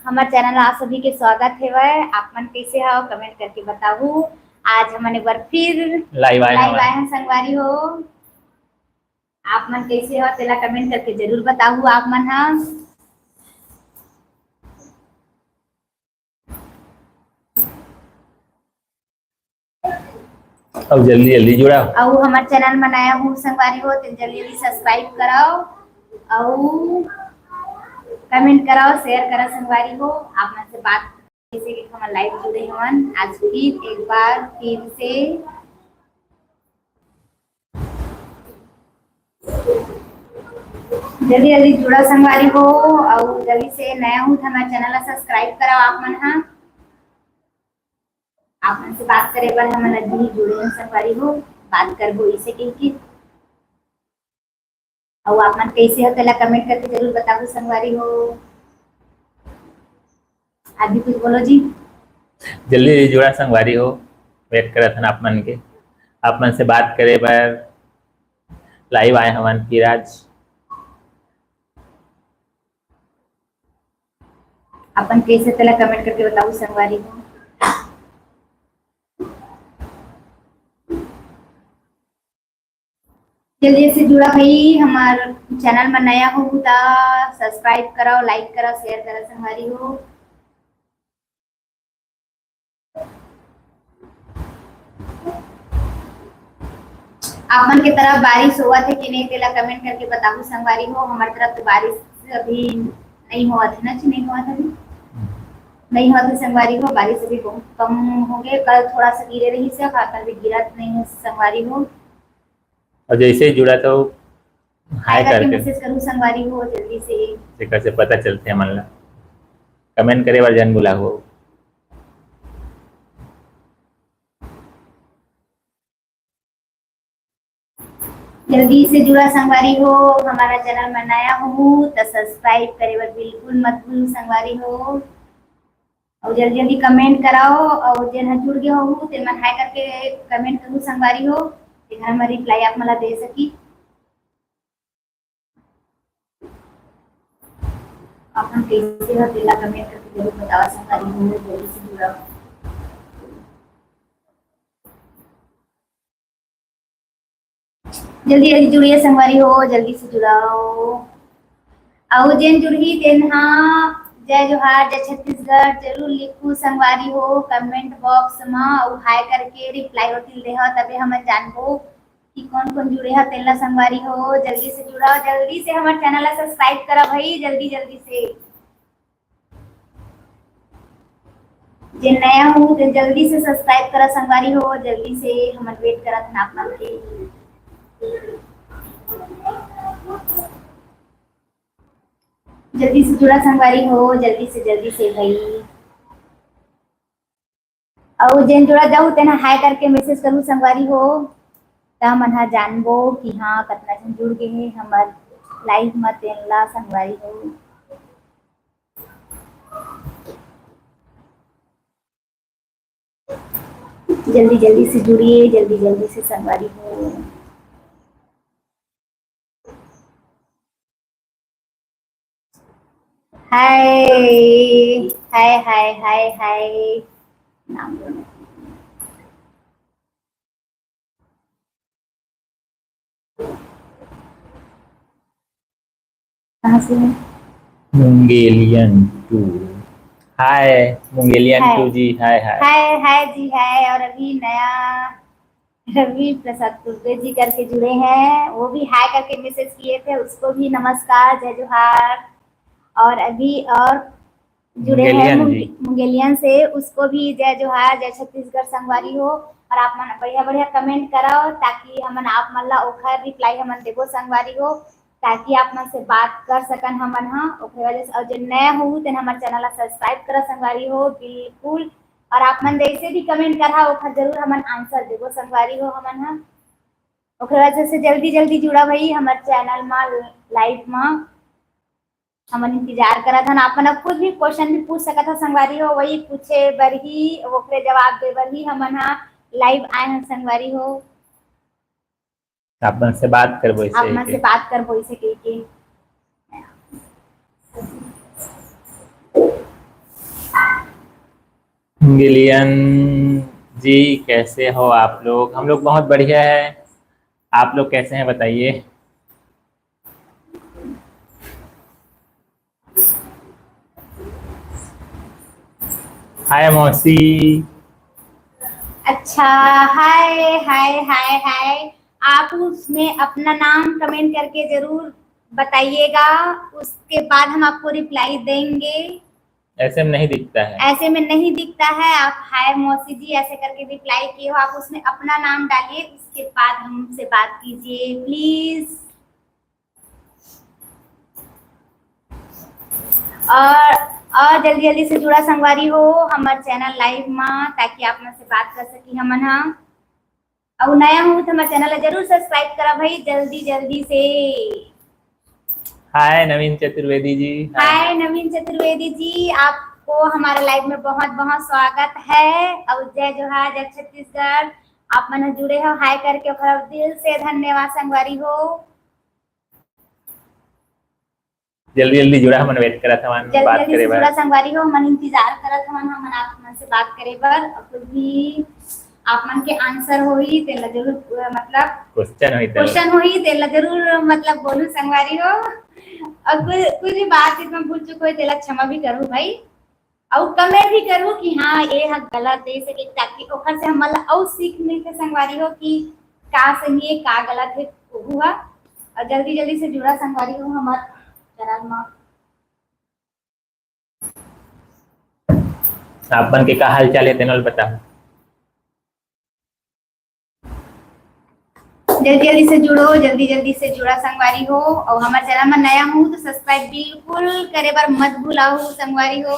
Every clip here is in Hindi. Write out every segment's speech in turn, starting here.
हमारे चैनल आप सभी के स्वागत है। वह आप मन कैसे हो कमेंट करके बताऊ। आज हमने एक बार फिर लाइव आए आए हैं संगवारी हो। आप मन कैसे हो तेला कमेंट करके जरूर बताऊ। आप मन हा अब जल्दी जल्दी जुड़ा और हमारे चैनल में नया हूँ संगवारी हो तो जल्दी जल्दी सब्सक्राइब कराओ और कमेंट कराओ शेयर करा संगवारी हो। आप मन से बात जैसे कि हम लाइव जुड़े हवन आज फिर एक बार फिर से जल्दी जल्दी जुड़ा संगवारी हो और जल्दी से नया हूँ तो हमारे चैनल ला सब्सक्राइब कराओ। आप मन हा आप मन से बात करे बर हमन अभी जुड़े हैं संगवारी हो बात करबो इसे की और आप मन कैसे हो तेला कमेंट करके जरूर बताओ संगवारी हो। अभी कुछ बोलो जी। जल्दी जल्दी जुड़ा संगवारी हो वेट करत हन आप मन के आप मन से बात करे बर लाइव आए हवन फिर आज अपन कैसे तेला कमेंट करके बताओ संगवारी हो। जल्दी से जुड़ा भाई हमार चैनल में नया हो तो सब्सक्राइब कराओ लाइक कराओ शेयर करो संगवारी हो। आप मन के तरफ बारिश हुआ थे कि नहीं तेला कमेंट करके बताओ संगवारी हो। हमारी तरफ तो बारिश अभी नहीं हुआ था ना नहीं हुआ था अभी नहीं हुआ था संगवारी हो। बारिश अभी बहुत कम हो गए कल थोड़ा सा गिरे रही से कल भी गिरा नहीं है संगवारी हो। और जैसे ही जुड़ा तो हाय करके करके मैसेज करूँ संगवारी हो जल्दी से कैसे पता चलते हमन ला कमेंट करे बर जन बुला हो। जल्दी से जुड़ा संगवारी हो। हमारा चैनल में नया हो तो सब्सक्राइब करे बर बिल्कुल मत भूलो संगवारी हो और जल्दी जल्दी कमेंट कराओ और जेन जुड़ गए हो ते मन हाय करके कमेंट करूँ संगवारी हो तेखर में रिप्लाई आप मला दे सकी। अपन कैसे हो तेला कमेंट करके जरूर बताओ संगवारी हो जल्दी से जुड़ाओ। जल्दी जल्दी जुड़िए संगवारी हो जल्दी से जुड़ाओ और जेन जुड़ही तेन हा जय जोहार जय छत्तीसगढ़ जरूर लिखू संगवारी हो कमेंट बॉक्स में और हाय करके रिप्लाई होती दे तबे हम जानबो कि कौन कौन जुड़े है तेला संगवारी हो। जल्दी से जुड़ाओ जल्दी से हमारे चैनल ला सब्सक्राइब करा भाई जल्दी जल्दी से जे नया हो तो जल्दी से सब्सक्राइब करा संगवारी हो जल्दी से हम वेट करा था आप मन के। जल्दी से जुड़ा संगवारी हो जल्दी से भाई और जेन जुड़ा जाऊ तेना हाय करके मैसेज करूँ संगवारी हो त मन हा जानबो कि हाँ कतना जन जुड़ गए हैं हमार लाइव में तेला संगवारी हो। जल्दी जल्दी से जुड़िए जल्दी से संगवारी हो। हाय हाय हाय हाय हाय नाम बोलो कहाँ से है मुंगेलियन टू हाय मुंगेलियन टू जी हाय हाय हाय हाय जी हाय। और अभी नया रवि प्रसाद तुर्वे जी करके जुड़े हैं वो भी हाय करके मैसेज किए थे उसको भी नमस्कार जय जोहार। और अभी और जुड़े हैं मुंगेलियन से उसको भी जय जोहार जय छत्तीसगढ़ संगवारी हो। और आप मन बढ़िया बढ़िया कमेंट कराओ ताकि हमन आप मन ला ओखर रिप्लाई हमन देबो संगवारी हो ताकि आप मन से बात कर सकन हमन हा ओखरे वजह से। और जो नया हो तेन हमारे चैनल ला सब्सक्राइब करा संगवारी हो बिल्कुल और आप मन जैसे भी कमेंट करा ओखर जरूर हमन आंसर देबो संगवारी हो हमन हा ओखरे वजह से जल्दी जल्दी जुड़ा भाई हमारे चैनल में लाइव में हमन इंतजार करत हन। आप मन खुद भी क्वेश्चन भी पूछ सकत ह संगवारी हो वही पूछे बर ही ओकरे जवाब दे बर ही हमन हा लाइव आए हैं संगवारी हो। आप मन से बात करबो इसे आप मन से बात करबो इसे के गिलियन जी, कैसे हो आप लोग? हम लोग बहुत बढ़िया है। आप लोग कैसे हैं बताइए। हाय मौसी। अच्छा, हाय हाय हाय हाय। आप उसमें अपना नाम कमेंट करके जरूर बताइएगा, उसके बाद हम आपको रिप्लाई देंगे। ऐसे में नहीं दिखता है। ऐसे में नहीं दिखता है। आप हाय मौसी जी ऐसे करके रिप्लाई किए हो, आप उसमें अपना नाम डालिए, उसके बाद हमसे बात कीजिए प्लीज। और जल्दी जल्दी से जुड़ा संगवारी हो हमारे चैनल लाइव में, ताकि आप से बात कर सकी हमन हा। और नया हूँ तो हमारे चैनल जरूर सब्सक्राइब करा भाई, जल्दी जल्दी से। हाय नवीन चतुर्वेदी जी। हाय नवीन चतुर्वेदी जी, आपको हमारे लाइव में बहुत बहुत स्वागत है। और जय जोहार, जय छत्तीसगढ़। आप मन जुड़े हो, हाय करके ओकरा दिल से धन्यवाद संगवारी हो। जल्दी जल्दी जुड़ा, हमन वेट करत हवन जल्दी बात जल्दी करे से बर। जुड़ा संगवारी हो, मन इंतजार करत हवन हमन आप मन से बात करे बर। और कुछ भी आप मन के आंसर होई तेला जरूर, मतलब क्वेश्चन होई तेला जरूर मतलब बोलू संगवारी हो। और कुछ भी बात इसमें भूल चुक हो तेला क्षमा भी करूँ भाई। और कमेंट भी करूँ कि हाँ ये हक गलत है सके, ताकि ओखर से हमन ला और सीख मिलते संगवारी हो कि का सही है का गलत है हुआ। और जल्दी जल्दी से जुड़ा संगवारी हो हमार चैनल में। आपन के का हाल चाल है तेनोल बताओ। जल्दी जल्दी से जुड़ो, जल्दी जल्दी से जुड़ा संगवारी हो। और हमारे चैनल में नया हूँ तो सब्सक्राइब बिल्कुल करे बार मत भूलाओ संगवारी हो।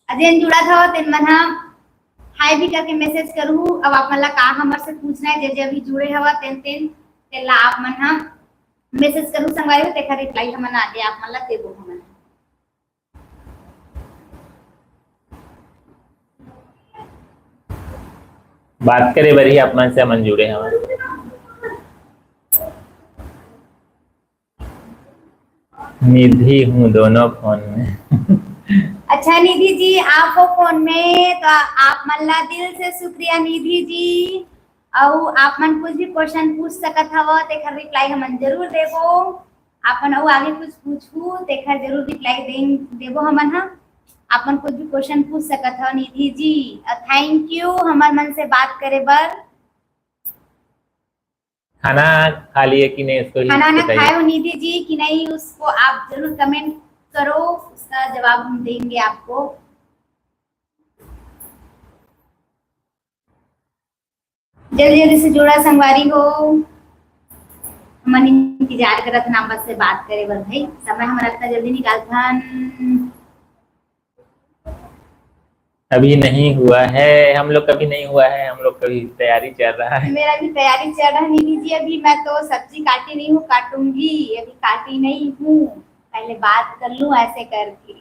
अजय जुड़ा था तेन मन हाय भी करके मैसेज करूँ। अब आप मन ला का हमारे से पूछना है, जब अभी जुड़े हवा तेन तेन तेला आप मन मैसेज करूँ संगवारी हो, तेखा रिप्लाई हमन आगे आप मन ला देबो हमन। बात करे बर ही आप मन से मन जुड़े हवन। निधि हूँ दोनों फोन में। अच्छा निधि जी, आप हो फोन में तो आप मन ला दिल से शुक्रिया निधि जी। और आप मन कुछ भी क्वेश्चन पूछ सकत हव, तेखर रिप्लाई हमन जरूर देबो। आपन और आगे कुछ पूछू तेखर जरूर रिप्लाई देबो हमन हा। आपन कुछ भी क्वेश्चन पूछ सकत हव निधि जी। थैंक यू हमार मन से बात करे बर। खाना खा लिए कि नहीं उसको ही खाना ना बताइए। खाए हो निधि जी कि नहीं, उसको आप जरूर कमेंट करो, उसका जवाब हम देंगे आपको। जल्दी जल्दी से जुड़ा संगवारी हो, मन इंतजार करत नंबर से बात करे बर भाई। समय हमारा इतना जल्दी निकालथन। अभी नहीं हुआ है, हम लोग कभी नहीं हुआ है, हम लोग कभी तैयारी चल रहा है। मेरा भी तैयारी चल रहा है निधि जी। अभी मैं तो सब्जी काटी नहीं हूँ, काटूंगी। अभी काटी नहीं हूँ, पहले बात कर लूं ऐसे करके।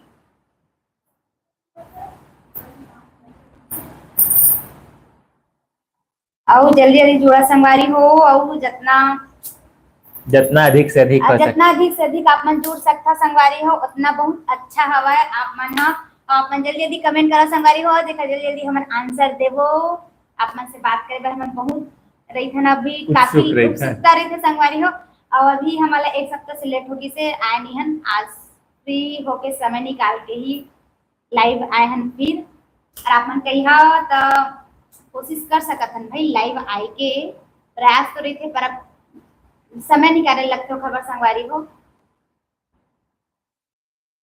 और जल्दी जल्दी जुड़ा संगवारी हो। और जितना अधिक से अधिक हो सके, जितना अधिक से अधिक आप मन जुड़ सकता संगवारी हो उतना बहुत अच्छा हवा है। आप मन आप मन जल्दी जल्दी कमेंट करा संगवारी हो, देखा जल्दी जल्दी हमन आंसर देबो। आप मन से बात करे बर हमन बहुत रही थे ना, अभी काफी उत्सुकता रही थे संगवारी हो। और अभी हमारा एक सप्ताह से लेट होगी से आए नहीं हन, आज फ्री होके समय निकाल के ही लाइव आए हन फिर। और आप मन कही तो कोशिश कर सकत हन भाई लाइव आए के, प्रयास तो रही थे पर अब समय निकाले लगते हो खबर संगवारी हो।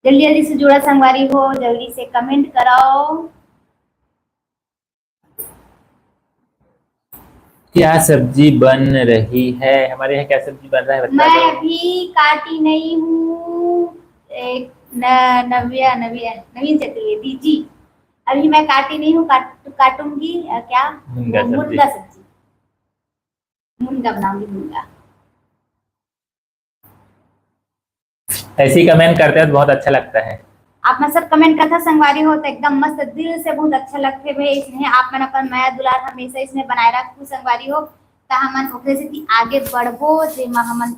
जल्दी जल्दी से जुड़ा संगवारी हो, जल्दी से कमेंट कराओ। क्या सब्जी बन रही है? हमारे यहाँ क्या सब्जी बन रहा है बता मैं दो। अभी काटी नहीं हूँ। एक नवीन चतुर्वेदी जी, अभी मैं काटी नहीं हूँ, काटूंगी। क्या मुनगा सब्जी, मुनगा बनाऊंगी मुनगा। ऐसे ही कमेंट करते हैं तो बहुत अच्छा लगता है। आप मन सब कमेंट करता संगवारी हो तो एकदम मस्त दिल से बहुत अच्छा लगते भाई। इसमें आप मन अपन माया दुलार हमेशा इसमें बनाए रखू संगवारी हो, तो हमन ओकरे से आगे बढ़बो, जेमा हमन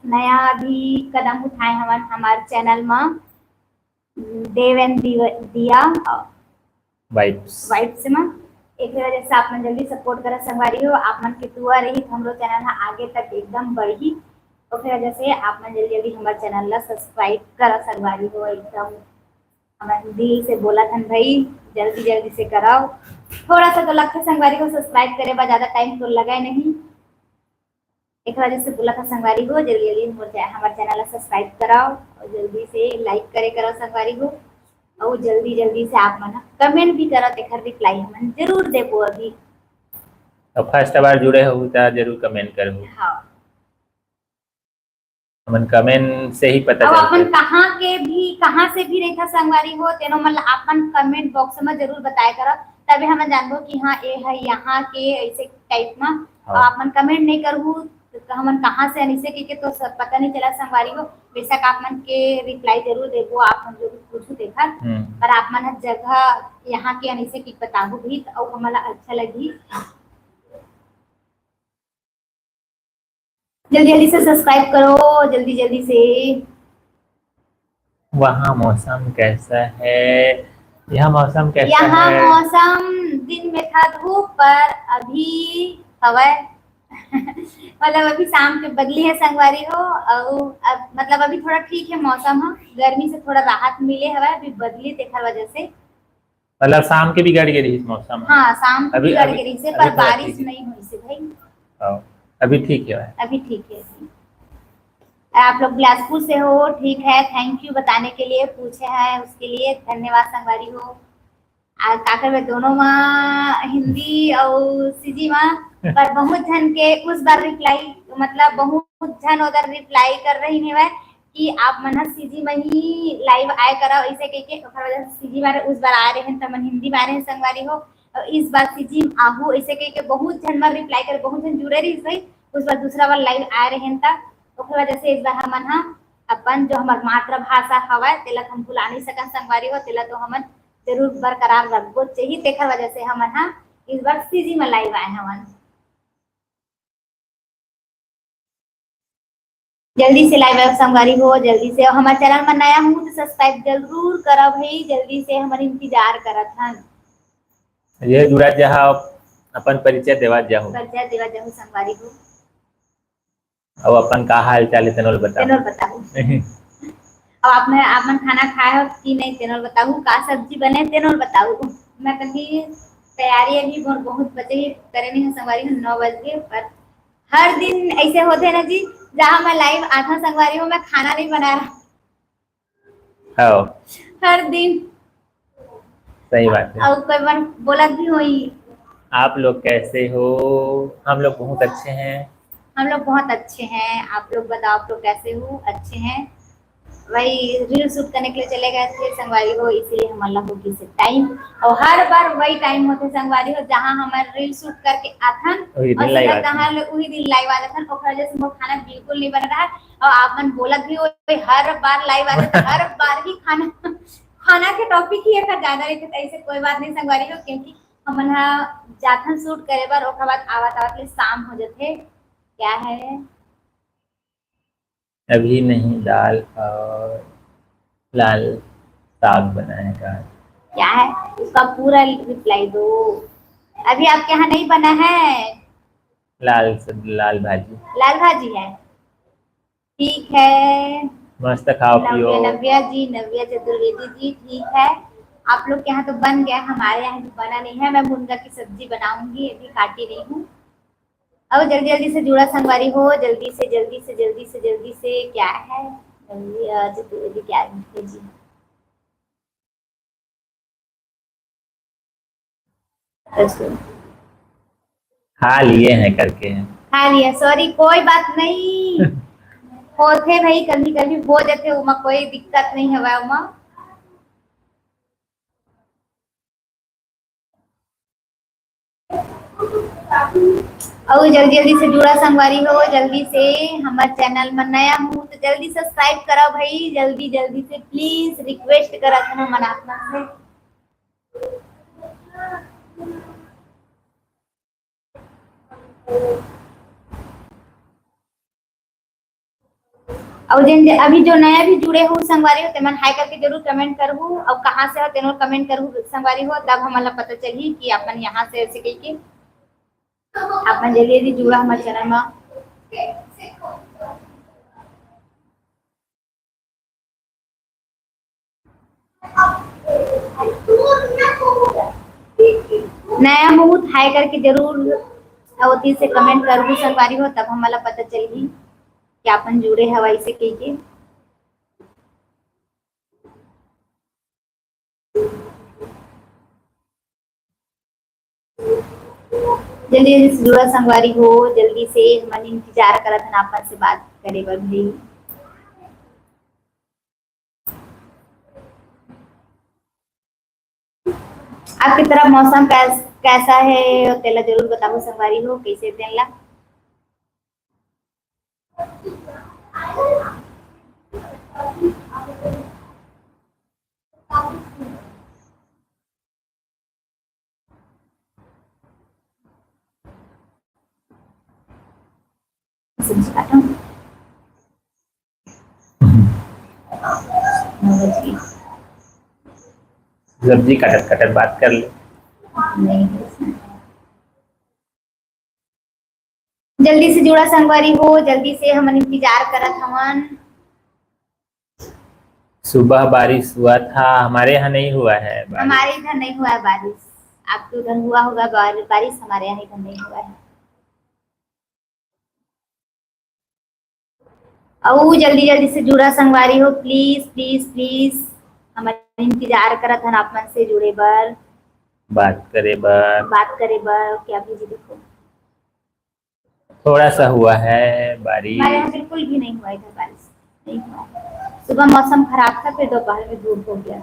नया भी कदम उठाए हमन हमारे चैनल में देव एंड दिया। वाइब्स। वाइब से मां एक वजह से आप मन जल्दी सपोर्ट करा संगवारी हो, आप मन के दुआ रही तो हमरो चैनल हा आगे तक एकदम बढ़ी। और फिर वजह से आप मन जल्दी जल्दी हमारे चैनल ला सब्सक्राइब करा संगवारी हो, एकदम हमारे दिल से बोला था भाई जल्दी जल्दी से कराओ। थोड़ा सा तो लगता संगवारी को सब्सक्राइब करे बा, ज्यादा टाइम तो लगा नहीं, एक वजह से बोला था संगवारी को जल्दी जल्दी हमारे चैनल सब्सक्राइब कराओ और जल्दी से लाइक करे करो संगवारी को। और जल्दी जल्दी से आप मन कमेंट भी करो, तेखर रिप्लाई हम जरूर देबो अभी। और फर्स्ट बार जुड़े हो तो जरूर कमेंट करो। हाँ, हमन कमेंट से ही पता अब चलता अपन है। कहाँ से भी रहता संगवारी हो तेनो मतलब अपन कमेंट बॉक्स में जरूर बताया करो, तभी हम जानबो कि हाँ ये है यहाँ के ऐसे टाइप में। और हाँ। अपन कमेंट नहीं करहु तो हमन कहाँ से अनिसे के तो सब पता नहीं चला संगवारी हो। बेशक आप मन के रिप्लाई जरूर देबो, आप मन जरूर पूछू देखा, पर आप मन जगह यहाँ के अनिसे की बताबो भी तो हमला अच्छा लगी। जल्दी जल्दी से सब्सक्राइब करो, जल्दी जल्दी से। वहाँ मौसम कैसा है? यहाँ मौसम कैसा यहाँ है? मौसम दिन में था धूप, पर अभी हवा मतलब अभी शाम के बदली है संगवारी हो। और अब मतलब अभी थोड़ा ठीक है मौसम, है गर्मी से थोड़ा राहत मिले हवा, अभी बदली तेखर वजह से। मतलब शाम के भी गड़ गई मौसम? हाँ शाम को अभी बिगड़ अभी गई से, अभी पर थोड़ा बारिश ठीक है। नहीं हुई से भाई, हाँ, अभी ठीक है। अभी ठीक है। आप लोग बिलासपुर से हो, ठीक है, थैंक यू बताने के लिए, पूछे हैं उसके लिए धन्यवाद संगवारी हो। काकर में दोनों माँ हिंदी और सीजी माँ, पर बहुत जन के उस बार रिप्लाई मतलब बहुत जन उधर रिप्लाई कर रही है कि आप मन सीजी में ही लाइव आए करा, ऐसे कह के वजह से सीजी बारे उस बार आ रहे हैं तो मन हिंदी बारे हैं संगवारी हो। और इस बार सीजी आहू ऐसे कह के बहुत जन में रिप्लाई करे, बहुत जन जुड़े रही सही, उस बार दूसरा बार लाइव आ रहे हैं तो वजह से इस बार हमन हा अपन जो हमार मातृभाषा हवा तेला हम भुला नहीं सकन संगवारी हो, तेला तो हमन जरूर बरकरार रखबो चाहिए, तेखर वजह से हमन हा इस बार सीजी में लाइव आए हमन। जल्दी से लाइव संगवारी हो, जल्दी से हमारे चैनल में नया हूँ तो सब्सक्राइब जरूर करा भाई, जल्दी से हमारे इंतजार करत हन। ये जुड़ा जहाँ अपन परिचय देवा जाहू, परिचय देवा जाहू संगवारी हो। अब अपन का हाल चाल है तेनोल बताओ अब आप मन खाना खाए हो कि नहीं तेनोल बताऊ, का सब्जी बने तेनोल बताऊ। मैं कभी तैयारी अभी बहुत बचे करे नहीं संगवारी हो, 9 बज गए, पर हर दिन ऐसे होते है ना जी जहाँ मैं लाइव आधा संगवारी हूँ मैं खाना नहीं बना रहा। हाँ हर दिन सही बात है। और कोई बार बोला भी हुई। आप लोग कैसे हो? हम लोग बहुत अच्छे हैं। हम लोग बहुत अच्छे हैं, आप लोग बताओ आप लोग कैसे हो? अच्छे हैं। वही रील शूट करने के लिए चले गए थे संगवारी हो, इसीलिए हमारा होगी से टाइम, और हर बार वही टाइम होते संगवारी हो जहाँ हमारे रील शूट करके आथन और सीधा कहाँ वही दिन लाइव आ जाथन। ओकर वजह से मोर खाना बिल्कुल नहीं बन रहा है, और आप मन बोलत भी हो हर बार लाइव आ जाते, हर बार ही खाना के टॉपिक ही एक ज्यादा रहते, ऐसे कोई बात नहीं संगवारी हो, क्योंकि हमन हा जाथन शूट करे बार ओकर बाद आवत आवत ले शाम हो जाते। क्या है अभी नहीं, दाल और लाल साग बनाएगा। क्या है उसका पूरा रिप्लाई दो। अभी आपके यहाँ नहीं बना है? लाल भाजी। लाल भाजी है, ठीक है। मस्त खाओ पियो। नव्या जी, नव्या चतुर्वेदी जी, ठीक है। आप लोग के यहाँ तो बन गया, हमारे यहाँ भी बना नहीं है, मैं मुनगा की सब्जी बनाऊंगी, अभी काटी नहीं हूँ। अब जल्दी जल्दी से जुड़ा संगवारी हो, जल्दी से जल्दी से जल्दी से जल्दी से। क्या है चतुर्वेदी क्या है जी? खा लिए हैं करके। खा लिया, सॉरी कोई बात नहीं होते भाई, कभी कभी हो जाते, उमा कोई दिक्कत नहीं है उमा। और जल्दी जल्दी से जुड़ा संगवारी हो, जल्दी से हमारे चैनल में नया हूँ तो जल्दी सब्सक्राइब करो भाई, जल्दी जल्दी से प्लीज रिक्वेस्ट करा था मन अपना से। और जिन अभी जो नया भी जुड़े हो संगवारी हो तेमन हाई करके जरूर कमेंट करहु और कहाँ से हो तेनो कमेंट करहु संगवारी हो तब हमला पता चली कि अपन यहाँ से ऐसे कह के अपन जल्दी जल्दी जुड़ा हमारे चैनल में। नया बहुत हाई करके जरूर अवती से कमेंट करहु संगवारी हो तब हमला पता चली कि अपन जुड़े हवा इसे कह के। जल्दी जल्दी से जुड़ा संगवारी हो जल्दी से मन इंतजार करत हन आपन से बात करे बर भी। आपकी तरफ मौसम कैसा है तेला जरूर बताओ संगवारी हो कैसे तेला। सब्जी काटो 9 बज गई। सब्जी कटत कटत बात कर ले। नहीं जल्दी से जुड़ा संगवारी हो जल्दी से हमन इंतजार करत हवन। सुबह बारिश हुआ था, हमारे यहाँ नहीं हुआ है बारिश। हमारे इधर नहीं हुआ है बारिश, आपके उधर हुआ होगा बारिश, हमारे यहाँ इधर नहीं हुआ है। और जल्दी जल्दी से जुड़ा संगवारी हो प्लीज प्लीज प्लीज हमारे इंतजार करत हन आप मन से जुड़े बर बात करे बर क्या भी देखो थोड़ा सा हुआ है बारिश। हमारे यहाँ बिल्कुल भी नहीं हुआ इधर बारिश, नहीं हुआ। सुबह मौसम खराब था फिर दोपहर में धूप हो गया।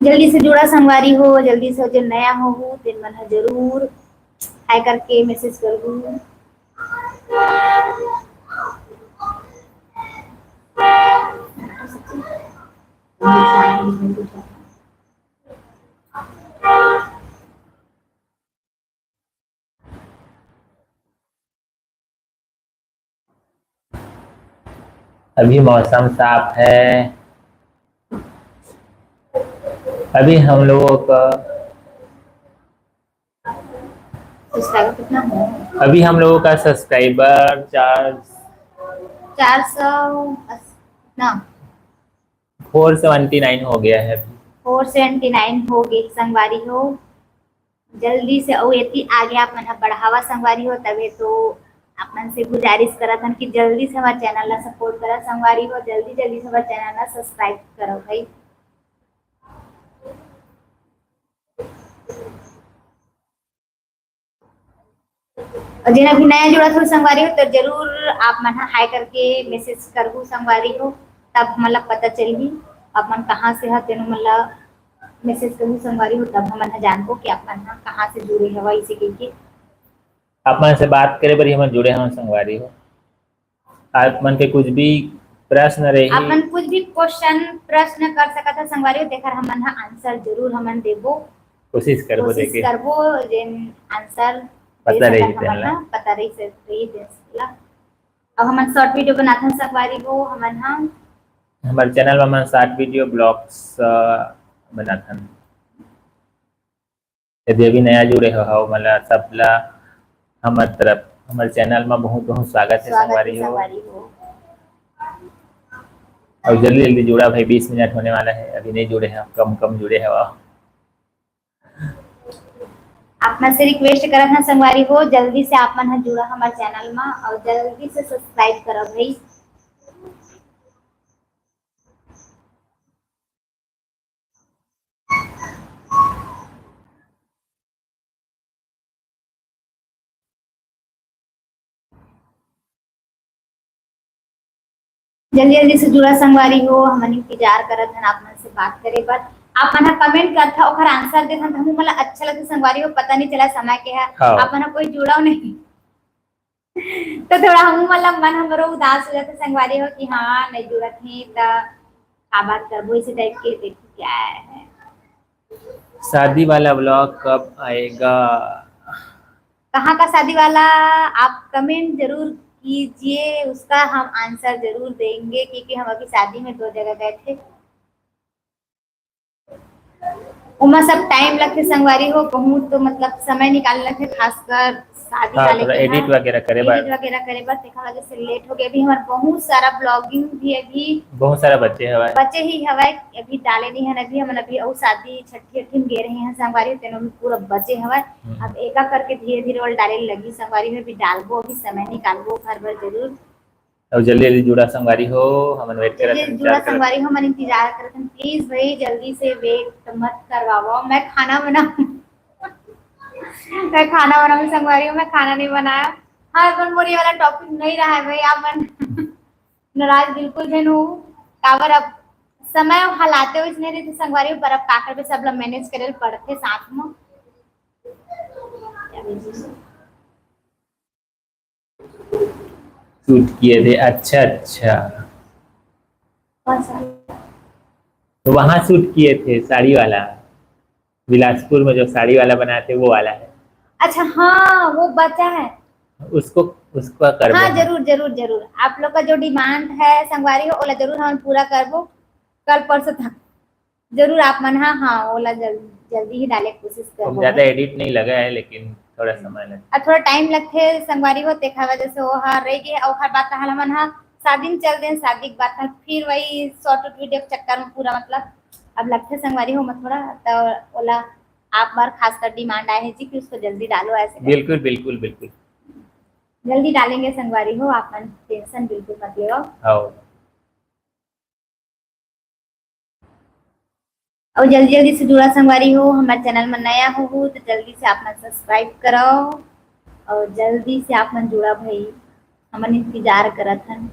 जल्दी से जुड़ा संगवारी हो जल्दी से जो नया हो दिन मन जरूर हाई करके मैसेज कर दूँ। अभी मौसम साफ है, अभी हम लोगों का सब्सक्राइबर कितना है? अभी हम लोगों का सब्सक्राइबर 479 हो गया है। 479 हो गए संगवारी हो जल्दी से और यदि आगे आप मन बढ़ावा संगवारी हो तबे तो अपन से गुजारिश करत हन कि जल्दी से हमारे चैनल ला सपोर्ट करा संगवारी हो जल्दी जल्दी से हमारे चैनल ला सब्सक्राइब करो भाई। और जिन अभी नया जुड़ा था संगवारी हो तो जरूर आप मन हाई करके मैसेज करहु संगवारी हो तब मतलब पता चली अपन कहाँ से है तेनो मतलब मैसेज करहु संगवारी हो तब हम जान को कि अपन कहाँ से जुड़े हवा इसे कह के आप मन से बात करे बरी हम जुड़े हम संगवारी हो। आप मन के कुछ भी प्रश्न रही अपन कुछ भी क्वेश्चन प्रश्न कर सकत है संगवारी हो देकर हमन आंसर जरूर हमन देबो कोशिश करबो देके करबो जेन आंसर पता रही तेला पता रही से रही देला। अब हमन शॉर्ट वीडियो बनाथन संगवारी हो हमन हमारे चैनल में शॉर्ट वीडियो ब्लॉग्स बनाथन। यदि अभी नया जुड़े हो मतलब सबला हमारे तरफ हमारे चैनल में बहुत बहुत स्वागत है संगवारी हो। और जल्दी जल्दी जुड़ा भाई 20 मिनट होने वाला है, अभी नहीं जुड़े हैं कम कम जुड़े हैं। आप मन से रिक्वेस्ट करत हन संगवारी हो जल्दी से आप मन जुड़ा हमारे चैनल में और जल्दी से सब्सक्राइब करो भाई। जल्दी जल्दी से जुड़ा संगवारी हो हमन इंतजार करत हन आप मन से बात करे बर। आप मन कमेंट करथा ओकर आंसर देथन हमहु मोला अच्छा लगथे संगवारी हो पता नहीं चला समय के है आप मन कोई जुड़ाओ नहीं तो थोड़ा हमहु मतलब मन हमरो उदास हो जाता संगवारी हो कि हाँ नहीं जुड़त ही तो का बात करबो इसी टाइप के देखो क्या है। शादी वाला ब्लॉग कब आएगा? कहाँ का शादी वाला, आप कमेंट जरूर कीजिए, उसका हम आंसर जरूर देंगे, क्योंकि हम अभी शादी में 2 जगह गए थे। उमा सब टाइम लगते संगवारी हो, कहूँ तो मतलब समय निकाल लगते, खासकर शादी हाँ, वाले थोड़ा के एडिट वगैरह करे बार, एडिट वगैरह करे, बस देखा वजह से लेट हो गया। अभी हमारे बहुत सारा ब्लॉगिंग भी अभी बहुत सारा बच्चे हवा। बचे ही हवाए, अभी डाले नहीं है। अभी हम अभी और शादी छठी अठी में गे रहे हैं संगवारी, तेनों में पूरा बचे हवाए। अब एक करके धीरे धीरे और डाले लगी संगवारी में भी डालबो, अभी समय निकालबो घर भर जरूर। और जल्दी जल्दी जुड़ा संगवारी हो, हमन वेट करत जल्दी हन, जुड़ा इंतजार करत संगवारी हो, मन इंतजार करते हैं। प्लीज भाई जल्दी से वेट मत करवाओ, मैं खाना बना मैं खाना बनाऊं संगवारी हूँ, मैं खाना नहीं बनाया। हाँ अपन मोरी वाला टॉपिक नहीं रहा है भाई, आप मन नाराज बिल्कुल भी नहीं हूँ। काबर अब समय हलाते हुए नहीं रहते संगवारी पर, अब काकर पे सब लोग मैनेज करे पड़ते साथ में। शूट किए थे, अच्छा अच्छा, तो वहां शूट किए थे साड़ी वाला, बिलासपुर में जो साड़ी वाला बनाए थे वो वाला है। अच्छा हाँ वो बचा है। उसको उसका करबो हाँ हम। जरूर जरूर जरूर, आप लोग का जो डिमांड है संगवारी हो ओला जरूर हम पूरा करबो, कल परसों तक जरूर आप मन। हाँ हाँ ओला जल्दी ही डाले की कोशिश अब करबो ज्यादा भाई। एडिट नहीं लगा है, लेकिन थोड़ा समय लगे। अब थोड़ा टाइम लगथे संगवारी हो, देखा वजह से वो हर रह गए और हर बात हाल मन हा शादी में चल दें, शादी के बाद फिर वही शॉर्ट वीडियो के चक्कर में पूरा मतलब अब लगथे संगवारी हो मत थोड़ा तो ओला आप बार खासकर डिमांड आए है जी कि उसको जल्दी डालो ऐसे करके। बिल्कुल बिल्कुल बिल्कुल। जल्दी डालेंगे संगवारी हो, आप मन टेंशन बिल्कुल मत लो। आओ, और जल्दी जल्दी से जुड़ा संगवारी हो, हमारे चैनल में नया हो तो जल्दी से आप मन सब्सक्राइब करो, और जल्दी से आप मन जुड़ा भाई, हमन इंतजार करत हन।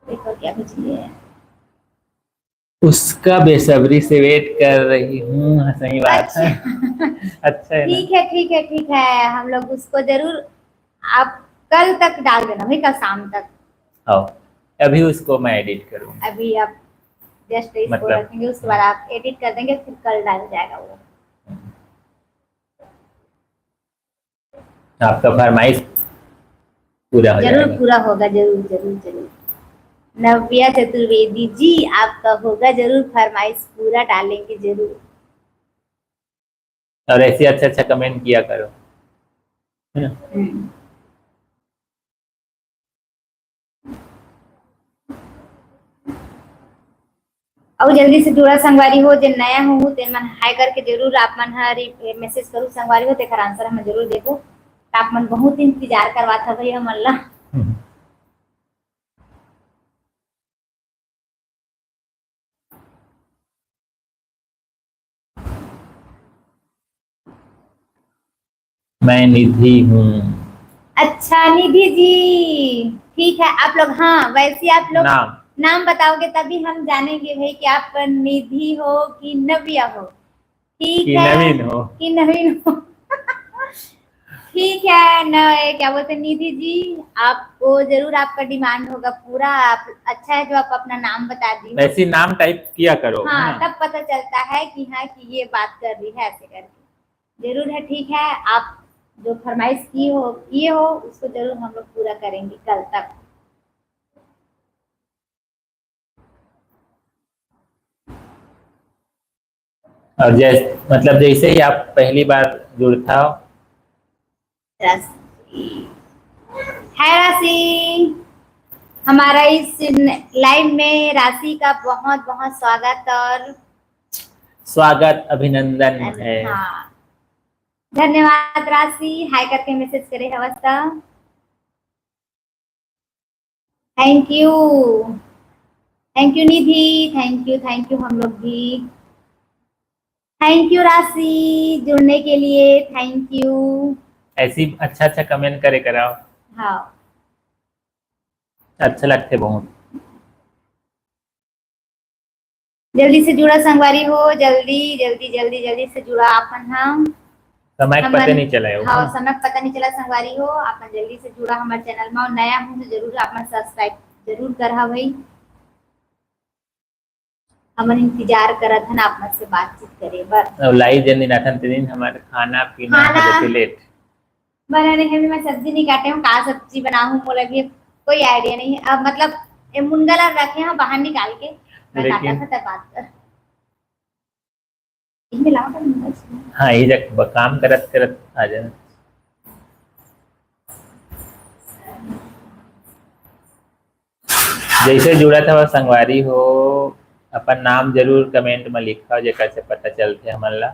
देखो क्या कुछ है, उसका बेसब्री से वेट कर रही हूँ। हाँ, सही बात है। अच्छा अच्छा है ना। ठीक है ठीक है ठीक है, हम लोग उसको जरूर, आप कल तक डाल देना भाई, कल शाम तक। आओ, अभी उसको मैं एडिट करूँगा, अभी आप जस्ट इसको मतलब रखेंगे, उसके बाद आप एडिट कर देंगे, फिर कल डाल जाएगा वो। आपका फरमाइश पूरा हो जरूर जाएगा। पूरा होगा, जरूर जरूर जरूर। नव्या चतुर्वेदी जी आपका होगा जरूर, फरमाइश पूरा डालेंगे जरूर। और ऐसे अच्छा अच्छा कमेंट किया करो, है ना। और जल्दी से जुड़ा संगवारी हो, जो नया हो तेन मन हाई करके जरूर आप मन हरी मैसेज करू संगवारी हो, तेकर आंसर हम जरूर देखो। आप मन बहुत इंतजार करवात है भैया मन ला। मैं निधि हूँ। अच्छा निधि जी, ठीक है आप लोग, हाँ वैसे आप लोग नाम नाम बताओगे तभी हम जानेंगे भाई कि आप निधि हो कि नव्या हो। ठीक कि है नवीन हो। कि नवीन हो ठीक है न, क्या बोलते हैं निधि जी, आपको जरूर आपका डिमांड होगा पूरा। आप अच्छा है जो आप अपना नाम बता दी हो, वैसे नाम टाइप किया करो, है हाँ ना। तब पता चलता है कि हाँ कि ये बात कर रही है ऐसे करके। जरूर है, ठीक है, आप जो फरमाइश किए हो उसको जरूर हम लोग पूरा करेंगे कल तक। और मतलब जैसे ही आप पहली बार जुड़ता हो। राशि है, राशि हमारा इस लाइव में राशि का बहुत बहुत स्वागत और स्वागत अभिनंदन है। हाँ धन्यवाद राशि, हाई करके मैसेज करे अवस्था। Thank you Nidhi, thank you हम लोग भी। थैंक यू राशि जुड़ने के लिए, थैंक यू। ऐसी अच्छा अच्छा कमेंट करे कराओ, हाँ अच्छा लगते बहुत। जल्दी से जुड़ा संगवारी हो, जल्दी जल्दी जल्दी जल्दी से जुड़ा आपन हम। समय का पता नहीं चला है, हाँ समय पता नहीं चला संगवारी हो, आपन जल्दी से जुड़ा हमारे चैनल में, और नया हो तो जरूर आपन सब्सक्राइब जरूर करा भाई। हमन इंतजार करत हन आप से बातचीत करे बर। और लाइव जन दिन आथन दिन हमारे खाना पीना हो जाते लेट। बनाने के भी मैं सब्जी नहीं काटे हूँ, कहाँ सब्जी बनाऊँ बोला भी कोई आइडिया नहीं है। अब मतलब ये मुनगा ला रखे हैं बाहर निकाल के, मैं काटा लेकिन था तब बात कर इसमें लाओ तो मुनगा इसमें। हाँ ये जब काम करत करत आ जाए। जैसे जुड़ा था वह संगवारी हो, अपन नाम जरूर कमेंट में लिखा जेकर से पता चलते हमन ला।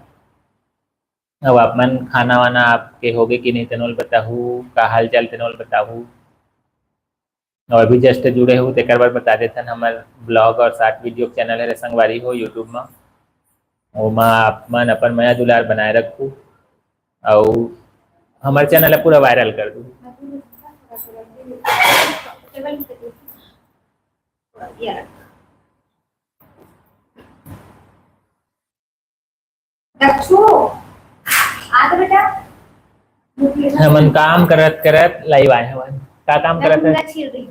अब अपन खाना वाना आपके होगे कि नहीं तेनोल बताहू, का हाल चाल तेनोल बताहू। और अभी जस्ट जुड़े हो तो एक बार बता देते हमारे ब्लॉग और शॉर्ट वीडियो चैनल है संगवारी हो यूट्यूब में, ओमा आप मन अपन मया दुलार बनाए रखू और हमारे चैनल है पूरा वायरल कर दूँ। दक्षु आ तो बेटा हमन काम करत करत लाइव आए हमन। का काम करत है? मुनगा छील रही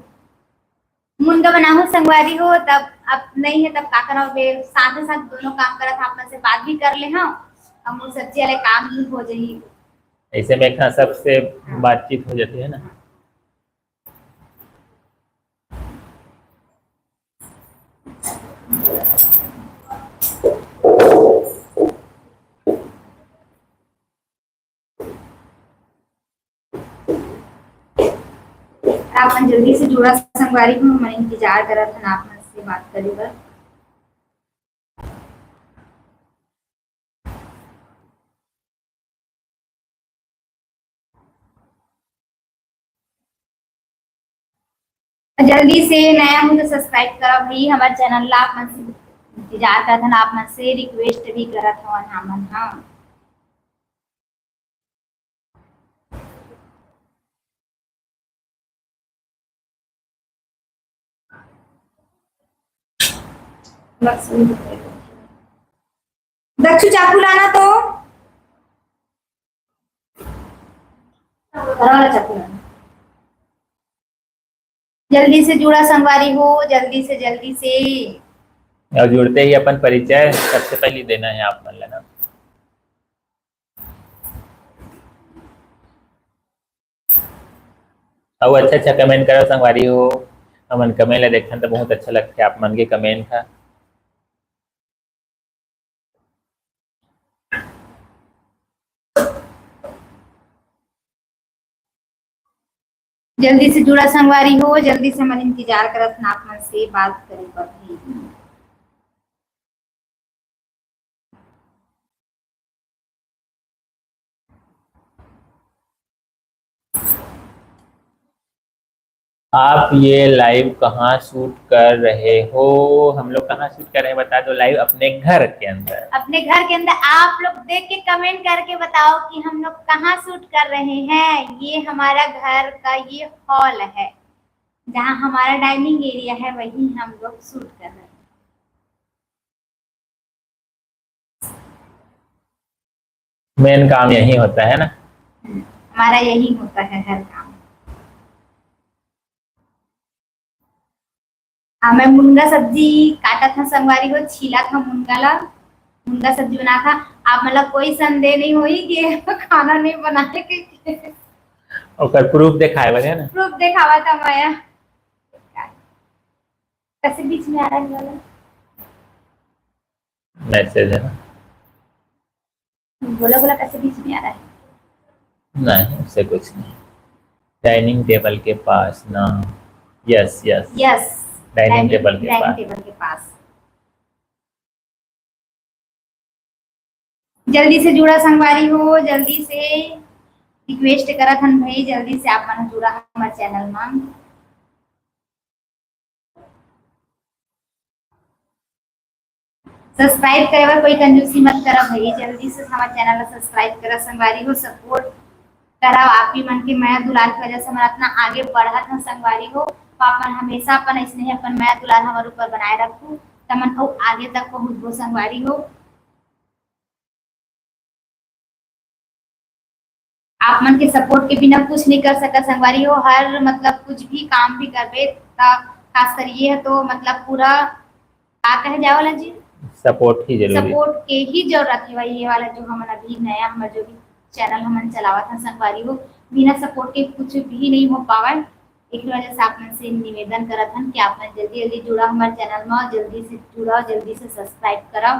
मुनगा बनाओ संगवारी हो, तब अब नहीं है तब का करोगे, साथ ही साथ दोनों काम करत आप से बात भी कर ले हाँ, हम वो सब्जी वाले काम भी हो जाही। ऐसे में एक सबसे बातचीत हो जाती है ना। आप जल्दी से जुड़ा संगवारी को हम इंतजार करत हन आप से बात करे बर। जल्दी से नया हो तो सब्सक्राइब करा भाई हमारे चैनल ला, आप मन से इंतजार करत हन, आप मन से रिक्वेस्ट भी करत हवन हमन हाँ। दक्षु चाकू लाना तो चाकू लाना। जल्दी से जुड़ा संगवारी हो, जल्दी से जल्दी से। और जुड़ते ही अपन परिचय सबसे पहले देना है आप मन लेना। और अच्छा अच्छा कमेंट करो संगवारी हो, हमन कमेंट ला देखन तो बहुत अच्छा लगता है आप मन के कमेंट था। जल्दी से जुड़ा संगवारी हो, जल्दी से मन इंतजार करत हन आप मन से बात करे बर भाई। आप ये लाइव कहाँ शूट कर रहे हो? हम लोग कहाँ शूट कर रहे हैं बता दो। लाइव अपने घर के अंदर। अपने घर के अंदर आप लोग देख के कमेंट करके बताओ कि हम लोग कहाँ शूट कर रहे हैं। ये हमारा घर का ये हॉल है, जहाँ हमारा डाइनिंग एरिया है वही हम लोग शूट कर रहे हैं। मेन काम यही होता है ना, हमारा यही होता है हर काम। मैं मुनगा सब्जी काटा था संगवारी को, छीला था मुनगा ला, मुनगा सब्जी बना था। आप मतलब कोई संदेह नहीं हुई कि खाना नहीं बनाने के और प्रूफ दिखाए बगे ना। प्रूफ दिखावा था माया। कैसे बीच में आ रहा है वाला मैसेज है ना? बोला बोला कैसे बीच में आ रहा है? नहीं उससे कुछ नहीं। डाइनिंग टेबल के पास ना। Yes yes yes dining table के पास। टेबल के पास। जल्दी से जुड़ा संगवारी हो, जल्दी से रिक्वेस्ट करत हन भाई, जल्दी से आप मन जुड़ा हमारे चैनल में। सब्सक्राइब करे बर कोई कंजूसी मत करा भाई, जल्दी से हमारे चैनल को सब्सक्राइब करा संगवारी हो, सपोर्ट करा। आप ही मन के मैं दुलार की वजह से हमारा इतना आगे बढ़ा था संगवारी हो। आप मन हमेशा अपन ऐसे अपन मैं दुलार हमारे ऊपर बनाए रखू तमन और आगे तक पहुंच हो संगवारी हो। आप मन के सपोर्ट के बिना कुछ नहीं कर सका संगवारी हो। हर मतलब कुछ भी काम भी करबे खास कर ये है तो मतलब पूरा क्या कहे जाए वाला जी, सपोर्ट ही जरूरी। सपोर्ट के ही जरूरत है भाई। ये वाला जो हम अभी नया हमारा जो भी चैनल हमन चलावा था संगवारी हो, बिना सपोर्ट के कुछ भी नहीं हो पावन। एक वजह से आप मन से निवेदन करत हन कि आप मन जल्दी जल्दी जुड़ा हमारे चैनल में, जल्दी से जुड़ा, जल्दी से सब्सक्राइब करा।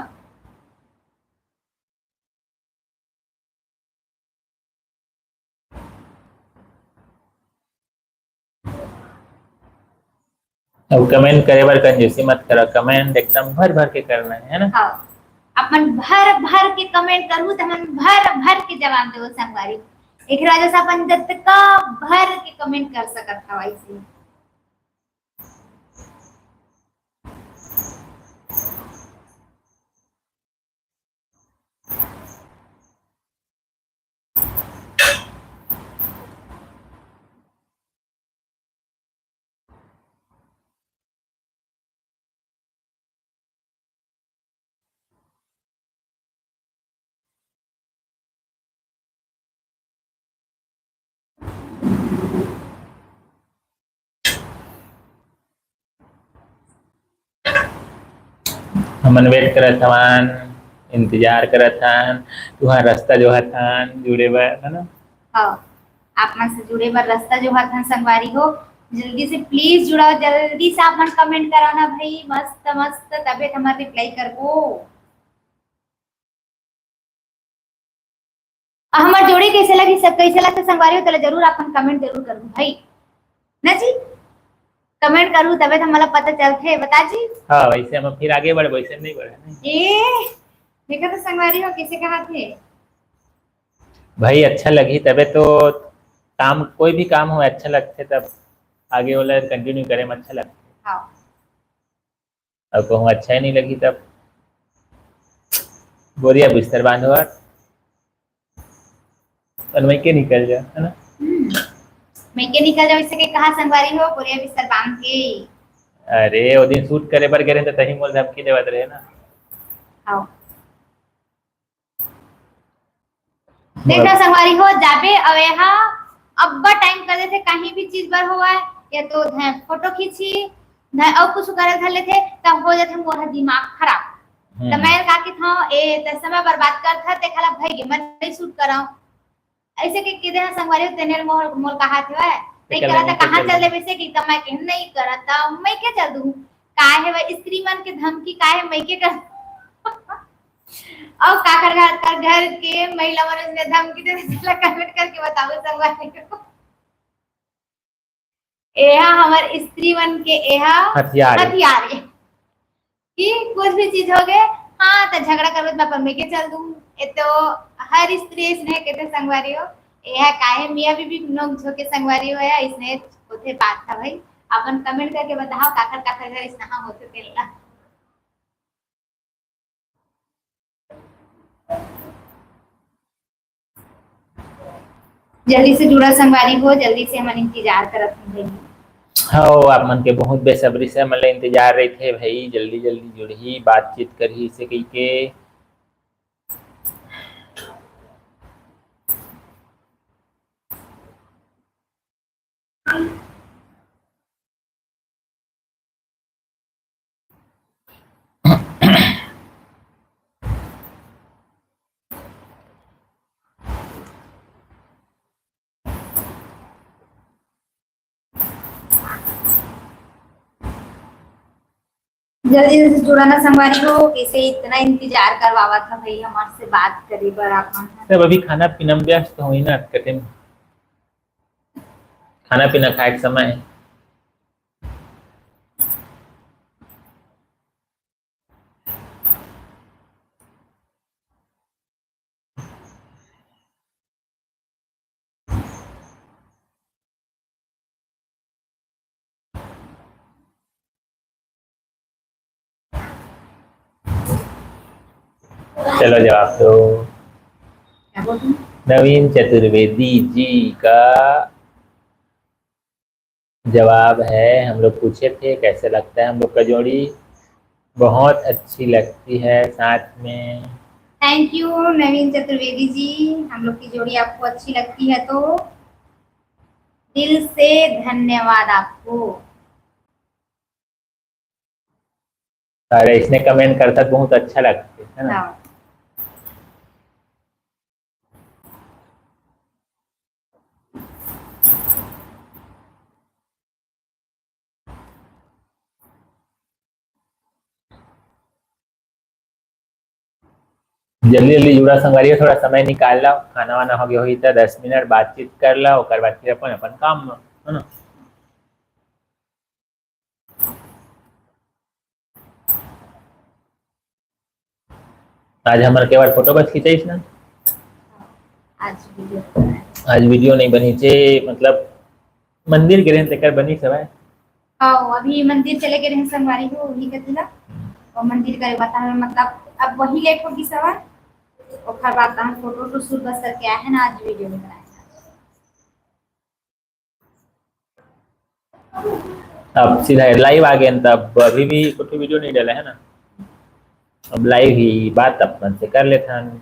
अब कमेंट करे बार कंजूसी मत करो, कमेंट एकदम भर भर के करना है ना। हाँ, अपन भर भर के कमेंट करूँ तो हम भर भर के जवाब देवो संगवारी। एक वजह से अपन जतका भर के कमेंट कर सकत हवा ऐसे। हमन वेट करत हवन, इंतजार करत हन, तुहार रास्ता जो हथन जुड़े बर है ना। हाँ, आप मन से जुड़े बर रास्ता जो हथन संगवारी हो, जल्दी से प्लीज जुड़ाओ, जल्दी से आप मन कमेंट कराना भाई, मस्त मस्त, तबे हमारे रिप्लाई करबो। हमार जोड़ी कैसे लगी, सब कैसे लगता संगवारी हो, तो जरूर अपन कमेंट जरूर करूँ भाई ना जी। कमेंट करूँ तबे तो मला पता चलते, बता जी। हाँ, वैसे हम फिर आगे बढ़े, वैसे नहीं बढ़े नहीं। ए देखा तो संगवारी हो कैसे कहा थे भाई अच्छा लगी तबे तो काम, कोई भी काम हो अच्छा लगते तब आगे वाला कंटिन्यू करे में अच्छा लगता। हाँ। अब कहूँ अच्छा ही नहीं लगी तब बोरिया बिस्तर बांधो और मैं के निकल जा, है ना। मैं के निकल जाओ, इससे के कहा संगवारी हो, पूरे बिस्तर बांध के। अरे वो दिन शूट करे पर गए तो तही मोल धमकी देवत रहे ना। हाँ, देखना संगवारी हो जाबे अब यहाँ अब्बा टाइम कर देते कहीं भी चीज बर हुआ है, या तो फोटो खींची न और कुछ करे धले थे तब हो जाते मोरा दिमाग खराब। तो मैं का कि था ए त समय बर्बाद कर था ते खला भाई मन नहीं शूट कराऊं, ऐसे के किदे ना संगवारी तेने मोर मोर कहा थे वह नहीं करा था, कहां चल दे वैसे कि मैं कह नहीं करा था, मैं क्या चल दूं काहे है वह स्त्री मन के धमकी काहे मैं के कर और काकर घर के महिला मन ने धमकी दे चला कमेंट करके बताओ संगवारी को। एहा हमार स्त्री मन के एहा हथियार है कि कुछ भी चीज हो गए, हाँ तो झगड़ा करो मैं पर मैं के चल दूं। ये तो हर स्त्री इसने कहते संगवारी हो, यह काहे मियां बीबी नोक झोंके संगवारी हो या इसने होते बात था भाई। अपन कमेंट करके बताओ काकर काकर घर इसना होते तेला। जल्दी से जुड़ा संगवारी हो, जल्दी से हम इंतजार करत हैं। हाँ, आप मन के बहुत बेसब्री से मतलब इंतजार रहे थे भाई, जल्दी जल्दी जुड़ी बातचीत करी इसे कही के। जल्दी से जुड़ाना संगवारी हो, कैसे इतना इंतजार करवावा था भाई हमारे से बात करे पर अपन तब अभी खाना पीना में व्यस्त हो ना, कहते खाना पीना खाए के समय है। चलो जवाब दो। क्या बोलूं? नवीन चतुर्वेदी जी का जवाब है, हम लोग पूछे थे कैसे लगता है हम लोग का जोड़ी, बहुत अच्छी लगती है साथ में। थैंक यू नवीन चतुर्वेदी जी, हम लोग की जोड़ी आपको अच्छी लगती है तो दिल से धन्यवाद आपको। अरे इसने कमेंट करता बहुत अच्छा लगता है ना। हाँ। जल्दी जल्दी जुड़ा संगवारी हो, थोड़ा समय निकाल लो, खाना वाना हो गया होई तो 10 मिनट बातचीत कर लो, ओकर बाद फिर अपन अपन काम में, है ना। आज हमारे केवल फोटो बस खींचाइस ना, आज वीडियो बनाए। आज वीडियो नहीं बनी चे, मतलब मंदिर गिरे तेकर बनी सब है। हाँ, अभी मंदिर चले गए रहे संगवारी हो, वही का दिला और मंदिर का बता मतलब अब वही लेट होगी सवार और खर बात हम फोटो तो शूट बस करके आए हैं ना, आज वीडियो में बनाए। अब सीधा लाइव आ गए, तब अभी भी कुछ वीडियो नहीं डाला है ना, अब लाइव ही बात अपन से कर लेते हैं।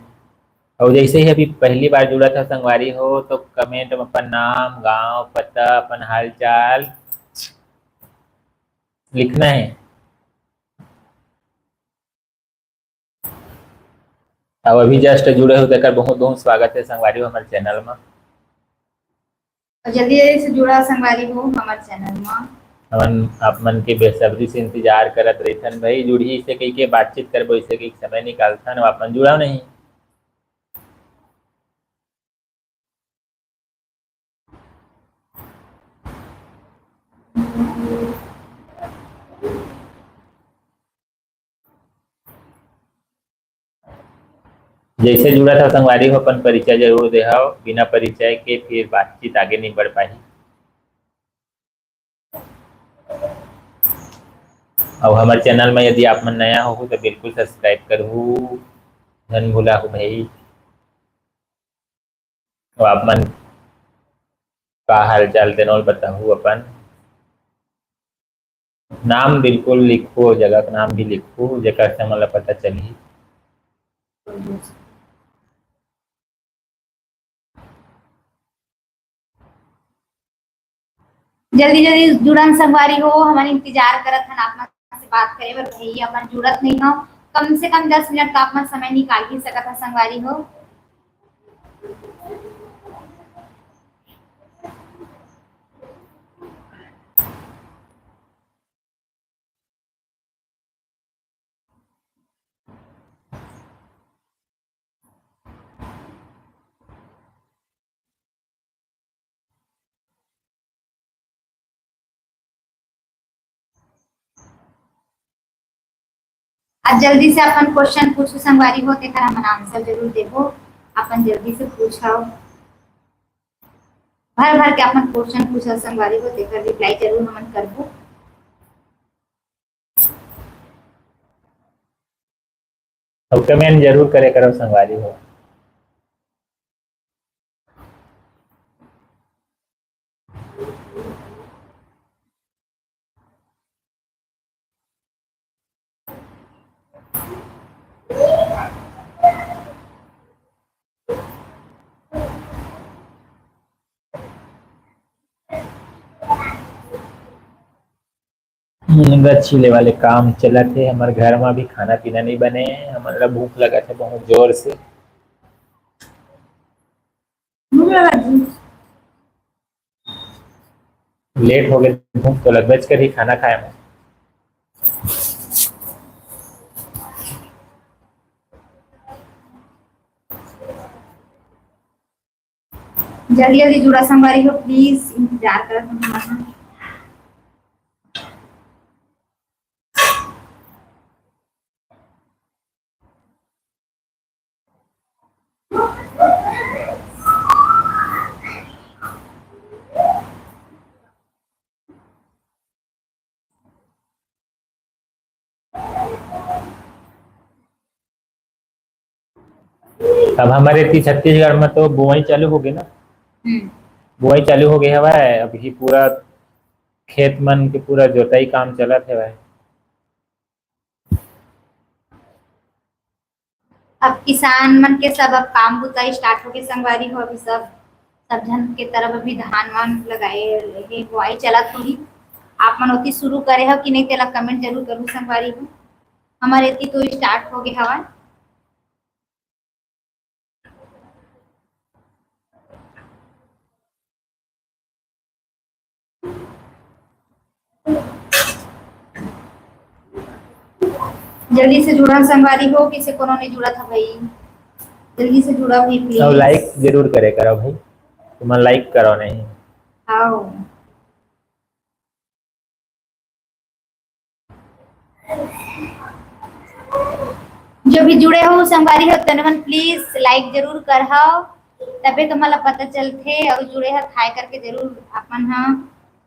और जैसे ही अभी पहली बार जुड़ा था संगवारी हो, तो कमेंट में अपन नाम, गांव, पता, अपन हाल चाल लिखना है। अब अभी जस्ट जुड़े हो तक बहुत बहुत स्वागत है संगवारी हो हमारे चैनल में। और जल्दी जल्दी से जुड़ा संगवारी हो हमारे चैनल में। हमन आप मन के बेसब्री से इंतजार करत रहीथन भाई, जुड़ी से कही के बातचीत करबो, इसे कही समय निकालथन, अपन जुड़ा नहीं। जैसे जुड़ा था संगवारी हो, अपन परिचय जरूर दे, बिना परिचय के फिर बातचीत आगे नहीं बढ़ पाई। और हमारे चैनल में यदि आप मन नया हो तो बिल्कुल सब्सक्राइब करू, धन भूला हो भाई। और आप मन का हाल चाल तेनोल बताहू, अपन नाम बिल्कुल लिखो, जगह का नाम भी लिखो, जेकर से मतलब पता चली। जल्दी जल्दी जुड़न संगवारी हो, हमारे इंतजार करत हन आप से बात करे बर भैया अपन जुड़त नहीं हो, कम से कम 10 मिनट का आप समय निकाल ही सकत है संगवारी हो। आज जल्दी से अपन क्वेश्चन पूछो संगवारी हो, तेकर हमन आंसर जरूर देबो, अपन जल्दी से पूछो, भर भर के अपन क्वेश्चन पूछो संगवारी हो, तेकर रिप्लाई जरूर हमन करबो। और कमेंट जरूर करे करो संगवारी हो। छिले वाले काम चला थे, हमारे घर में भी खाना पीना नहीं बने, हमारा भूख लगा था बहुत जोर से। लेट हो गए, भूख तो लग बज कर ही खाना खाया मैं। जल्दी जल्दी जुड़ा संगवारी हो, प्लीज इंतजार करत हन हमन। अब हमारे छत्तीसगढ़ में तो बुआई चालू हो गई ना, बुआई चालू हो गई है भाई, अभी पूरा खेत मन के पूरा जोताई काम चला थे भाई। अब किसान मन के सब अब काम बुताई स्टार्ट हो गए संगवारी हो, अभी सब सब जन के तरफ अभी धान वान लगाए लगे, बुआई चला थोड़ी, आप मन ओती शुरू करे हो कि नहीं तेला कमेंट जरूर करू संगवारी हो, हमारे एती तो स्टार्ट हो गए हवा। जल्दी से जुड़ा संगवारी हो, किसी को नहीं जुड़ा था भाई। जल्दी से जुड़ा हुई अब प्लीज। लाइक जरूर करे करो भाई, तुम लाइक करो नहीं। आओ जो भी जुड़े हो संगवारी हो तनमन प्लीज लाइक जरूर कर हो, तबे तो मला पता चलथे और जुड़े हो खाए करके जरूर अपन हाँ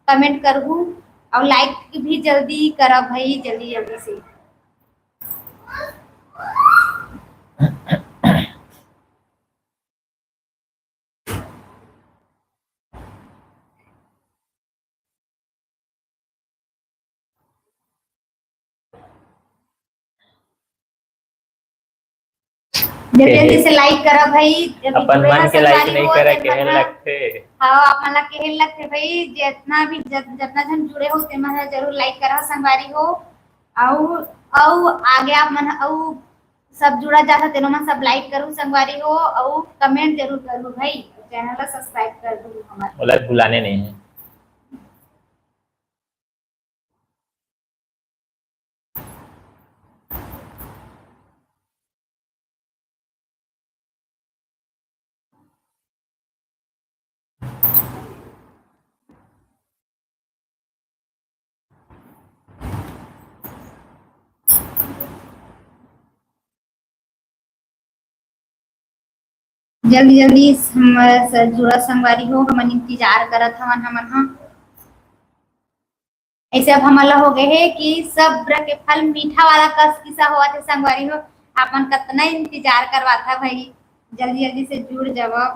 कमेंट करहू और लाइक भी जल्दी करा भाई, जल्दी जल्दी से। जल्दी जल्दी से लाइक करा भाई, जब भी अपन जुड़े मन हो के लाइक संगवारी नहीं हो करे तेन केहन मन लगते। हाँ आप मला केहन लगते भाई, जितना जन जुड़े हो तेन मन जरूर लाइक करा संगवारी हो। और आगे आप मन और सब जुड़ा जाता तेनो मन सब लाइक करूँ संगवारी हो और कमेंट जरूर करूँ भाई, चैनल को सब्सक्राइब कर दूँ हमारे। बोला बुलाने नहीं है। जल्दी जल्दी हमारे से जुड़ा संगवारी हो, हमन इंतजार करत हवन हमन हाँ। ऐसे अब हमला हो गए है कि सब्र के फल मीठा वाला कस किसा हुआ थे संगवारी हो, अपन कितना इंतजार करवाता भाई, जल्दी जल्दी से जुड़ जाओ।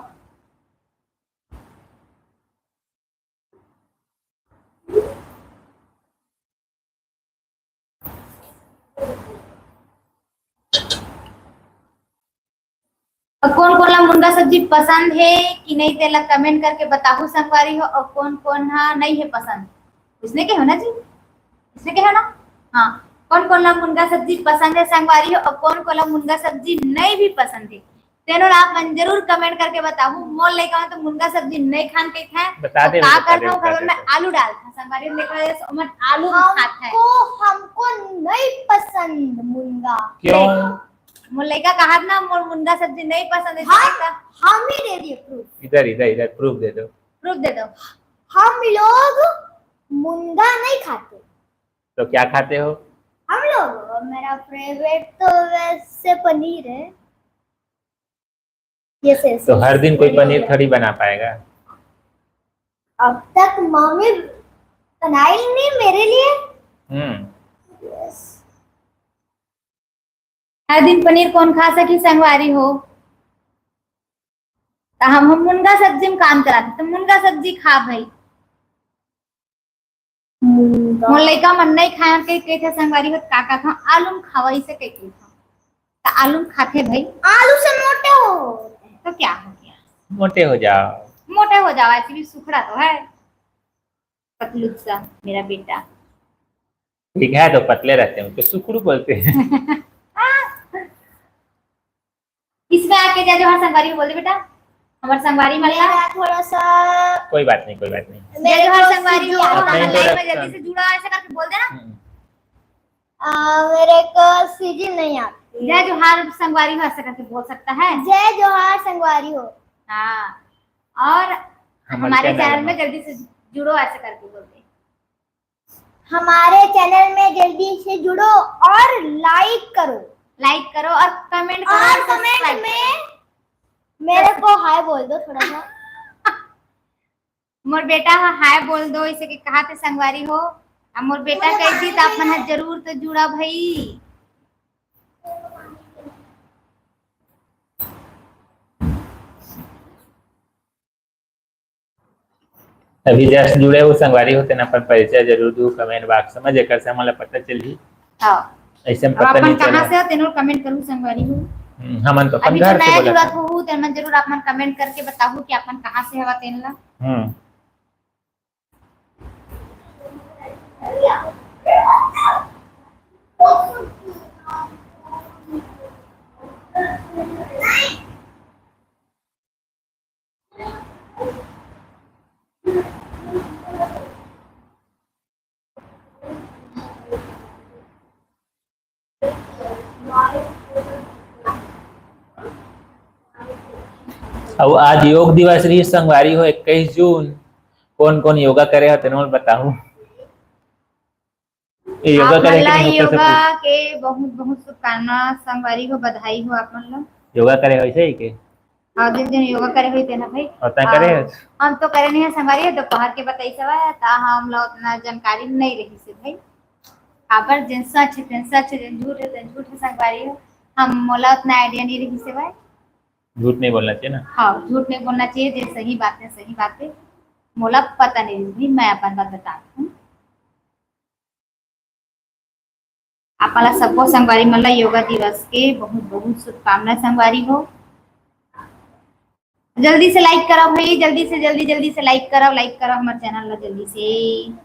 और कौन कौन ला मुनगा सब्जी पसंद है कि नहीं तेला कमेंट करके बताहू संगवारी हो, और कौन कौन हाँ नहीं है पसंद उसने के होना जी, उसने के है ना। हाँ कौन कौन ला मुनगा सब्जी पसंद है संगवारी हो और कौन कौन ला मुनगा सब्जी नहीं भी पसंद है, तेनों आप मन जरूर कमेंट करके बताहू। मोल लेकर तो मुनगा सब्जी नहीं खान के खाए बता दे, तो का बता दे, करता हूँ बता घर दे में तो। आलू डालता संगवारी लेकर मन आलू खाता है। हमको नहीं पसंद मुनगा। क्यों? मोर लड़का कहा ना मोर मुनगा सब्जी नहीं पसंद है, हम ही दे दिए प्रूफ। इधर इधर इधर प्रूफ दे दो। प्रूफ दे दो। हम लोग मुनगा नहीं खाते। तो क्या खाते हो? हम लोग मेरा फेवरेट तो वैसे पनीर है। ये तो हर दिन कोई पनीर थोड़ी बना पाएगा। अब तक मम्मी बनाई नहीं मेरे लिए। हर दिन पनीर कौन खा सकी संगवारी हो, तो हम मुनगा सब्जी में काम कराते तो मुनगा सब्जी खा भाई। मोर लड़का मन नहीं खाए के थे संगवारी हो काका था आलू में खावा इसे के था, तो आलू में खाते भाई। आलू से मोटे हो तो क्या हो गया, मोटे हो जाओ। मोटे हो जाओ, ऐसे भी सुखड़ा तो है पतलू सा मेरा बेटा। ठीक है तो पतले रहते हैं तो सुखड़ू बोलते हैं। इसमें आके जा जो हमारे संगवारी को बोल दे बेटा, हमारे संगवारी मल्ला थोड़ा सा कोई बात नहीं, कोई बात नहीं। मेरे घर संगवारी हो अपना लाइव में introduction। जल्दी से जुड़ा ऐसे करके बोल देना। मेरे को सीजी नहीं आती। जय जोहार संगवारी हो ऐसे करके बोल सकता है। जय जोहार संगवारी हो। हाँ और हमारे चैनल में जल्दी से जुड़ो ऐसे करके बोलते। हमारे चैनल में जल्दी से जुड़ो और लाइक करो और कमेंट करो और कमेंट में मेरे को हाय बोल दो थोड़ा सा। मोर बेटा हाय बोल दो इसे के कहा थे संगवारी हो, अब मोर बेटा कैसी तो आप मन जरूर तो जुड़ा भाई। अभी जस्ट जुड़े हो संगवारी होते ना, पर परिचय जरूर दू कमेंट बॉक्स में जेकर से हमला पता चली। हां ऐसे में अब पता नहीं अपन कहां चला। से हो तेनो कमेंट करू संगवारी हो। हमन तो अपन अभी तो घर से नया बोला जुड़ा था। हो तेन मन जरूर आप मन कमेंट करके बताओ कि अपन कहां से हवा तेनला। अब आज योग दिवस रही संगवारी हो 21 जून। कौन कौन योगा करे हो तेनों बताऊं। ये योगा आप करे मन ला कि नहीं ऊपर से योगा के बहुत बहुत शुभकामना, संगवारी हो, बधाई हो आप मन ला। योगा करे हो ऐसे ही के और जिन दिन योगा करे हुई थे ना भाई। होता करे है? हम तो करे नहीं है संगवारी, दोपहर के बताई सवा ता हम लोग उतना जानकारी नहीं रही से भाई। काबर जिन सच जिन सच जिन झूठ है जिन झूठ है संगवारी हो, हम मोला उतना आइडिया नहीं रही से भाई। झूठ नहीं बोलना चाहिए ना। हाँ, झूठ नहीं बोलना चाहिए, जो सही बात है मोला पता नहीं रही, मैं अपन बात बताती हूँ। आपला सबको संगवारी मन ला योगा दिवस के बहुत बहुत शुभकामना संगवारी हो। जल्दी से लाइक करो भाई, जल्दी से लाइक करो हमारे चैनल ला जल्दी से।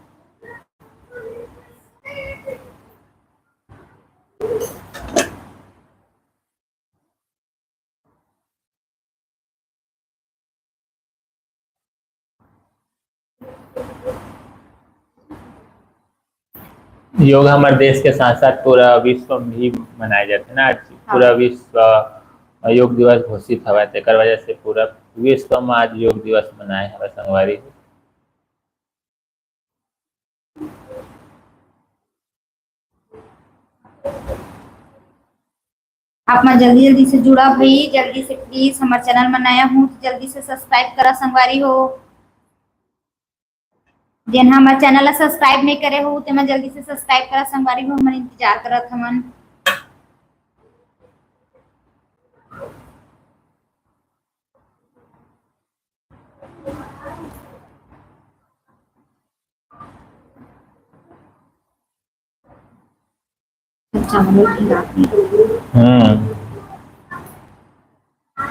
योग हमारे देश के साथ साथ पूरा विश्व में भी मनाए जाते हैं ना। आज पूरा विश्व योग दिवस घोषित हवा है, तेकर वजह से पूरा विश्व में आज योग दिवस मनाए हवा संगवारी। आप मैं जल्दी से जुड़ा भाई, जल्दी से प्लीज हमारे चैनल में नया हूँ तो जल्दी से सब्सक्राइब करा संगवारी हो। जिन हमारे चैनल ला सब्सक्राइब नहीं करे हो तो मैं जल्दी से सब्सक्राइब करा संगवारी हो, हमन इंतजार करत हमन।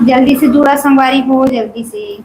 जल्दी से जुड़ा संगवारी हो, जल्दी से।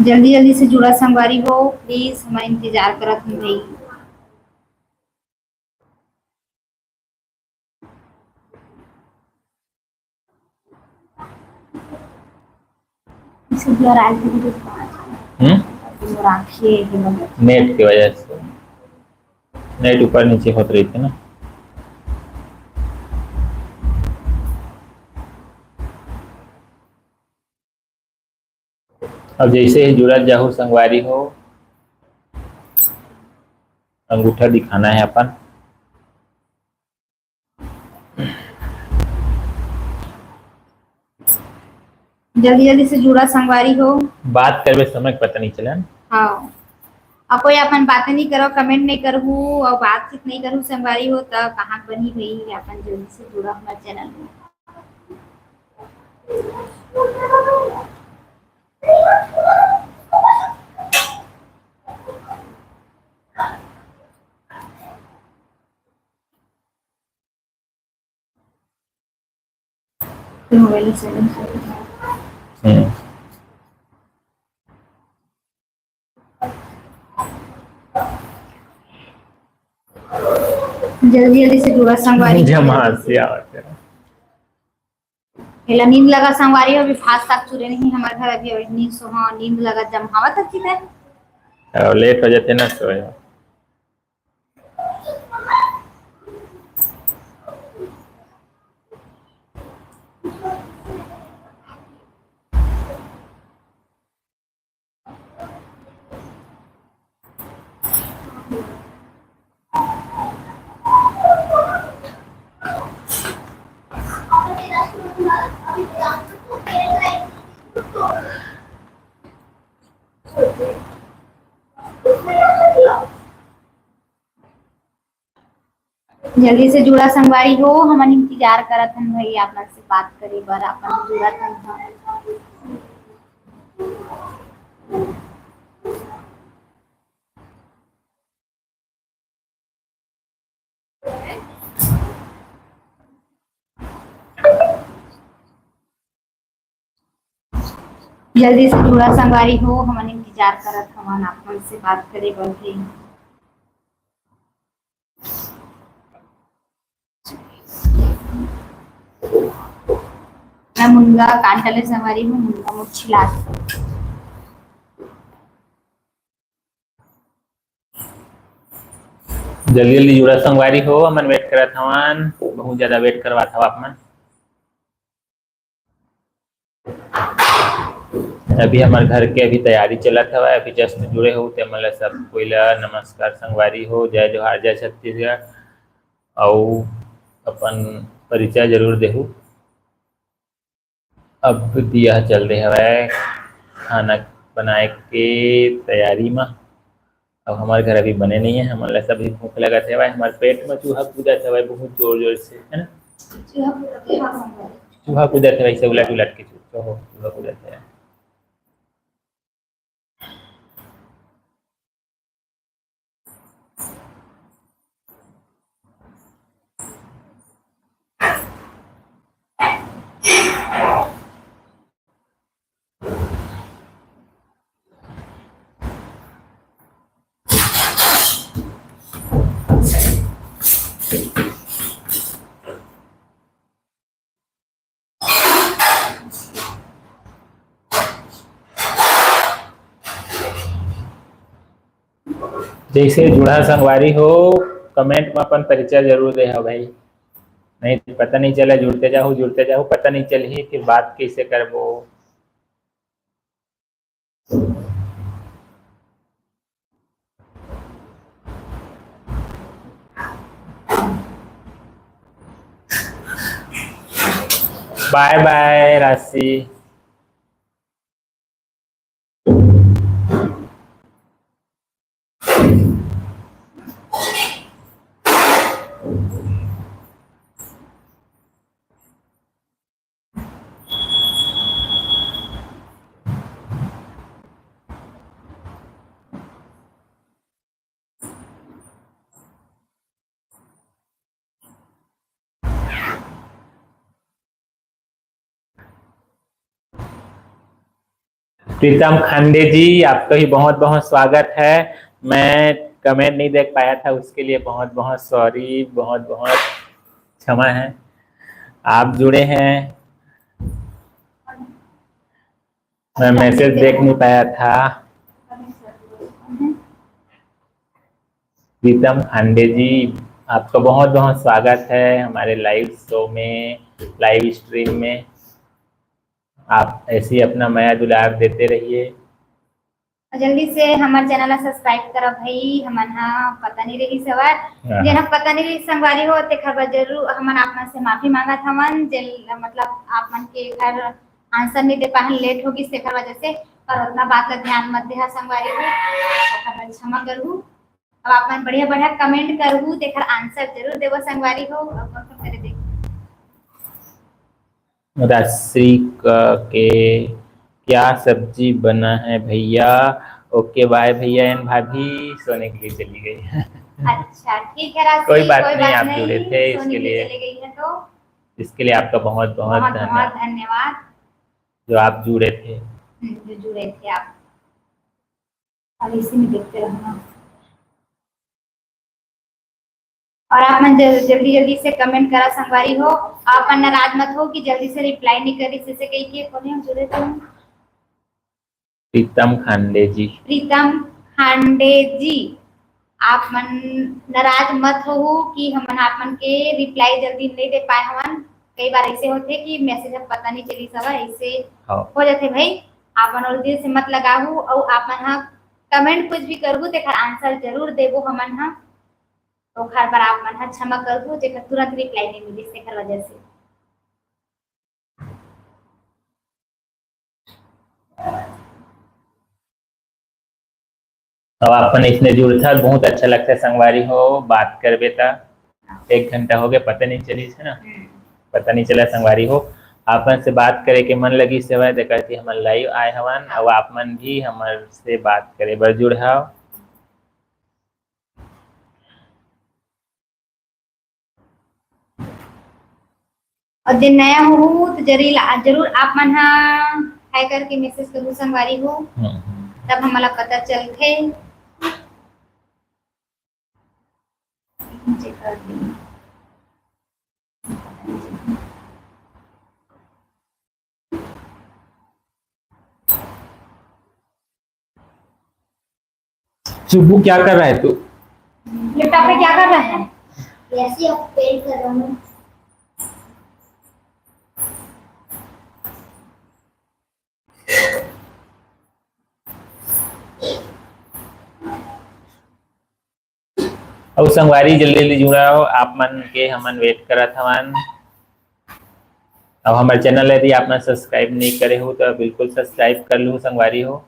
जल्दी से जुड़ा संगवारी हो, प्लीज हमारा इंतजार करत हूँ भाई। नेट की वजह से नेट ऊपर नीचे होते रही थी ना। अब जैसे ही जुड़ा जाहू संगवारी हो, अंगूठा दिखाना है अपन। जल्दी से जुड़ा संगवारी हो। बात करवे समय पता नहीं चला। हाँ, अब कोई अपन बातें नहीं करो, कमेंट नहीं करू और बातचीत नहीं करूँ संगवारी हो तो कहाँ बनी हुई। अपन जल्दी से जुड़ा हमारे चैनल में। मोबाइल से जल्दी से जुड़ा संगवारी। हेला नींद लगा संगवारी हो, अभी फास्ट तक चुरे नहीं हमारे घर अभी नींद सो। हाँ, नींद लगा जमहावा तक की है, लेट हो जाते ना सो। जल्दी से जुड़ा संगवारी हो, हमन इंतजार करत हन भाई आप लोग से बात करे बर। अपन जुड़त हन। जल्दी से जुड़ा संगवारी हो, हमन इंतजार इंतजार करत हवन आप मन से बात करे बर भी। मैं मुनगा कांटले संगवारी हूँ, मुनगा मुच्छिला जल्दी जल्दी जुड़ा संगवारी हो, हमन वेट करत हवन, बहुत ज्यादा वेट करवात हवा आप मन। अभी हमारे घर के अभी तैयारी चलत हवा, अभी जस्ट जुड़े हो ते मतलब सब कोई ला नमस्कार संगवारी हो, जय जोहार, जय छत्तीसगढ़। और अपन परिचय जरूर देहू। अब दिया चल रहे हवा खाना बनाए के तैयारी में। अब हमारे घर अभी बने नहीं है, हमारे सभी भूख लगा थे, हमारे पेट में चूहा कूदा था बहुत जोर जोर से, है ना। चूहा कूदा था वैसे उलट उलट के चूहा कूदा था। जैसे जुड़ा संगवारी हो, कमेंट में अपन परिचय जरूर दे हो भाई, नहीं तो पता नहीं चला, जुड़ते जाओ पता नहीं चली फिर बात कैसे करबो। बाय बाय राशि। प्रीतम खांडे जी, आपका ही बहुत बहुत स्वागत है। मैं कमेंट नहीं देख पाया था, उसके लिए बहुत बहुत सॉरी, बहुत बहुत क्षमा है। आप जुड़े हैं, मैं मैसेज देख नहीं पाया था। प्रीतम खांडे जी, आपका बहुत बहुत स्वागत है हमारे लाइव शो में, लाइव स्ट्रीम में। आप ऐसे ही अपना माया दुलार देते रहिए। जल्दी से हमारे चैनल सब्सक्राइब करो भाई, हमन हा पता नहीं रही सवाल जेना पता नहीं रही संगवारी हो ते खबर जरूर हमन आप मन से माफी मांगत हमन, मतलब आप मन के घर आंसर नहीं दे पाहन, लेट होगी तेकर वजह से, पर उतना बात का ध्यान मत देहा संगवारी हो, खबर क्षमा करू। अब आप मन बढ़िया बढ़िया कमेंट करू, तेकर आंसर जरूर देवो संगवारी हो। अब करे देख राशि के क्या सब्जी बना है भैया। ओके बाय भैया एंड भाभी, सोने के लिए चली गई। अच्छा ठीक है राशि, कोई बात नहीं, आप जुड़े थे सोने इसके लिए, चली गई है तो इसके लिए आपका बहुत बहुत धन्यवाद जो आप जुड़े थे। जो जुड़े थे आप। अब इसी में देखते रहना, और आप मन जल्दी जल्दी से कमेंट करा संगवारी हो। आप मन नाराज मत हो कि जल्दी से रिप्लाई नहीं करी, जैसे कही के कोने हम जुड़े थे। प्रीतम खांडे जी, प्रीतम खांडे जी, आप मन नाराज मत हो कि हम आप मन के रिप्लाई जल्दी नहीं दे पाए हमन। कई बार ऐसे होते कि मैसेज अब पता नहीं चली सब ऐसे हो जाते भाई। आप मन और दिल से मत लगाहू, और आप मन हा कमेंट कुछ भी करबू तेकर आंसर जरूर देबो हमन हा, तो हर बार आप मन हा क्षमा करबू जेकर तुरंत रिप्लाई नहीं मिली तेकर वजह से। अब अपन इसमें जुड़ता बहुत अच्छा लगता है संगवारी हो, बात करबे ता 1 घंटा हो गया पता नहीं चली है ना, पता नहीं चला संगवारी हो। आपन से बात करे के मन लगी सेवा देखती हमन लाइव आए हवन, और आप मन भी हमर से बात करे बर जुड़ाओ। और दिन नया हो तो जरूर आप मन हा हाय करके मैसेज करू संगवारी हो। तब हमला पता चलथे। चुब्बू क्या कर रहा है तू? लैपटॉप पे क्या कर रहा है? ऐसे अब पेंट कर रहा हूँ। अब संगवारी जल्दी जल्दी जुड़ा हो, आप मन के हमन वेट करत हवन। अब हमारे चैनल यदि आपने सब्सक्राइब नहीं करे हो तो बिल्कुल सब्सक्राइब कर लो संगवारी हो।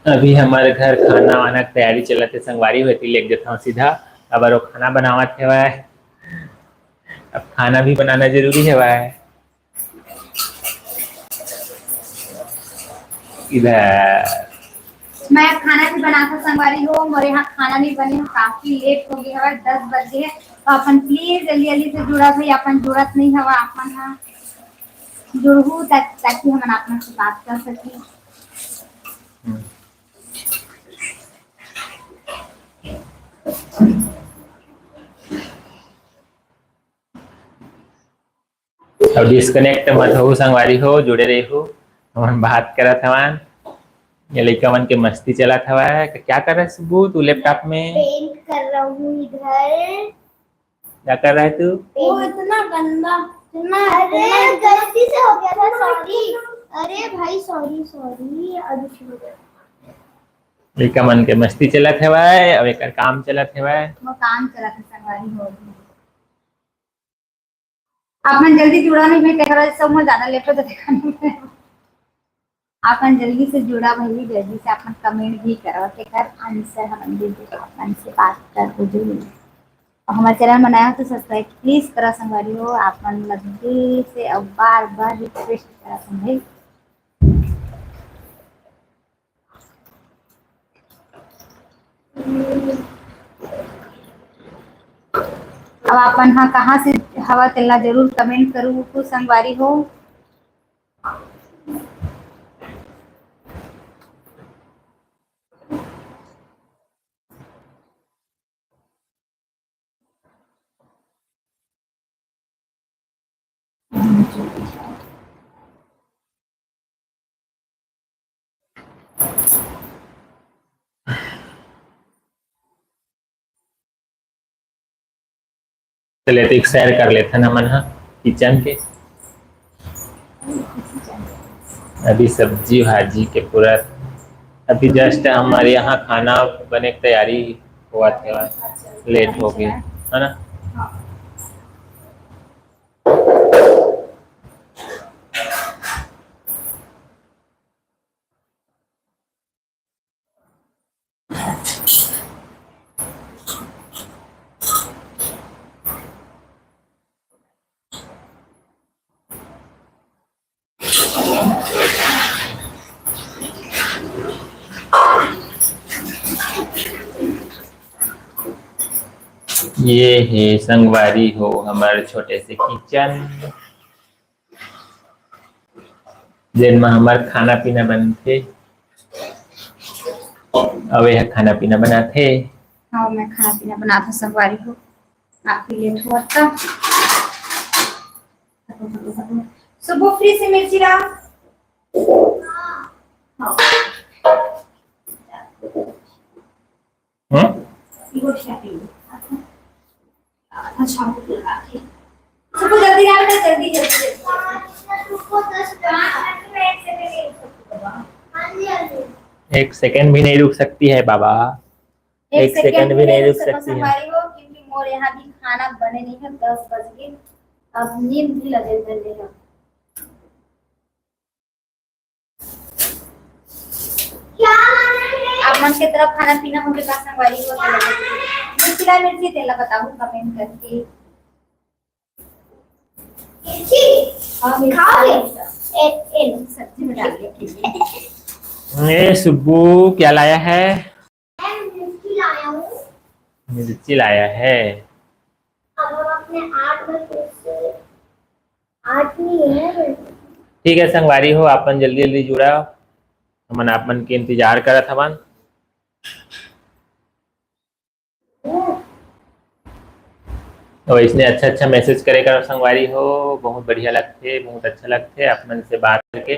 अभी हमारे घर खाना वाना के तैयारी चलत है, संगवारी होती लेके जाता हूँ सीधा। अब वो खाना बनावत है वह, अब खाना भी बनाना जरूरी है वह। इधर मैं खाना भी बनाकर संगवारी हो, और यहाँ खाना नहीं बने हो, काफी लेट हो गया है, 10 बजे है। तो अपन प्लीज जल्दी जल्दी से जुड़ा भाई, अपन जुड़त नहीं हवा, अपन हाँ जुड़ू ताकि हम अपना से बात कर सके। अब डिस्कनेक्ट मत हो संगवारी हो, जुड़े रही हो। हम बात करत हवन, ये लड़का मन के मस्ती चलत हवा है। क्या कर रहा है सुबह तू लैपटॉप में? पेंट कर रहा हूँ इधर। क्या कर रहा है तू? वो इतना गंदा, इतना अरे गलती से हो गया था, सॉरी। अरे भाई सॉरी सॉरी, अब हो गया। लड़का मन के मस्ती चलत है वह, अब एक काम चलत है वह। वो काम चला था संगवारी हो। अपन जल्दी जुड़ा नहीं भाई, तेरा सब में ज्यादा लेट हो तो देखा नहीं। अपन जल्दी से जुड़ा भाई, जल्दी से अपन कमेंट भी करो, तेकर आंसर हम दे दे, अपन से बात कर जरूर। और हमारे चैनल बनाया तो सब्सक्राइब प्लीज करा संगवारी हो, अपन लगे से अब बार बार रिक्वेस्ट करा भाई। अब अपन हाँ कहाँ से हवा तेला जरूर कमेंट करूँ कुछ संगवारी हो। चले तो एक सैर कर लेते हैं मन हाँ किचन के। अभी सब्जी भाजी के पूरा अभी जस्ट हमारे यहाँ खाना बने की तैयारी हुआ था, लेट हो गई है ना। ये है संगवारी हो हमारे छोटे से किचन, जिनमें हमारे खाना पीना बनते। अब यह खाना पीना बनाते। हाँ मैं खाना पीना बनाता संगवारी हो, काफी लेट हुआ था। सुबह फ्री से मिर्ची ला। हाँ इगो शादी अच्छा हो लगा के सुबह जल्दी आ बेटा, जल्दी जल्दी रुको 10 मिनट में 1 सेकंड नहीं रुक सकता। हाँ जी हाँ जी। 1 सेकंड भी नहीं रुक सकती है बाबा, 1 सेकंड भी नहीं रुक सकती है। संगवारी हो क्योंकि मोर यहाँ भी खाना बने नहीं है, 10 बज गए, अब नींद भी लगे जल्दी। क्या आप मन के तरफ खाना पीना होने का संगवारी हो, मिर्ची ला मिर्ची तेला बताऊँ कमेंट करके। मिर्ची खाओगे? सब्जी में डाल दिया। ए सुब्बू क्या लाया है? मैं मिर्ची लाया हूँ। मिर्ची लाया है। अब हम अपने आर्ट में फिर से आर्ट नहीं है। ठीक है संगवारी हो, आपन जल्दी जल्दी जुड़ा, हमन आपन के इंतजार करत हवन। और इसने अच्छा अच्छा मैसेज करे कर संगवारी हो, बहुत बढ़िया लगते, बहुत अच्छा लगते आपन से बात करके।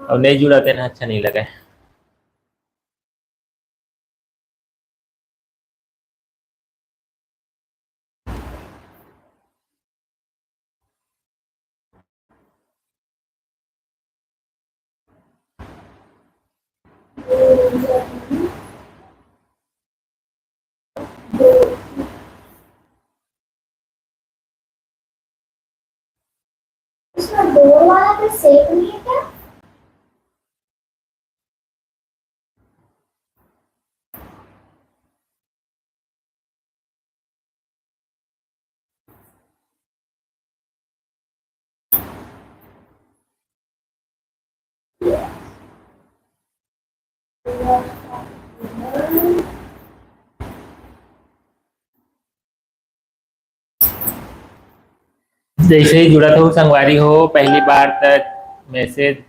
और नहीं जुड़ा तेना अच्छा नहीं लगे। इसमें डोर वाला तो सेफ नहीं है क्या? जैसे ही जुड़ा हो संगवारी हो, पहली बार तक मैसेज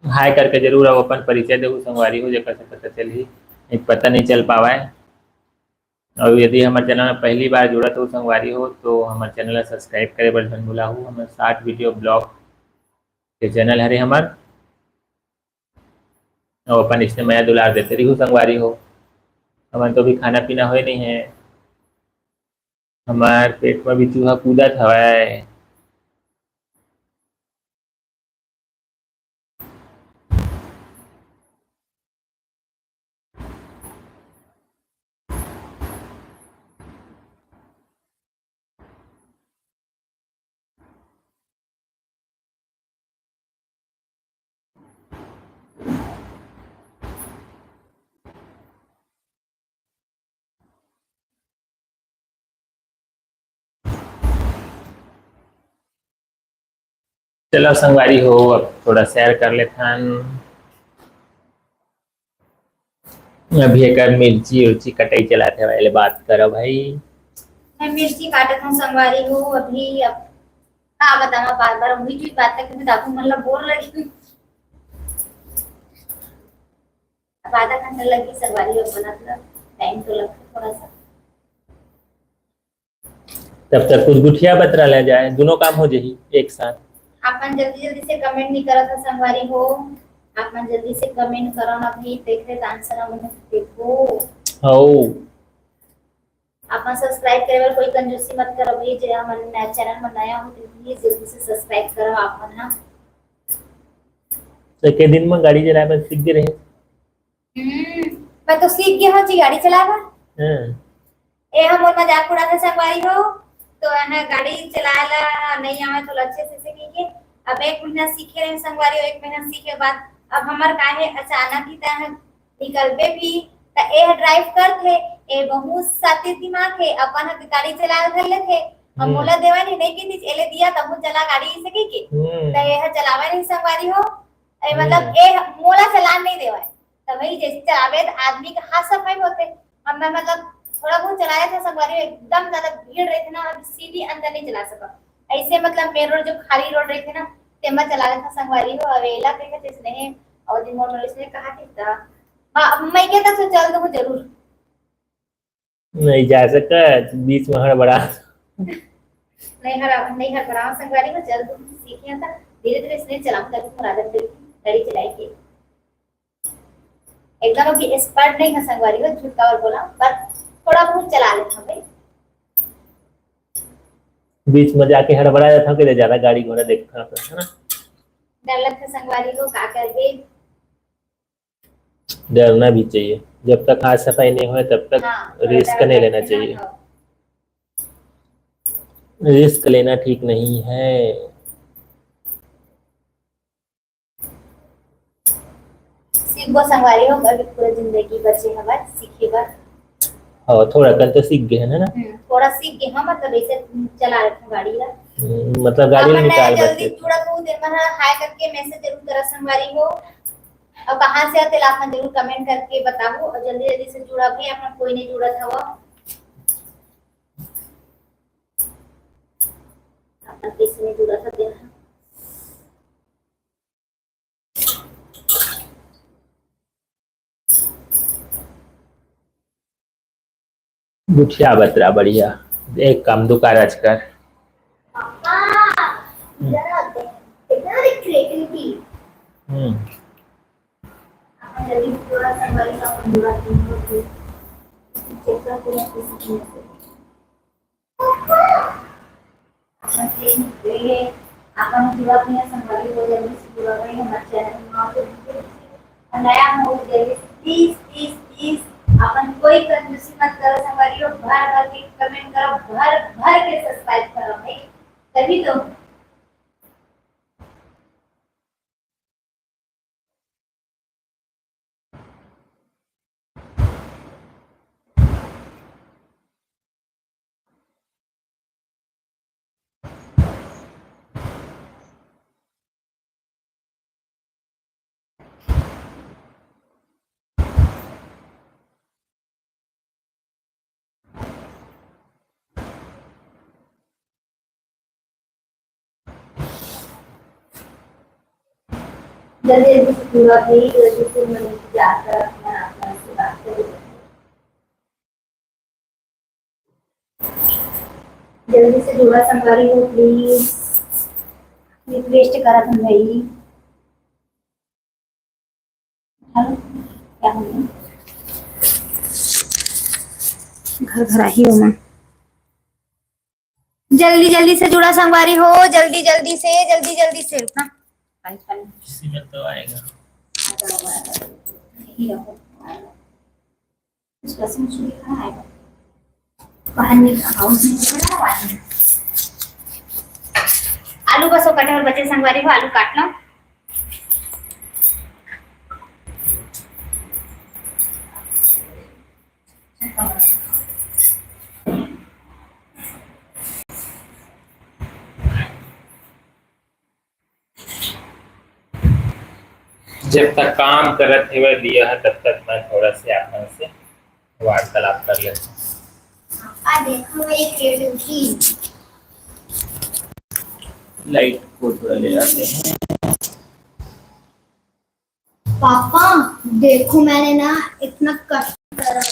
हाय करके जरूर अब अपन परिचय देहु संगवारी हो, जेकर से पता चली, एक पता नहीं चल पावा है। और यदि हमारे चैनल में पहली बार जुड़त हो संगवारी हो तो हमारे चैनल सब्सक्राइब करे बर धन भुला हो। हमारे 60 वीडियो ब्लॉग के चैनल हरे हमार, और अपन इसने माया दुलार देते रही संगवारी हो। हमारे तो भी खाना पीना हो नहीं है, हमार पेट में भी चूहा कूदत हवै। चलो संगवारी हो, अब थोड़ा सैर कर लेते हैं। अभी एक मिर्ची उर्ची कटाई चलाते वाले बात करो भाई। मैं मिर्ची काटत हूँ संगवारी हो अभी। अब का बतावा, बार बार वही चीज बात करके मैं दादू मतलब बोल रही हूँ। अब आधा घंटा लगी संगवारी हो बना, टाइम तो लगता थोड़ा सा। तब तक कुछ गुठिया बतरा ले जाए, दोनों काम हो जाही एक साथ। आपन जल्दी जल्दी से कमेंट नहीं करा था संगवारी हो, आपन जल्दी से कमेंट करो ना भाई, देख रहे आंसर हम देखो। हो आपन सब्सक्राइब करे वाला कोई कंजूसी मत करो भाई, जे हमन नया चैनल में नया हो तो प्लीज जल्दी से सब्सक्राइब करो आपन ना। तो के दिन में गाड़ी चलाए बस सीख गए रहे। मैं तो सीख गया हूँ जी गाड़ी चलावा। हां ए हम और मजाक उड़ाते संगवारी हो, तो है गाड़ी चलाला नहीं आवे तो अच्छे से सीखिए। अब 1 महीना सीखे रहे संगवारी हो, 1 महीना सीखे के बाद अब हमार काहे अचानक ही तरह निकलबे भी त ए ड्राइव करथे। ए बहुत साथी दिमाग है, अपन गाड़ी चला धर लेथे। हम मोला देवा नहीं कि एले दिया तब चला गाड़ी सके के त ए चलावे नहीं संगवारी हो। ए मतलब ए मोला चलान नहीं देवा, त भाई जैसे चलावे आदमी का हाथ सफाई होते। अब मैं मतलब थोड़ा बहुत चलाया था संगवारी, एकदम ज्यादा भीड़ रही थी ना, सीधी अंदर नहीं चला सका। ऐसे मतलब मेन रोड जो खाली रोड रही थी ना तेमा चला रहा था संगवारी हो। अवेला कहे थे इसने और दिन मोर इसने कहा कि हां मैं कहता तो चल दूं जरूर। नहीं जा सकता, बीच में हड़बड़ा। नहीं हर बड़ा संगवारी में चल दूं सीखे था। धीरे धीरे इसने चलाऊं तक थोड़ा गाड़ी चलाई के एकदम अभी एक्सपर्ट नहीं है संगवारी को, झूठा और बोला पर थोड़ा बहुत चला लेता हूं भाई। बीच में जाके हड़बड़ा जाता हूँ कि ज्यादा गाड़ी घोड़ा देखता था, है ना। डर लगता संगवारी को का करके। डरना भी चाहिए, जब तक हाथ सफाई नहीं हो तब तक रिस्क नहीं लेना चाहिए। रिस्क लेना ठीक नहीं है। सीखो संगवारी हो, कभी पूरी जिंदगी बचे हवा सीखेगा। और थोड़ा कल तो सीख गए है ना। थोड़ा सीख गए हम, मतलब ऐसे चला रहे थे गाड़ी ला। मतलब गाड़ी अपन नया निकाल जल्दी बच्चे। जुड़ा तो दिन में हाय करके मैसेज जरूर करा संगवारी हो। और कहाँ से आते लाखन जरूर कमेंट करके बताओ और जल्दी जल्दी से जुड़ा भी अपना कोई नहीं जुड़ा था वो अपन किसी ने जुड़ा था देना। गुठिया बतरा बढ़िया, एक काम दो कारज कर। जरा इतना क्रिएटिविटी अपन जल्दी जुड़ा संगवारी का अपन जुड़ा तो चेक करके किसी ने अपन जुड़ा अपने संगवारी हो जल्दी से जुड़ा रहे हमारे चैनल में नया हो जल्दी प्लीज प्लीज प्लीज अपन कोई कंजूसी मत करो संगवारी हो भर भर के कमेंट करो भर भर के सब्सक्राइब करो भाई तभी तो जल्दी जल्दी से पूरा भाई जल्दी से मन जाकर अपना अपना से बात करो जल्दी से जुड़ा संगवारी हो प्लीज रिक्वेस्ट करा तुम भाई हेलो क्या हुआ घर घर ही हो मैं जल्दी जल्दी से जुड़ा संगवारी हो जल्दी जल्दी से रुकना इसी में तो आएगा। आलू बसो कटे और बचे संगवारी हो आलू काट लो जब तक काम करत हुए दिया है तब तक मैं थोड़ा से आपन से वार्तालाप कर लेता हूँ। देखो ये क्रिएटिविटी लाइट को थोड़ा ले जाते हैं। पापा देखो मैंने ना इतना कष्ट करा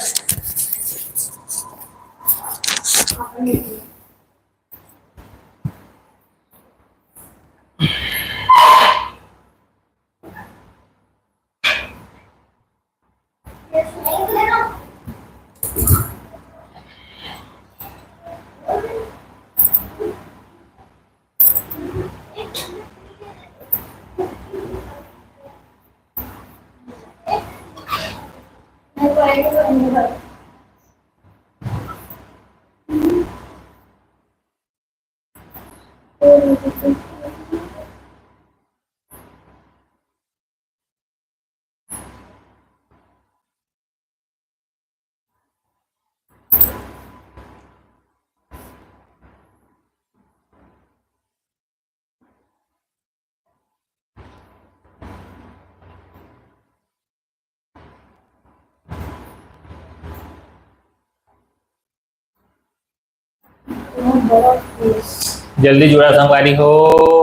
जल्दी जुड़ा संगवारी हो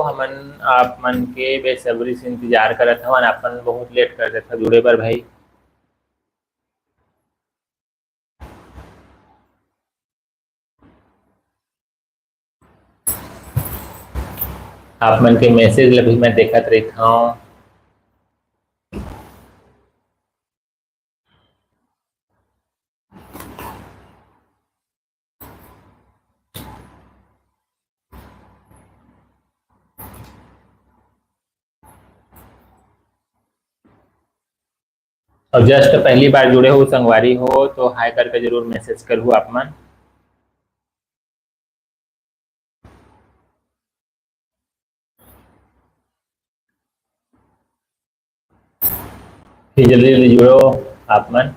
हमन आप मन के बेसब्री से इंतजार करत हवन अपन बहुत लेट कर देता जुड़े बर भाई। आप मन के मैसेज भी मैं देखत रहता हूँ। और जस्ट पहली बार जुड़े हो संगवारी हो तो हाय करके जरूर मैसेज करूँ आप मन। फिर जल्दी जल्दी जुड़ो आप मन।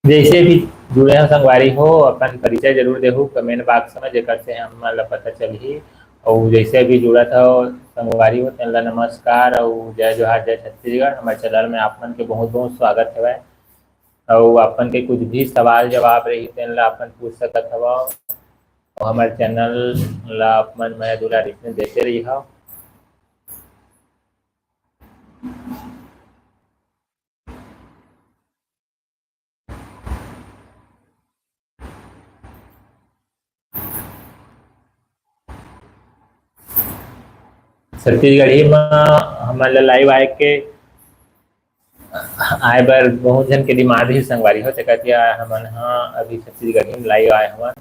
जैसे भी जुड़े हो संगवारी हो अपन परिचय जरूर देहू कमेंट बॉक्स में जेकर से हमला पता चलही। और जैसे भी जुड़ा था संगवारी हो तेन ला नमस्कार और जय जोहार जय छत्तीसगढ़। हमारे चैनल में आपन के बहुत बहुत स्वागत है। और अपन के कुछ भी सवाल जवाब रही तेन ला अपन पूछ सकत हव और हमारे चैनल ला अपन मैं दुलारी से देते रही हो। छत्तीसगढ़ी में हमारे लाइव आए के आए बार बहुत जन के डिमांड ही संगवारी हो कहती हमन हाँ अभी छत्तीसगढ़ी में लाइव आए हमन।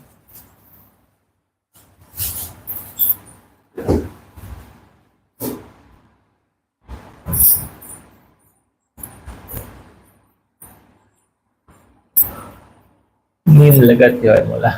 नींद लगत है मोला।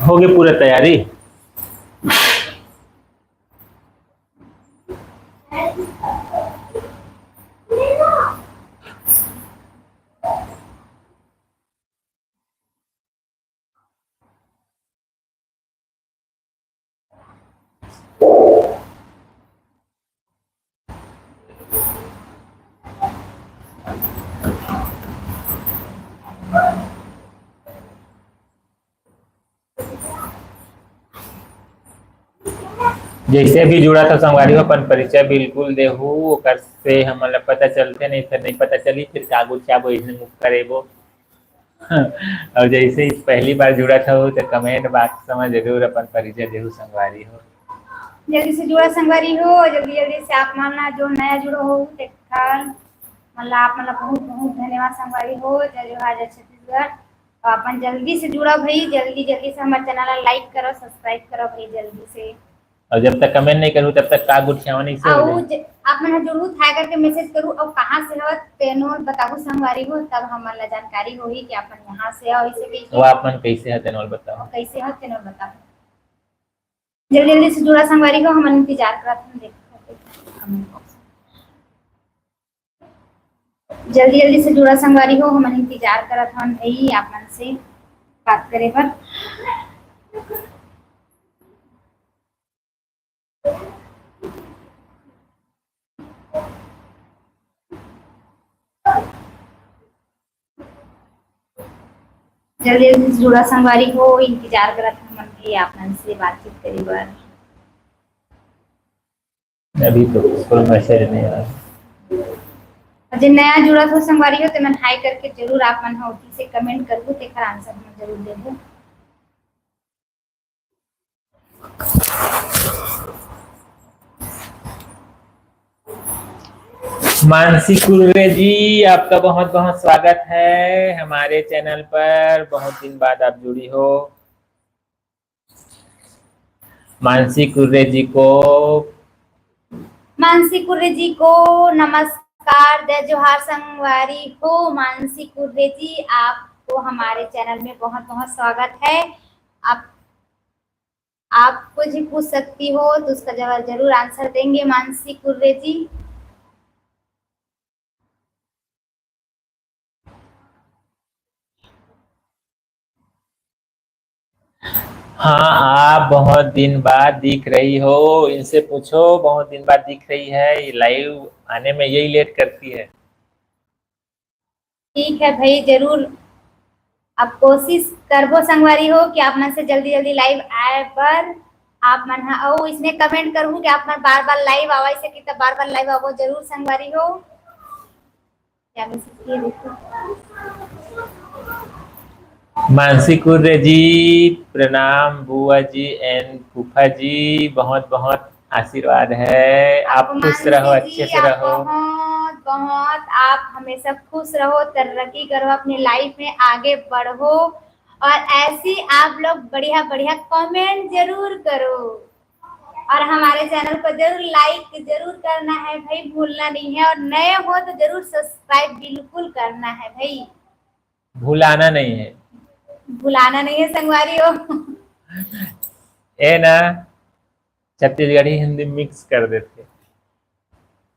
हो गई पूरा तैयारी। जैसे भी जुड़ा था संगवारी हो अपन परिचय बिल्कुल देहू ओकर से हमन ला पता चलते नहीं फिर नहीं पता चली फिर कागू चाबो इसे मुख करेबो। और जैसे ही पहली बार जुड़ा था तो कमेंट बॉक्स में जरूर अपन परिचय देहू संगवारी हो। जल्दी से जुड़ा संगवारी हो जल्दी जल्दी से आप मानना जो नया जुड़ो हो देखल मतलब आप मतलब बहुत बहुत धन्यवाद संगवारी हो। जय जोहार जय छत्तीसगढ़। और अपन जल्दी से जुड़ा भाई जल्दी जल्दी से हमारे चैनल लाइक करो सब्सक्राइब करो भाई जल्दी से। और जब तक कमेंट नहीं करूँ तब तक का गुठियावा नहीं से हो जाए। आप मैंने जरूर था करके मैसेज करूँ और कहाँ से हो तेनो बताओ संगवारी हो तब हमारा जानकारी होगी कि अपन यहाँ से हो इसे कैसे वो आप मन कैसे है तेनो बताओ कैसे हो तेनो बताओ। जल्दी जल्दी से जुड़ा संगवारी हो हम इंतजार करते हैं जल्दी जल्दी से जुड़ा संगवारी हो हम इंतजार करत हन भाई आप मन से बात करे पर। जल्दी जल्दी से जुड़ा संगवारी हो इंतजार करत हन भाई आप मन से बातचीत करे बर। अभी तो कोई मैसेज नहीं आ रहा। और जो नया जुड़ा हो संगवारी हो तो मन हाई करके जरूर आप मन होती से कमेंट करबो तेकर आंसर हम जरूर देबो। मानसी कुर्रे जी, आपका बहुत बहुत स्वागत है हमारे चैनल पर। बहुत दिन बाद आप जुड़ी हो। मानसी कुर्रे जी को नमस्कार, जय जोहार संगवारी हो। मानसी कुर्रे जी, आपको हमारे चैनल में बहुत बहुत स्वागत है। आप कुछ भी पूछ सकती हो तो उसका जवाब जरूर आंसर देंगे मानसी कुर्रे जी। हाँ, आप बहुत दिन बाद दिख रही हो। इनसे पूछो, बहुत दिन बाद दिख रही है। ये लाइव आने में यही लेट करती है। ठीक है भाई, जरूर अब कोशिश करबो संगवारी हो कि आप मन से जल्दी जल्दी लाइव आए पर आप मन और इसमें कमेंट करूँ कि आप मन बार बार लाइव आवा से कि बार बार लाइव आवो जरूर संगवारी हो। क्या मैसेज किए देखो। मानसी कुर्रे जी, प्रणाम बुआ जी एंड फूफा जी, बहुत बहुत आशीर्वाद है। आप खुश रहो, अच्छे से रहो। बहुत बहुत आप हमेशा खुश रहो, तरक्की करो, अपनी लाइफ में आगे बढ़ो और ऐसी आप लोग बढ़िया बढ़िया कमेंट जरूर करो और हमारे चैनल को जरूर लाइक जरूर करना है भाई, भूलना नहीं है। और नए हो तो जरूर सब्सक्राइब बिल्कुल करना है भाई, भुलाना नहीं है, भुलाना नहीं है संगवारी हो। ये ना छत्तीसगढ़ी हिंदी मिक्स कर देते।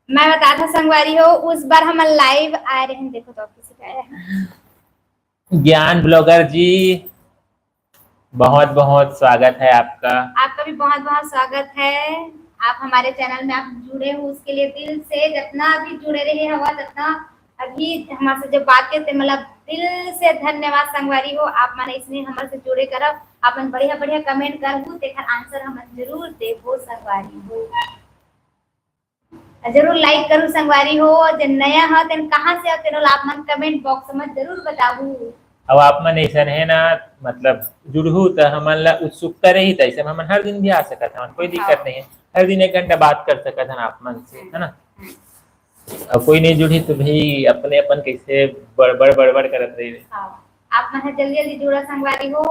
मैं बता था संगवारी हो, उस बार हम लाइव आ रहे हैं, देखो तो किसी का है। ज्ञान ब्लॉगर जी, बहुत बहुत स्वागत है आपका। आपका भी बहुत बहुत स्वागत है। आप हमारे चैनल में आप जुड़े हो उसके लिए दिल से, जितना भी जुड़े रहे हवा जितना अभी हमारे से जो बात करते मतलब दिल से धन्यवाद संगवारी हो। आप माने इसमें हमारे से जुड़े करब, आपन बढ़िया बढ़िया कमेंट करबू तेकर आंसर हम जरूर देबो संगवारी हो। जरूर लाइक करू संगवारी हो। जो नया हो तेन कहाँ से हो तेन आप मन कमेंट बॉक्स में जरूर बताबू। अब आप मन ऐसा है ना, मतलब जुड़हू तो हमन ला उत्सुकता रही था, ऐसे हमन हर दिन भी आ सकत हन, कोई दिक्कत नहीं है। हर दिन 1 घंटा बात कर सकत हन आप मन से, है ना। अब कोई नहीं जुड़ी तो भाई अपने अपन कैसे बड़बड़ बड़बड़ करत रही। आप मन जल्दी जल्दी जुड़ा संगवारी हो,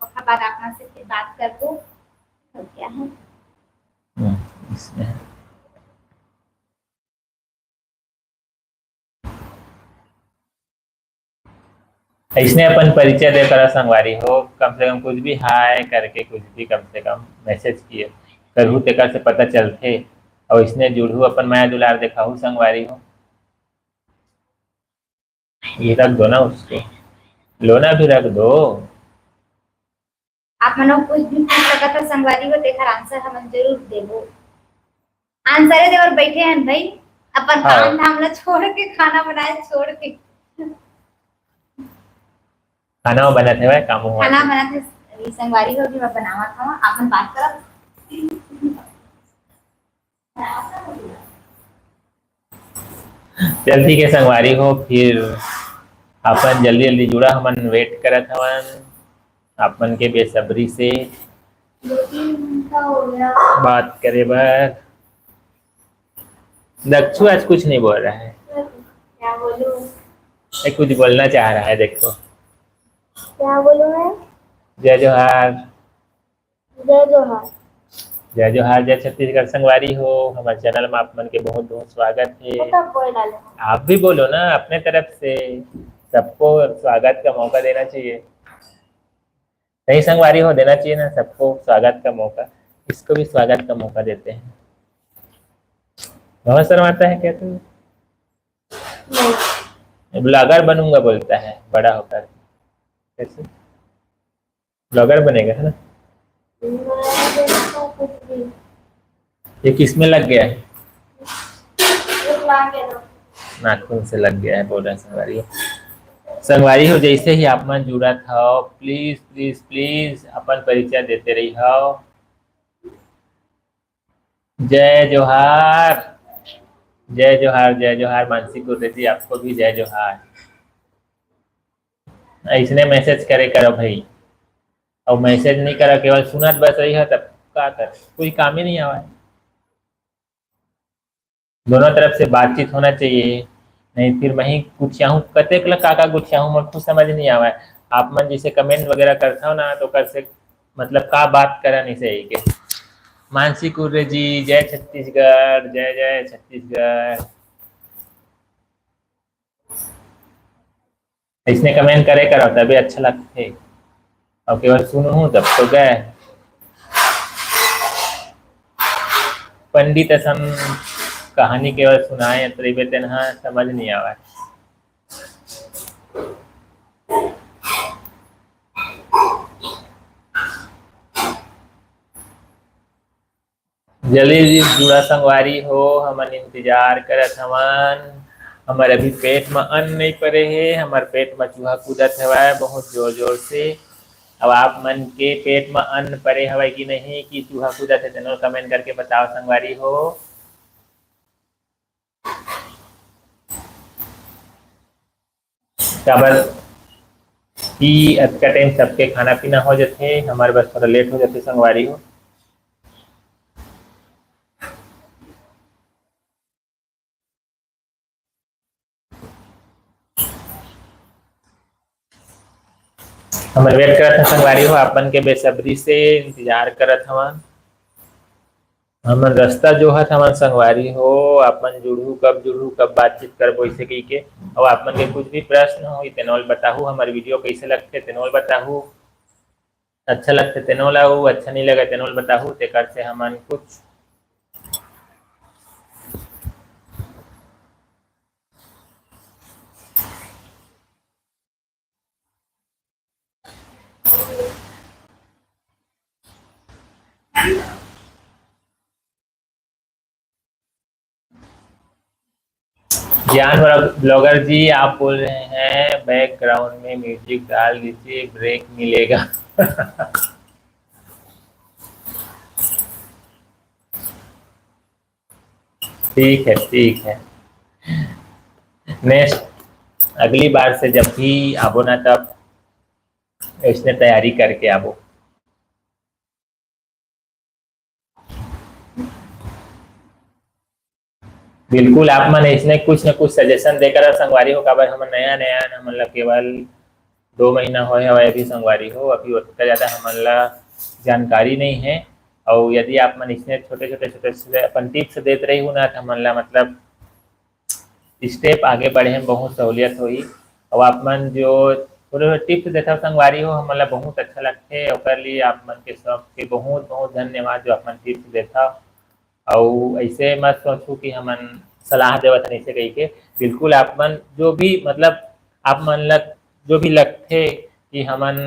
उसके बाद आप मन से फिर बात कर दो तो क्या है इसमें इसने अपन परिचय देकर संगवारी हो, कम से कम कुछ भी हाय करके कुछ भी कम से कम मैसेज किए करहू तेकर से पता चलते। और इसने जुड़हू अपन माया दुलार देखाहू संगवारी हो। ये रख दो ना उसको, लोना भी रख दो। आप मनो कुछ भी पूछ सकत हो संगवारी हो, तेकर आंसर हम जरूर देबो। आंसर दे और बैठे हैं भाई, अपन हाँ। काम धाम ला छोड़ के, खाना बनाए छोड़ के, खाना बना थे भाई, काम हुआ खाना बनाते अभी संगवारी हो भी मैं बनावा था। आपन बात करब चल ठीक है संगवारी हो, फिर अपन जल्दी जल्दी जुड़ा, हमन वेट करत हवन आपन के बेसब्री से बात करे बर। दक्षु आज कुछ नहीं बोल रहा है, क्या बोलूं, कुछ बोलना चाह रहा है। देखो क्या बोलूं मैं? जय जोहार, जय जोहार। जय जोहार, जय छत्तीसगढ़ संगवारी हो। हमारे चैनल में आप मन के बहुत बहुत स्वागत है। तब बोल डाले। आप भी बोलो ना अपने तरफ से, सबको स्वागत का मौका देना चाहिए। सही संगवारी हो, देना चाहिए ना सबको स्वागत का मौका। इसको भी स्वागत का मौका देते हैं। बहुत शर्माता है क्या तू? ब्लॉगर बनूंगा बोलता है बड़ा होकर, कैसे ब्लॉगर बनेगा, है ना। ये किस में लग गया है? नाखून से लग गया है, बोल रहा संगवारी हो। संगवारी हो, जैसे ही आप मन जुड़ा था प्लीज प्लीज प्लीज अपन परिचय देते रही हो। जय जोहार, जय जोहार, जय जोहार मानसी कुर्रे जी, आपको भी जय जोहार। इसने मैसेज करे करो भाई, और मैसेज नहीं करा, केवल सुनत बस रही है, तब का कर, कोई काम ही नहीं आवा है। दोनों तरफ से बातचीत होना चाहिए, नहीं फिर मैं ही गुच्छियाहूँ कतेक लग काका गुच्छियाहूँ, मेरे को समझ नहीं आवा है। आप मन जैसे कमेंट वगैरह करता हो ना, तो कर से मतलब का बात करा नहीं सही के। मानसी कुर्रे जी, जय छत्तीसगढ़, जय जय छत्तीसगढ़। इसने कमेंट करे करो तभी अच्छा लगता है, और केवल सुनूँ तब तो गए। पंडित असम कहानी केवल सुनाए, त्रिवेतन हाँ समझ नहीं आवा। जल्दी जी जुड़ा संगवारी हो, हमन इंतजार करत हवन। हमारे अभी पेट में अन्न नहीं पड़े है, हमारे पेट में चूहा कूदत हवा बहुत जोर जोर से। अब आप मन के पेट में अन्न पड़े हवा कि नहीं, कि चूहा कूदत है, तेनो कमेंट करके बताओ संगवारी हो। काबर कि अतका टाइम सबके खाना पीना हो जाते, हमारे बस थोड़ा लेट हो जाते संगवारी हो। हमारे वेट करत हैं संगवारी हो, अपन के बेसब्री से इंतजार करत हवन। हमन रास्ता जो है हमारे संगवारी हो, अपन जुड़ू कब बातचीत करबो इसे कही के। और आपन के कुछ भी प्रश्न हो तेनोल बताहू, हमारे वीडियो कैसे लगते तेनोल बताहू, अच्छा लगते तेनोल आऊ, अच्छा नहीं लगे तेनोल बताहू, तेकर से हमन कुछ ज्ञान ब्लॉगर जी, आप बोल रहे हैं बैकग्राउंड में म्यूजिक डाल दीजिए, ब्रेक मिलेगा। ठीक है ठीक है, नेक्स्ट अगली बार से जब भी आबो ना, तब इसने तैयारी करके आबो। बिल्कुल, आप मन इसने कुछ न कुछ सजेशन देकर संगवारी हो, काबर हम नया नया हमन ला केवल 2 महीना होए हवे अभी संगवारी हो, अभी उतना ज़्यादा हमन ला जानकारी नहीं है। और यदि आप मन इसने छोटे अपन टिप्स देते रही हो ना, तो हमन ला मतलब स्टेप आगे बढ़े में बहुत सहूलियत हुई। और आप मन जो थोड़े टिप्स देता संगवारी हो, हमन ला बहुत अच्छा लगते, और लिए आप मन के सबके बहुत बहुत धन्यवाद जो आप मन टिप्स देता। और ऐसे मत सोचू कि हमन सलाह देवत नहीं से कही के, बिल्कुल आप मन जो भी मतलब आप मन लग जो भी लगते कि हमन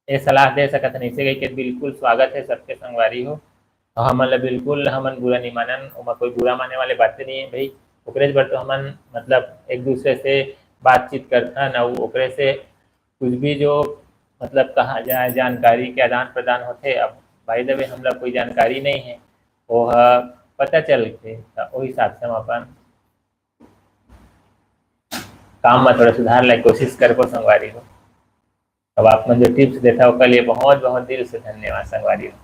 ये सलाह दे सकत नहीं से कही के, बिल्कुल स्वागत है सबके संगवारी हो। और हमन ला बिल्कुल हमन बुरा नहीं मानन, ओमा कोई बुरा मानने वाले बातें नहीं है भाई। ओकरे बर तो हमन मतलब एक दूसरे से बातचीत करथन, और ओकरे से कुछ भी जो मतलब कहा जाए जानकारी के आदान प्रदान होते। अब भाई दबे हम लोग कोई जानकारी नहीं है, वो पता चल के वही हिसाब से हम अपन काम में थोड़ा सुधार ला कोशिश करबो संगवारी हो। अब आप मन जो टिप्स देता उसके लिए बहुत बहुत दिल से धन्यवाद संगवारी हो।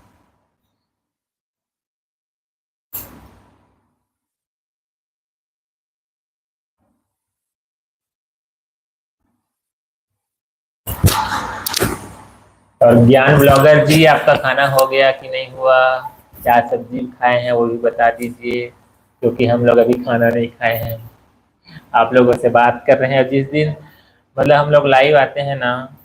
और ज्ञान ब्लॉगर जी, आपका खाना हो गया कि नहीं हुआ, क्या सब्जी खाए हैं वो भी बता दीजिए, क्योंकि हम लोग अभी खाना नहीं खाए हैं। आप लोगों से बात कर रहे हैं, जिस दिन मतलब हम लोग लाइव आते हैं ना,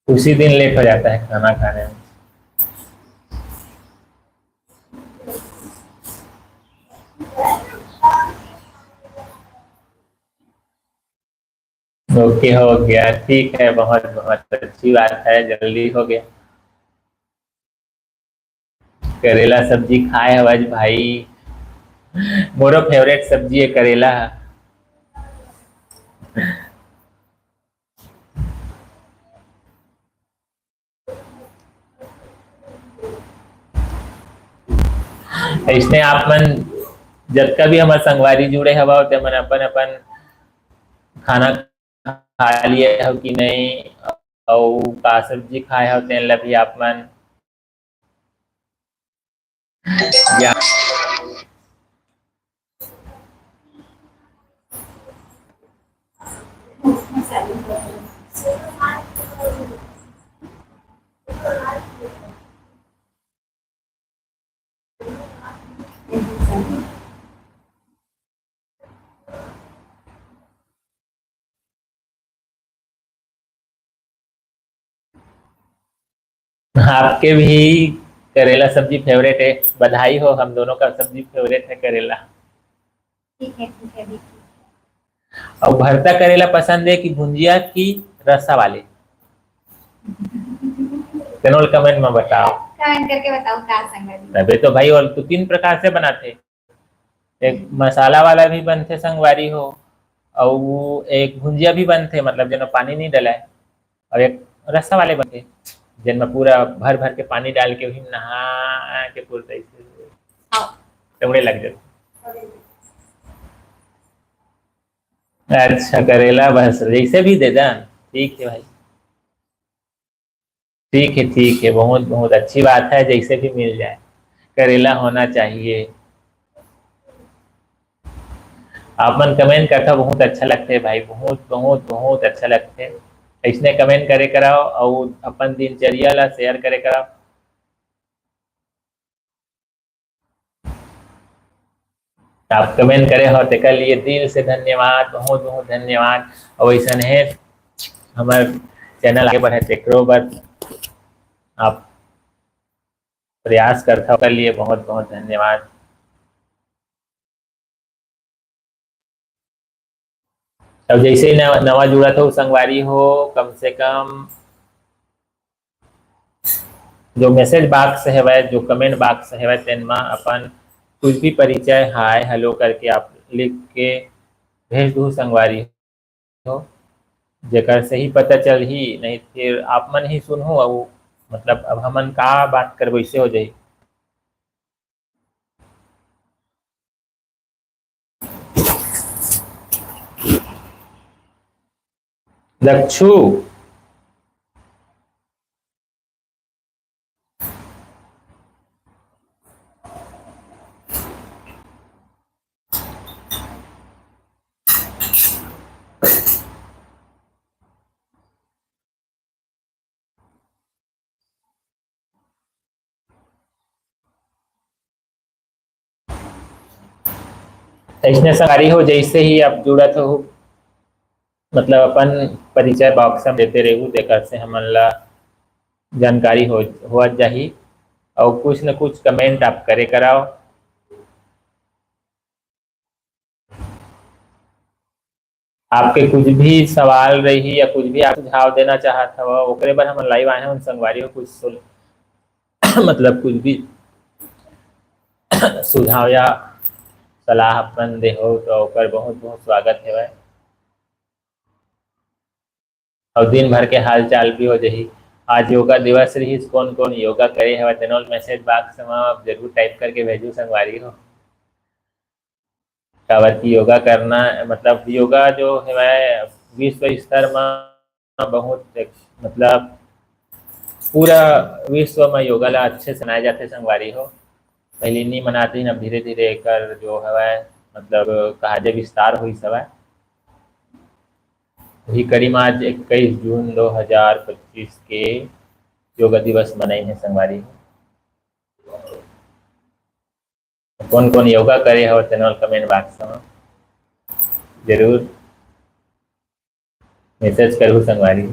उसी दिन लेट हो जाता है खाना खाने में। ओके हो गया, ठीक है, बहुत बहुत अच्छी बात है, जल्दी हो गया। करेला सब्जी खाए हवज भाई, मोरो फेवरेट सब्जी है करेला। इसने आप मन जब का भी हमार संगवारी जुड़े हवा ते मन अपन अपन खाना खा लिए हो कि नहीं, और का सब्जी खाए हो तेन ला भी आप मन या आपके भी करेला सब्जी फेवरेट है। बधाई हो, हम दोनों का सब्जी फेवरेट है करेला। ठीक है ठीक है ठीक और भरता करेला पसंद है कि भुंजिया की रसा वाले? तेनोल कमेंट में बताओ। कमेंट करके बताओ का संगवारी। तबे तो भाई, और तो 3 प्रकार से बनाते। एक मसाला वाला भी बनते संगवारी हो, और वो एक भुंजिया भी बनते, मतलब जिनमें पानी नहीं डला है, और एक रसा वाले बनते जिनमें पूरा भर भर के पानी डाल के भी नहा के पूरा टुकड़े लग जाते। अच्छा करेला बस जैसे भी दे दा, ठीक है भाई, ठीक है, बहुत बहुत अच्छी बात है, जैसे भी मिल जाए करेला होना चाहिए। आप मन कमेंट करता बहुत अच्छा लगते है भाई, बहुत बहुत बहुत अच्छा लगते है। इसने कमेंट करे कराओ और अपन दिनचर्या ला शेयर करे कराओ। आप कमेंट करे हो तो के लिए दिल से धन्यवाद, बहुत बहुत धन्यवाद। और ऐसा है हमारे चैनल आगे बढ़े तेकरो बस आप प्रयास करता के लिए बहुत बहुत धन्यवाद। अब जैसे ही नवा जुड़ा था संगवारी हो, कम से कम जो मैसेज बॉक्स है वह, जो कमेंट बॉक्स है वह, तेन में अपन कुछ भी परिचय हाय हेलो करके आप लिख के भेज दू संगवारी हो, जेकर से ही पता चल ही, नहीं फिर आप मन ही सुनहु और मतलब अब हमन का बात कर वैसे हो जाए। दक्षु ऐसने संगवारी हो, जैसे ही आप जुड़त हो मतलब अपन परिचय बॉक्स में देते रहू, देकर से हमन ला जानकारी हो जाही। और कुछ न कुछ कमेंट आप करे कराओ। आपके कुछ भी सवाल रही या कुछ भी आप सुझाव देना चाहत हवा, ओकरे बर हम लाइव आए हैं संगवारी हो, कुछ मतलब कुछ भी सुझाव या सलाह अपन दे हो तो ओकर बहुत बहुत स्वागत है। और दिन भर के हाल चाल भी हो जाही। आज योगा दिवस रही, कौन कौन योगा करे है तेनोल मैसेज बॉक्स में आप जरूर टाइप करके भेजू संगवारी हो। काबर की योगा करना मतलब योगा जो है विश्व स्तर में बहुत मतलब पूरा विश्व में योगा ला अच्छे से मनाए जाते संगवारी हो। पहले नहीं मनाते, अब धीरे धीरे कर जो है मतलब कहा जाए विस्तार हुई सब है। वही करीब आज 21 जून 2025 के योगा दिवस मनाई है संगवारी हो। कौन कौन योगा करे हो तेनोल कमेंट बॉक्स में जरूर मैसेज करूँ संगवारी।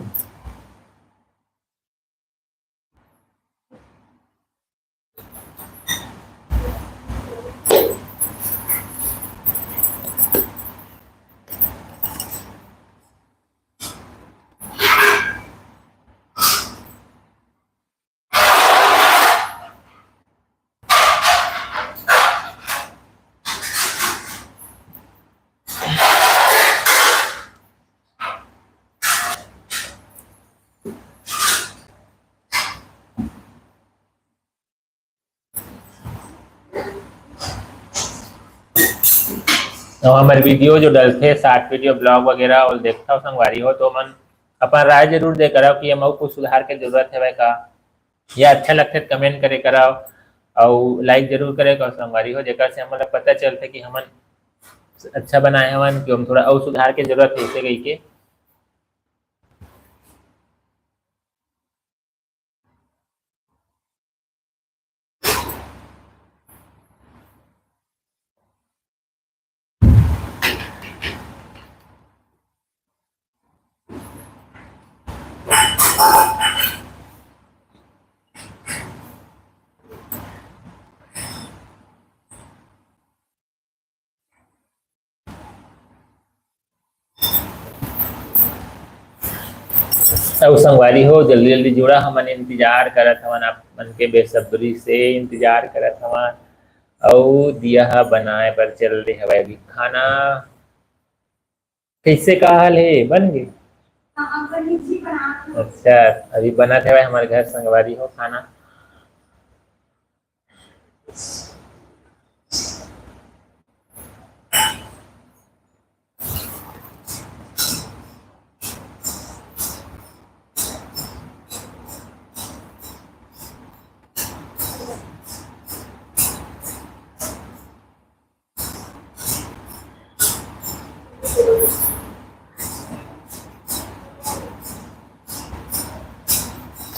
और हमारे वीडियो जो डलते शॉर्ट वीडियो ब्लॉग वगैरह और देखता हो संगवारी हो तो मन अपन राय जरूर दे कराओ कि हम कुछ सुधार के जरूरत है का, या अच्छा लगते कमेंट करे कराओ और लाइक जरूर करे का संगवारी हो, जेकर से हमारा पता चलते कि हमन अच्छा बनाए हवन कि हम थोड़ा और सुधार के जरूरत है इसे गई के। अब संगवारी हो जल्दी जल्दी जुड़ा, हमन इंतजार करत हवन, आप मन के बेसब्री से इंतजार करत हवन और दिया बनाए पर चल रहे हवे अभी खाना। कैसे का हाल है बन गए? अच्छा अभी बना थे हमारे घर संगवारी हो खाना।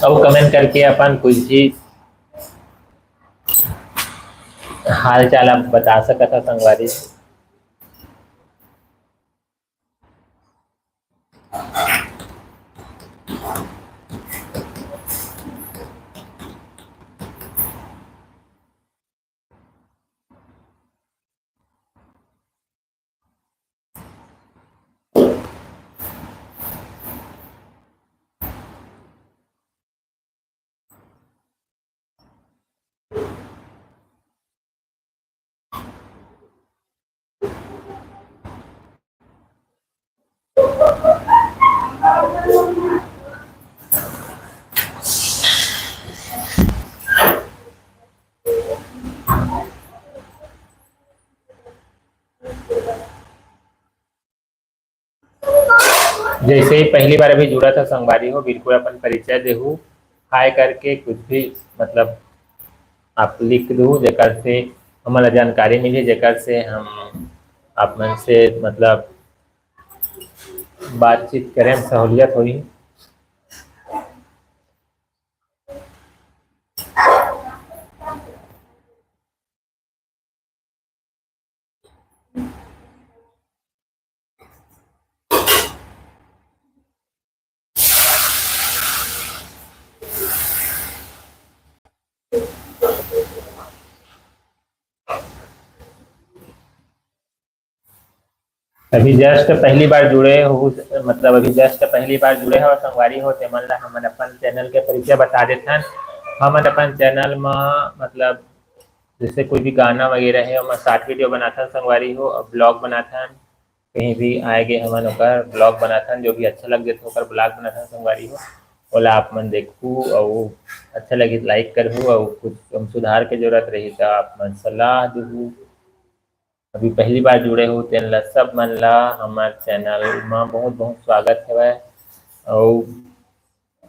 अब कमेंट करके अपन कुछ भी हाल चाल आप बता सकता था संगवारी। जैसे ही पहली बार अभी जुड़ा था संगवारी हो बिल्कुल अपन परिचय देहू, हाय करके कुछ भी मतलब आप लिख दू जेकर से हमारा जानकारी मिली, जेकर से हम आप मन से मतलब बातचीत करें सहूलियत हुई। अभी जस्ट पहली बार जुड़े हो मतलब अभी जस्ट पहली बार जुड़े हो संगवारी हो ते मन ला हमन अपन चैनल के परिचय बता देथन। हमन अपन चैनल में मतलब जैसे कोई भी गाना वगैरह है हम शॉर्ट वीडियो बनाथन संगवारी हो, और ब्लॉग बनाथन, कहीं भी आएगे हमन ओकर ब्लॉग बनाथन, जो भी अच्छा लग जाए ओकर ब्लॉग बनाथन संगवारी हो, ओला आप मन देखू और अच्छा लगी लाइक करहू और कुछ हम सुधार के जरूरत रही तो आप मन सलाह देहू। अभी पहली बार जुड़े हो तेन ला सब मन ला हमारे चैनल में बहुत बहुत स्वागत है और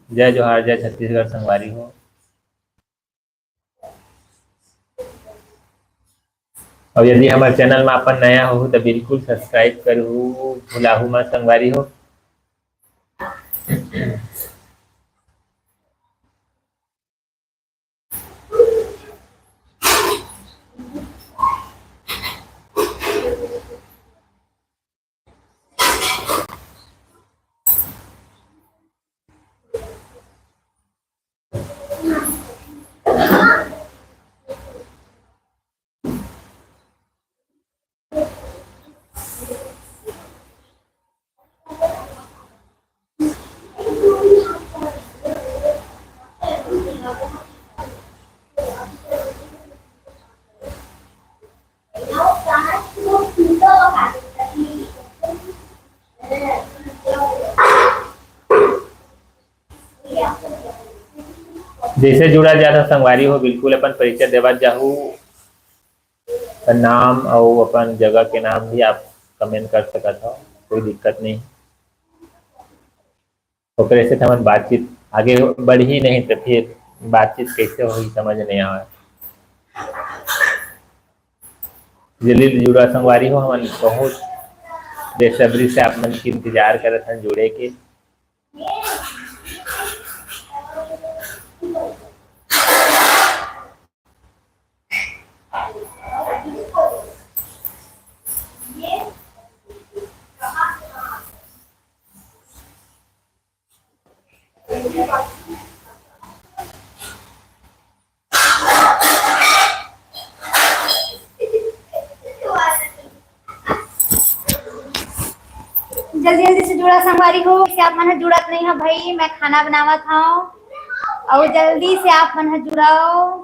जय जोहार जय छत्तीसगढ़ संगवारी हो। और यदि हमारे चैनल में अपन नया हो तो बिल्कुल सब्सक्राइब करू भुलाहू मत संगवारी हो। जैसे जुड़ा जाता संगवारी हो बिल्कुल अपन परिचय देवत जाहू। अपन नाम और अपन जगह के नाम भी आप कमेंट कर सकत हो, कोई दिक्कत नहीं। ओकरे से हमन बातचीत आगे बढ़ ही नहीं तो फिर बातचीत कैसे होगी समझ नहीं आवे। जल्दी जुड़ा संगवारी हो, हमन बहुत बेसब्री से आप मन की इंतजार करत हन जुड़े के। जल्दी जल्दी से जुड़ा संगवारी हो, कि आप मन जुड़त नहीं है भाई, मैं खाना बनावत हूँ और जल्दी से आप मन जुड़ाओ,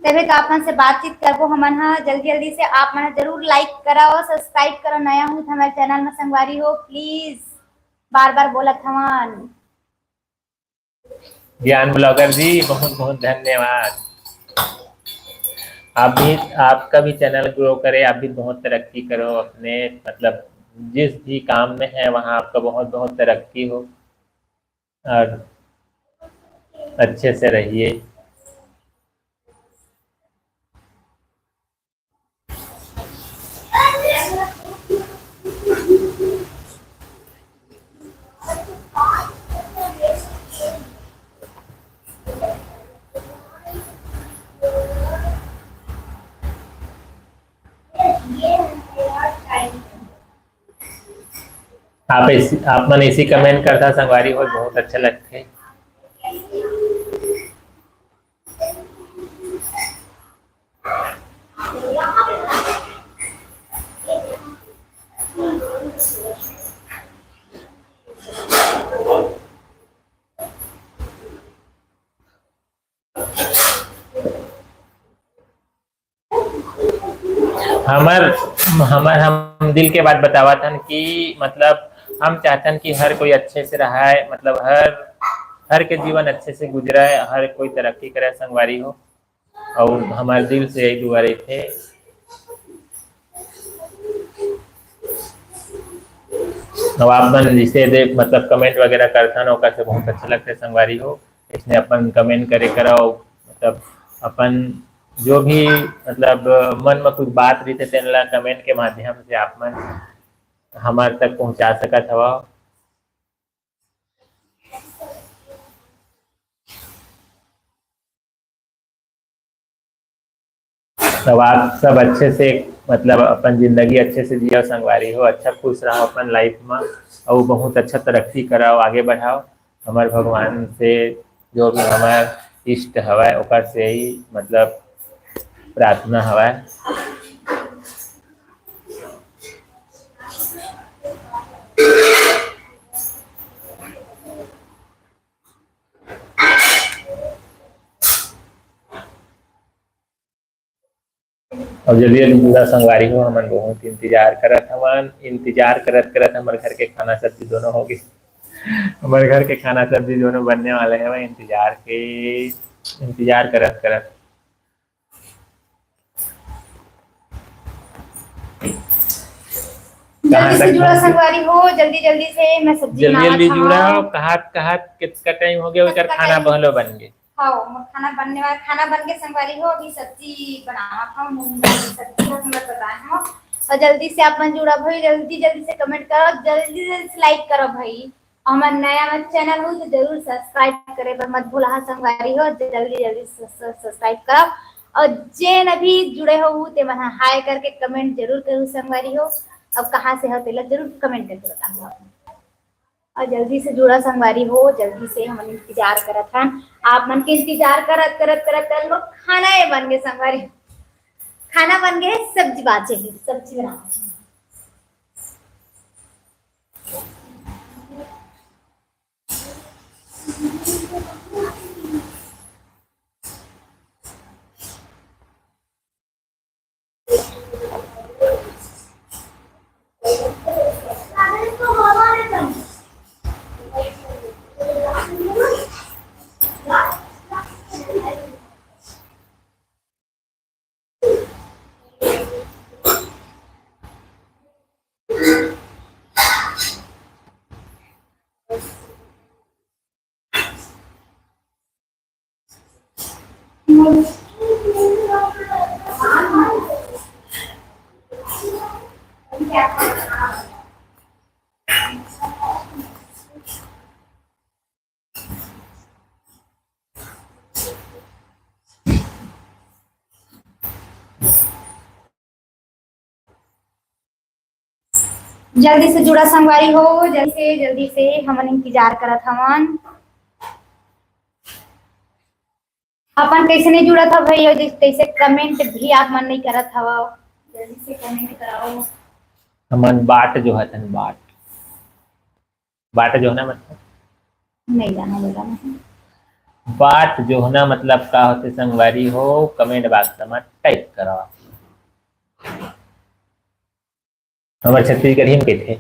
तभी तो आप मन से बातचीत करबो हमन हा। जल्दी जल्दी से आप मन जरूर लाइक कराओ, सब्सक्राइब करो, नया हूँ तो हमारे चैनल में संगवारी हो प्लीज, बार बार बोलत हवन। ज्ञान ब्लॉगर जी बहुत बहुत धन्यवाद। आप भी, आपका भी चैनल ग्रो करे, आप भी बहुत तरक्की करो अपने, मतलब जिस भी काम में है वहाँ आपका बहुत बहुत तरक्की हो और अच्छे से रहिए। आप मन ऐसी कमेंट करता संगवारी हो, बहुत अच्छा लगता है। हम दिल के बात बतावा था कि मतलब हम चाहतन कि हर कोई अच्छे से रहा है, मतलब हर के जीवन अच्छे से गुजरा है, हर कोई तरक्की करे संगवारी हो, और हमारे दिल से यही दुआ रही थे। अब आप मन जिसे देख मतलब कमेंट वगैरह करता ना, ओकर से बहुत अच्छा लगता है संगवारी हो। इसमें अपन कमेंट करे कराओ, मतलब अपन जो भी मतलब मन में कुछ बात रही थे तेनला कमेंट के माध्यम से आप मन हमारे तक पहुंचा सकत हवा। तब आप सब अच्छे से मतलब अपन जिंदगी अच्छे से जियो संगवारी हो, अच्छा खुश रहो अपन लाइफ में और बहुत अच्छा तरक्की कराओ, आगे बढ़ाओ। हमारे भगवान से जो भी हमारे इष्ट हवा ओकर से ही मतलब प्रार्थना हवा। और जल्दी जल्दी पूरा संगवारी हो, हमन बहुत इंतजार करत हमारे घर के खाना सब्जी दोनों हो गए। हमारे घर के खाना सब्जी दोनों बनने वाले हैं, वह इंतजार करत करत जल्दी से जुड़ा संगवारी हो, जल्दी जल्दी से मैं सब्जी जल्दी जुड़ा हो। कहात कितना टाइम हो गया खाना बहलो बन गए। हाँ खाना बनने वाला, खाना बन के संगवारी हो, अभी सब्जी बनावा था, मूंग दाल की सब्जी हम लोग बताए हो। और जल्दी से आप मन जुड़ा भाई, जल्दी जल्दी से कमेंट करो, जल्दी जल्दी से लाइक करो भाई। हमारा नया चैनल हो तो जरूर सब्सक्राइब करे पर मत भूला संगवारी हो, जल्दी जल्दी सब्सक्राइब करो। और जे अभी जुड़े हो ते मन हाय करके कमेंट जरूर करो संगवारी हो। अब कहाँ से हो तेला जरूर कमेंट करके बताओ। और जल्दी से जुड़ा संगवारी हो, जल्दी से हम इंतजार करत हन, आप मन के इंतजार करत करत करत कल वो खाना ये बन गए संगवारी, खाना बन गए, सब्जी बाचे ही, सब्जी बना जल्दी से जुड़ा संगवारी हो, जल्दी से हमन इंतजार करत हवन। अपन कैसे नहीं जुड़ा था भाई, और कैसे कमेंट भी आप मन नहीं करत हवा, जल्दी से कमेंट कराओ। हमन बाट जो है बाट बाट जो है ना मतलब नहीं जाना बोला नहीं। बाट जो है ना मतलब का होते संगवारी हो, कमेंट बॉक्स में टाइप करो। हमारे छत्तीसगढ़ी में कहते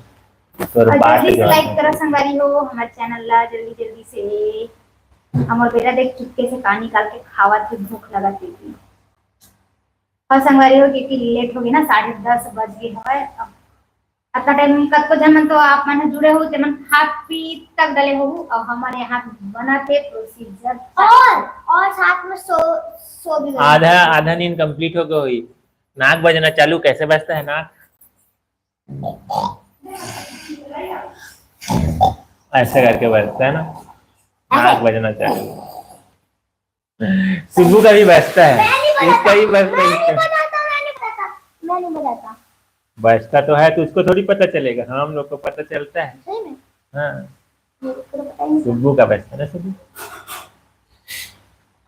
तो और बाट जल्दी से जो लाइक है करो संगवारी हो हमारे चैनल ला, जल्दी से। हमारे बेटा देख चुटके से पानी निकाल के खावा थे, भूख लगा थी। और संगवारी हो क्योंकि लेट हो गई ना, 10:30 बज गए है। अतना टाइम कब को जमन तो आप मन जुड़े हो जमन खा पी तक डले हो, और हमारे यहाँ बना थे प्रोसीजर और साथ में सो भी गए। आधा नींद कंप्लीट हो गई हुई। नाक बजना चालू कैसे बजता है नाक, ऐसे करके बजता है ना, नाक बजना चालू। सुब्बू का भी बजता है, इसका भी बजता है। मैं नहीं बताता। बजता तो है तो उसको थोड़ी पता चलेगा, हम लोग को पता चलता है। सही में हाँ मेरे को तो पता ही नहीं। सुब्बू का बजता है ना सुब्बू।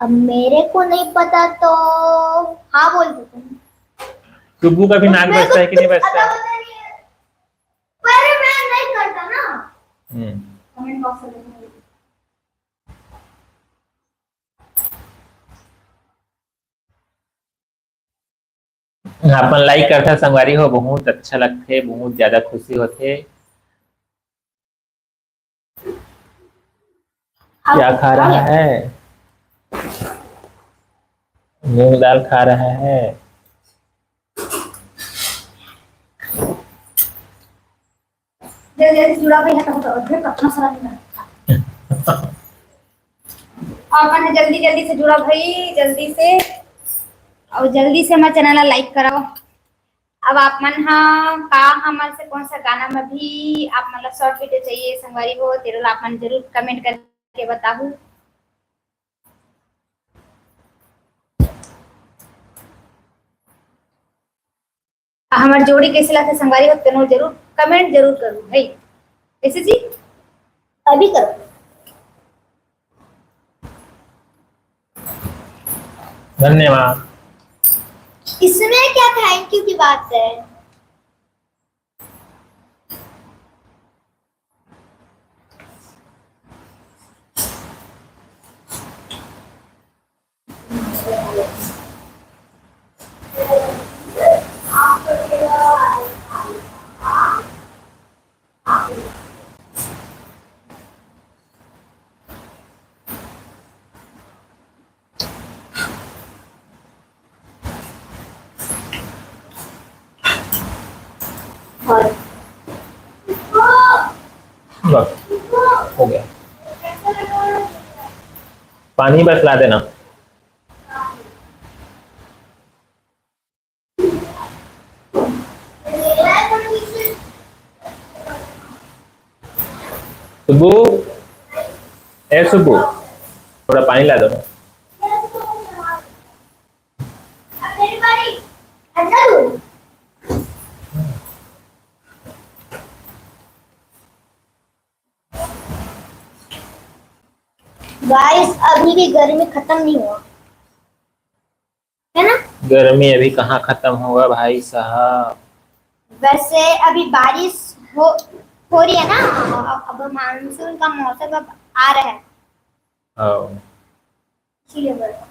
अब मेरे को नहीं पता तो हाँ बोल देते हैं। सुब्बू का भी नाक बजता है कि नहीं बजता है? पर मैं नहीं करता ना। कमेंट बॉक्स में अपन लाइक करता संगवारी हो, बहुत अच्छा लगते, बहुत ज्यादा खुशी होते। क्या खा रहा है? मूंग दाल खा रहा है। जल्दी जुड़ा भाई है तो अपना सारा नहीं अपन जल्दी से जुड़ा भाई, जल्दी से, और जल्दी से हमारे चैनल लाइक कराओ। अब आप मन का हमारे से कौन सा गाना में भी आप मतलब शॉर्ट वीडियो चाहिए संगवारी हो, तेरे आप मन जरूर कमेंट करके बताओ। हमारे जोड़ी कैसे लगते संगवारी हो, तेनो जरूर कमेंट जरूर करो भाई। कैसे जी अभी करो। धन्यवाद। इसमें क्या थैंक यू की बात है? बस हो गया, पानी बस ला देना। सुब्बू, ए सुब्बू, थोड़ा पानी ला दो ना। गाइस अभी भी गर्मी खत्म नहीं हुआ है ना? गर्मी अभी कहाँ खत्म होगा भाई साहब। वैसे अभी बारिश हो रही है ना, अब मानसून का मौसम अब आ रहा है, हाँ। इसीलिए बोल रहा हूं।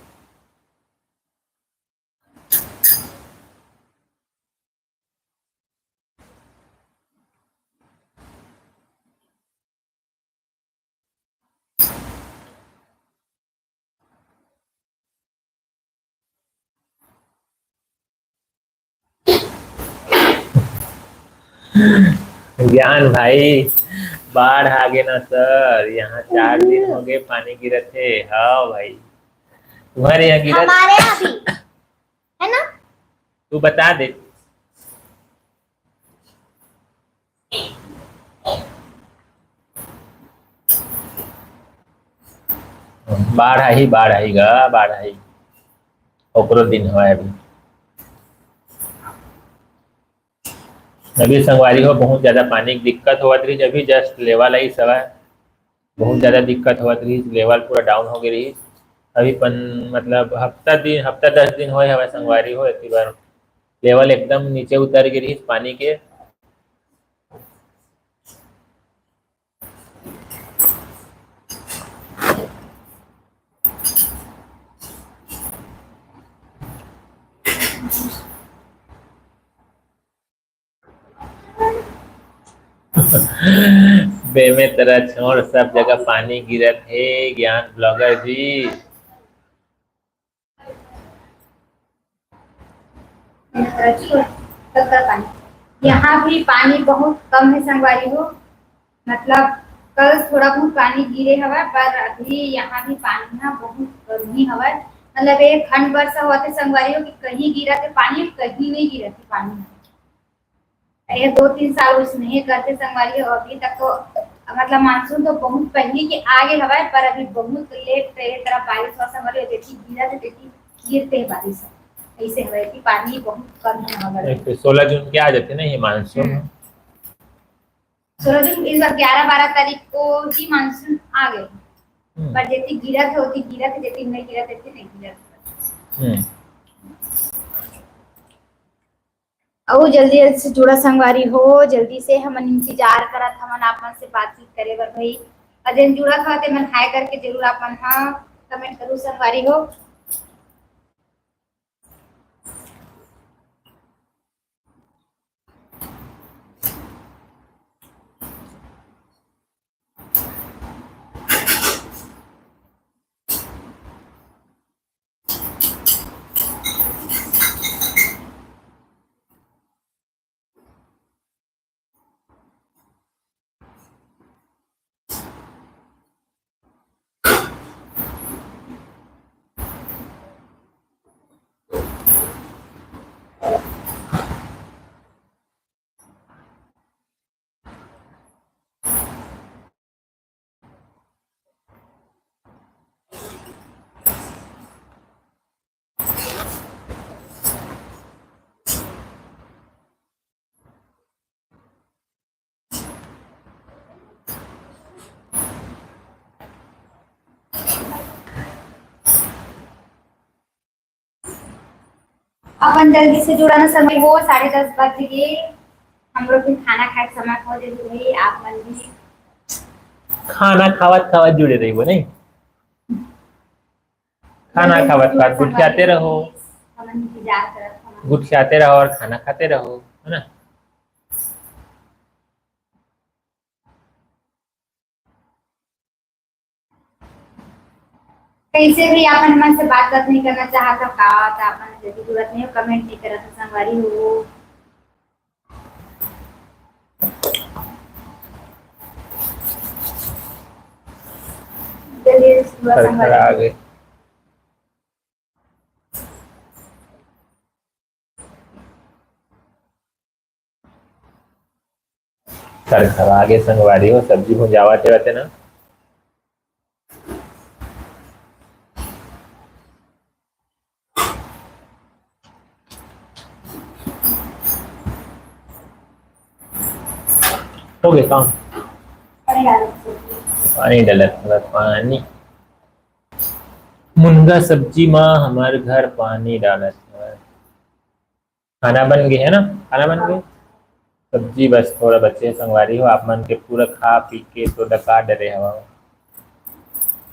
ज्ञान भाई, बाढ़ आ गए ना सर, यहाँ 4 दिन हो गए पानी गिरत है। हाँ भाई, तुम्हारे यहाँ गिरा? हमारे यहाँ भी है ना। तू बता दे। बाढ़ आई गा, बाढ़ आई ओकरो दिन हुआ है अभी संगवारी हो। बहुत ज्यादा पानी की दिक्कत होत रही, अभी जस्ट लेवल आई सवा बहुत ज्यादा दिक्कत होत रही, लेवल पूरा डाउन हो गई रही। अभी मतलब हफ्ता 10 दिन होए हवे संगवारी हो, इतनी बार लेवल एकदम नीचे उतर गई रही पानी के। बे में तरह छोड़ सब जगह पानी गिरत है ज्ञान ब्लॉगर जी। यहाँ भी पानी बहुत कम है संगवारी हो। मतलब कल थोड़ा बहुत पानी गिरे हवा, पर अभी यहाँ भी पानी ना बहुत गर्मी हवा। मतलब एक खंड वर्षा हुआ थे संगवारी हो कि कहीं गिरा थे पानी, कहीं नहीं गिरा थे पानी। ये 2-3 साल उस नहीं करते संगवारी हो। अभी तक तो मतलब मानसून तो बहुत पहले के आगे हवा, पर अभी बहुत लेट तरह बारिश हुआ संगवारी हो। देखी गिरा थे, देखी गिरते बारिश ऐसे हुआ कि पानी बहुत कम है। 16 जून के आ जाते ना ये मानसून। 16 जून इस बार 11-12 तारीख को ही मानसून आ गए, पर जैसे गिरा थे होती गिरा थे, जैसे नहीं गिरा थे नहीं गिरा थे। और जल्दी से जुड़ा संगवारी हो, जल्दी से हम इंतजार करत हमन आपन से बातचीत करे बर भाई। अजन जुड़ा था ते मन हाय करके जरूर आपन हां कमेंट करू संगवारी हो। अपन जल्दी से जुड़ा ना समय हो, 10:30 बज गए। हम लोग भी खाना खाए समय हो जल्दी भाई। आप मन भी खाना खावत खावत जुड़े रही वो नहीं, खाना खावत खावत गुटखियाते रहो, हमन इंतजार करत हमन। गुटखियाते रहो और खाना खाते रहो, है ना। कैसे भी अपन मन से बात नहीं करना चाहता का था, अपन जल्दी जरूरत नहीं हो, कमेंट नहीं करत संगवारी हो। जल्दी जुड़ा संगवारी आ गए आगे संगवारी हो। सब्जी भुंजावते रहते ना, हो गए काम। पानी डलत पानी मुनगा सब्जी माँ हमारे घर पानी डालत। खाना बन गए है ना, खाना बन गए, सब्जी बस थोड़ा बच्चे संगवारी हो। आप मन के पूरा खा पी के तो डका डरे हवा।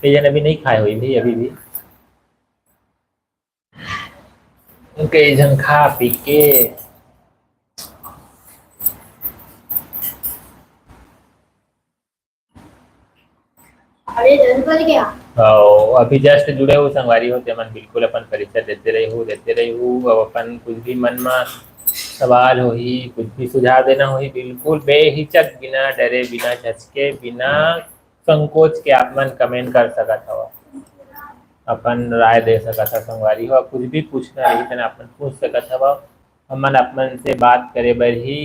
कई जन अभी नहीं खाए हुई भी, अभी भी कई जन खा पी के अभी जस्ट जुड़े हो संगवारी हो। मन बिल्कुल अपन परिचय देते रही हूँ। अब अपन कुछ भी मन में सवाल हो ही, कुछ भी सुझाव देना हो ही, बिल्कुल बेहिचक, बिना डरे, बिना झचके, बिना संकोच के आप मन कमेंट कर सकत हो। अपन राय दे सकत ह संगवारी हो, कुछ भी पूछना रही तन अपन पूछ सकत हव। हमन अपन से बात करे बर ही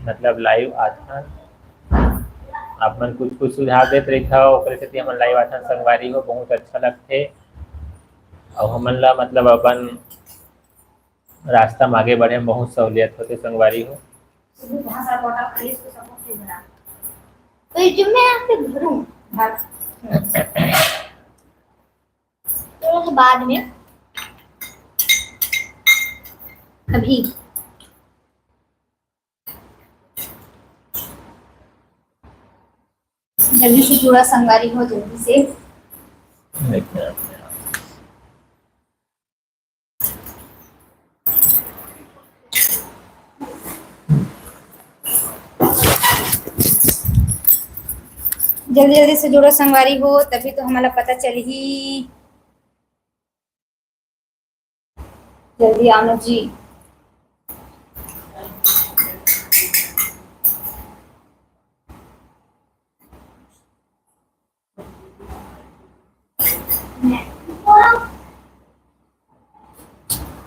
मतलब लाइव आथन। अपन कुछ सुझाव देत रही था, ओकरे सेती हमन लाइव आथन संगवारी हो, बहुत अच्छा लगथे। और हमन ला मतलब अपन रास्ता में आगे बढ़े में बहुत सहूलियत होते संगवारी हो। तो जो मैं आपके भरूं भर तो बाद में अभी जल्दी से जुड़ा संगवारी हो, जल्दी से। जल्दी जल्दी से जुड़ो संगवारी हो, तभी तो हमारा पता चलही। जल्दी आनो जी।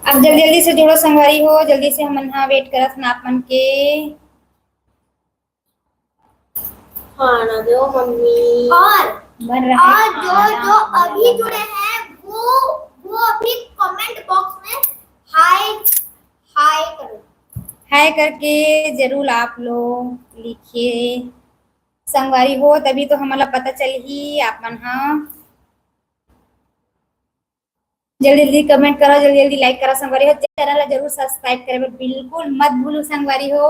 अब जल्दी जल्दी से जुड़ो संगवारी हो, जल्दी से हमन हा वेट करत हन आप मन के। खाना दो मम्मी। और बन रहा है जो खाना, जो अभी जुड़े हैं वो अभी कमेंट बॉक्स में हाय हाय करो। हाय करके जरूर आप लोग लिखिए संगवारी हो, तभी तो हमारा पता चलही आप मन हा। जल्दी जल्दी कमेंट करो, जल्दी जल्दी लाइक करो संगवारी हो। चैनल ला जरूर सब्सक्राइब करे बर बिल्कुल मत भूलो संगवारी हो।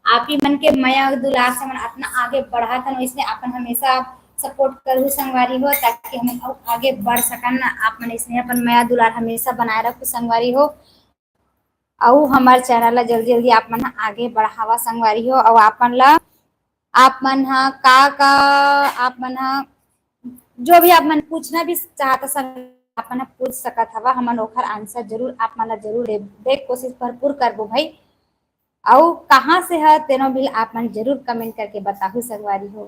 आप ही मन के माया और दुलार से मन अपना आगे बढ़ात हन, इसलिए अपन हमेशा सपोर्ट करू संगवारी हो, ताकि हम और आगे बढ़ सकन। आप मन इसलिए अपन माया दुलार हमेशा बनाए रखो संगवारी हो। और हमारे चैनल ला जल्दी जल्दी आप मन आगे बढ़ावा संगवारी हो। और आपन ला आप मन हा का आप मन हा जो भी आप मन पूछना भी चाहता संग आप मन पूछ सकत हवा। हमन ओखर आंसर जरूर आप मन ला जरूर दे कोशिश भरपूर करबो भाई। और कहाँ से है तेनो भी आप मन जरूर कमेंट करके बताहू संगवारी हो,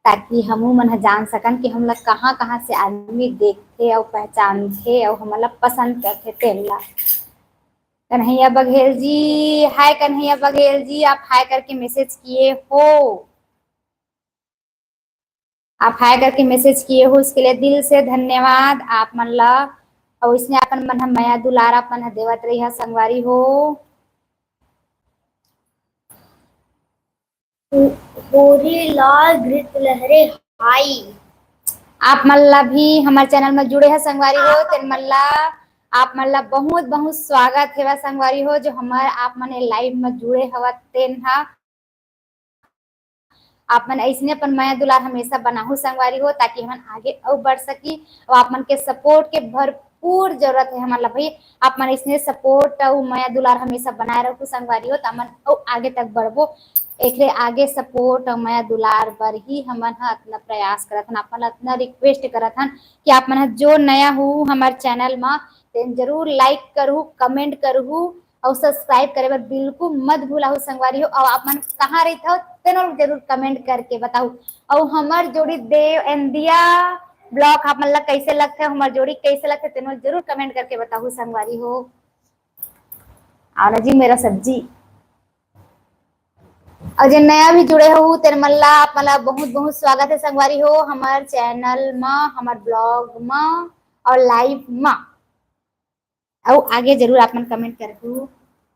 ताकि हमू मन जान सकन कि हम लोग कहाँ कहाँ से आदमी देखते और पहचानते और हम लोग पसंद करते तेला। कन्हैया बघेल जी, हाय कन्हैया बघेल जी, आप हाय करके मैसेज किए हो। आप हाय करके मैसेज किए हो, उसके लिए दिल से धन्यवाद आप मन ला। और इसने अपन मन हम माया दुलार अपन देवत रही है संगवारी हो। होरी लाल घृत लहरे हाय। आप मन ला भी हमारे चैनल में जुड़े हैं संगवारी हो, तेन मन ला आप मन ला बहुत बहुत स्वागत है संगवारी हो। जो हमारे आप मन लाइव में जुड़े हवा तेन हा आप मन ऐसने अपन माया दुलार हमेशा बनाहू संगवारी हो, ताकि हम आगे और बढ़ सकी। और आप मन के सपोर्ट के भरपूर जरूरत है हमारा भाई। आप मन ऐसने सपोर्ट और माया दुलार हमेशा बनाए रखो संगवारी हो, तमन और आगे तक बढ़बो। एक आगे सपोर्ट और माया दुलार बर ही हमन हा इतना प्रयास करत हन। आप मन इतना रिक्वेस्ट करत हन कि आप मन जो नया हो हमारे चैनल में तेन जरूर लाइक करू, कमेंट करू और सब्सक्राइब करे बर बिल्कुल मत भूलाओ संगवारी हो। और आप मन कहाँ रही हो तेनो जरूर कमेंट करके बताओ। और हमार जोड़ी देव इंडिया ब्लॉग आप मन ला कैसे लगते है, हमार जोड़ी कैसे लगते तेनो जरूर कमेंट करके बताओ संगवारी हो। आना जी मेरा सब्जी। और जो नया भी जुड़े हो तेरे मल्ला आप मला बहुत बहुत स्वागत है संगवारी हो हमारे चैनल में, हमारे ब्लॉग में और लाइव में। और आगे जरूर आप मन कमेंट कर दू।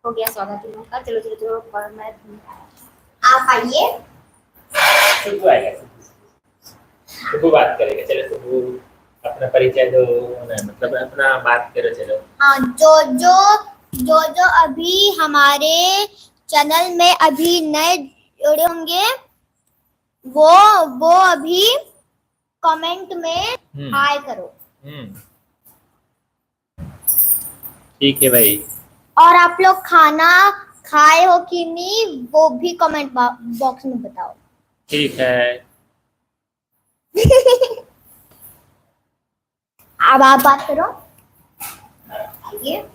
हो गया स्वागत इन लोगों का। चलो चलो चलो पर मैं आप आइए। सुबह आएगा, सुबह बात करेंगे। चलो सुबह अपना परिचय दो, मतलब अपना बात करो। चलो हाँ, जो अभी हमारे चैनल में अभी नए जुड़े होंगे वो अभी कमेंट में हाय करो। ठीक है भाई। और आप लोग खाना खाए हो कि नहीं वो भी कमेंट बॉक्स में बताओ। ठीक है। अब आप बात करो। आइए।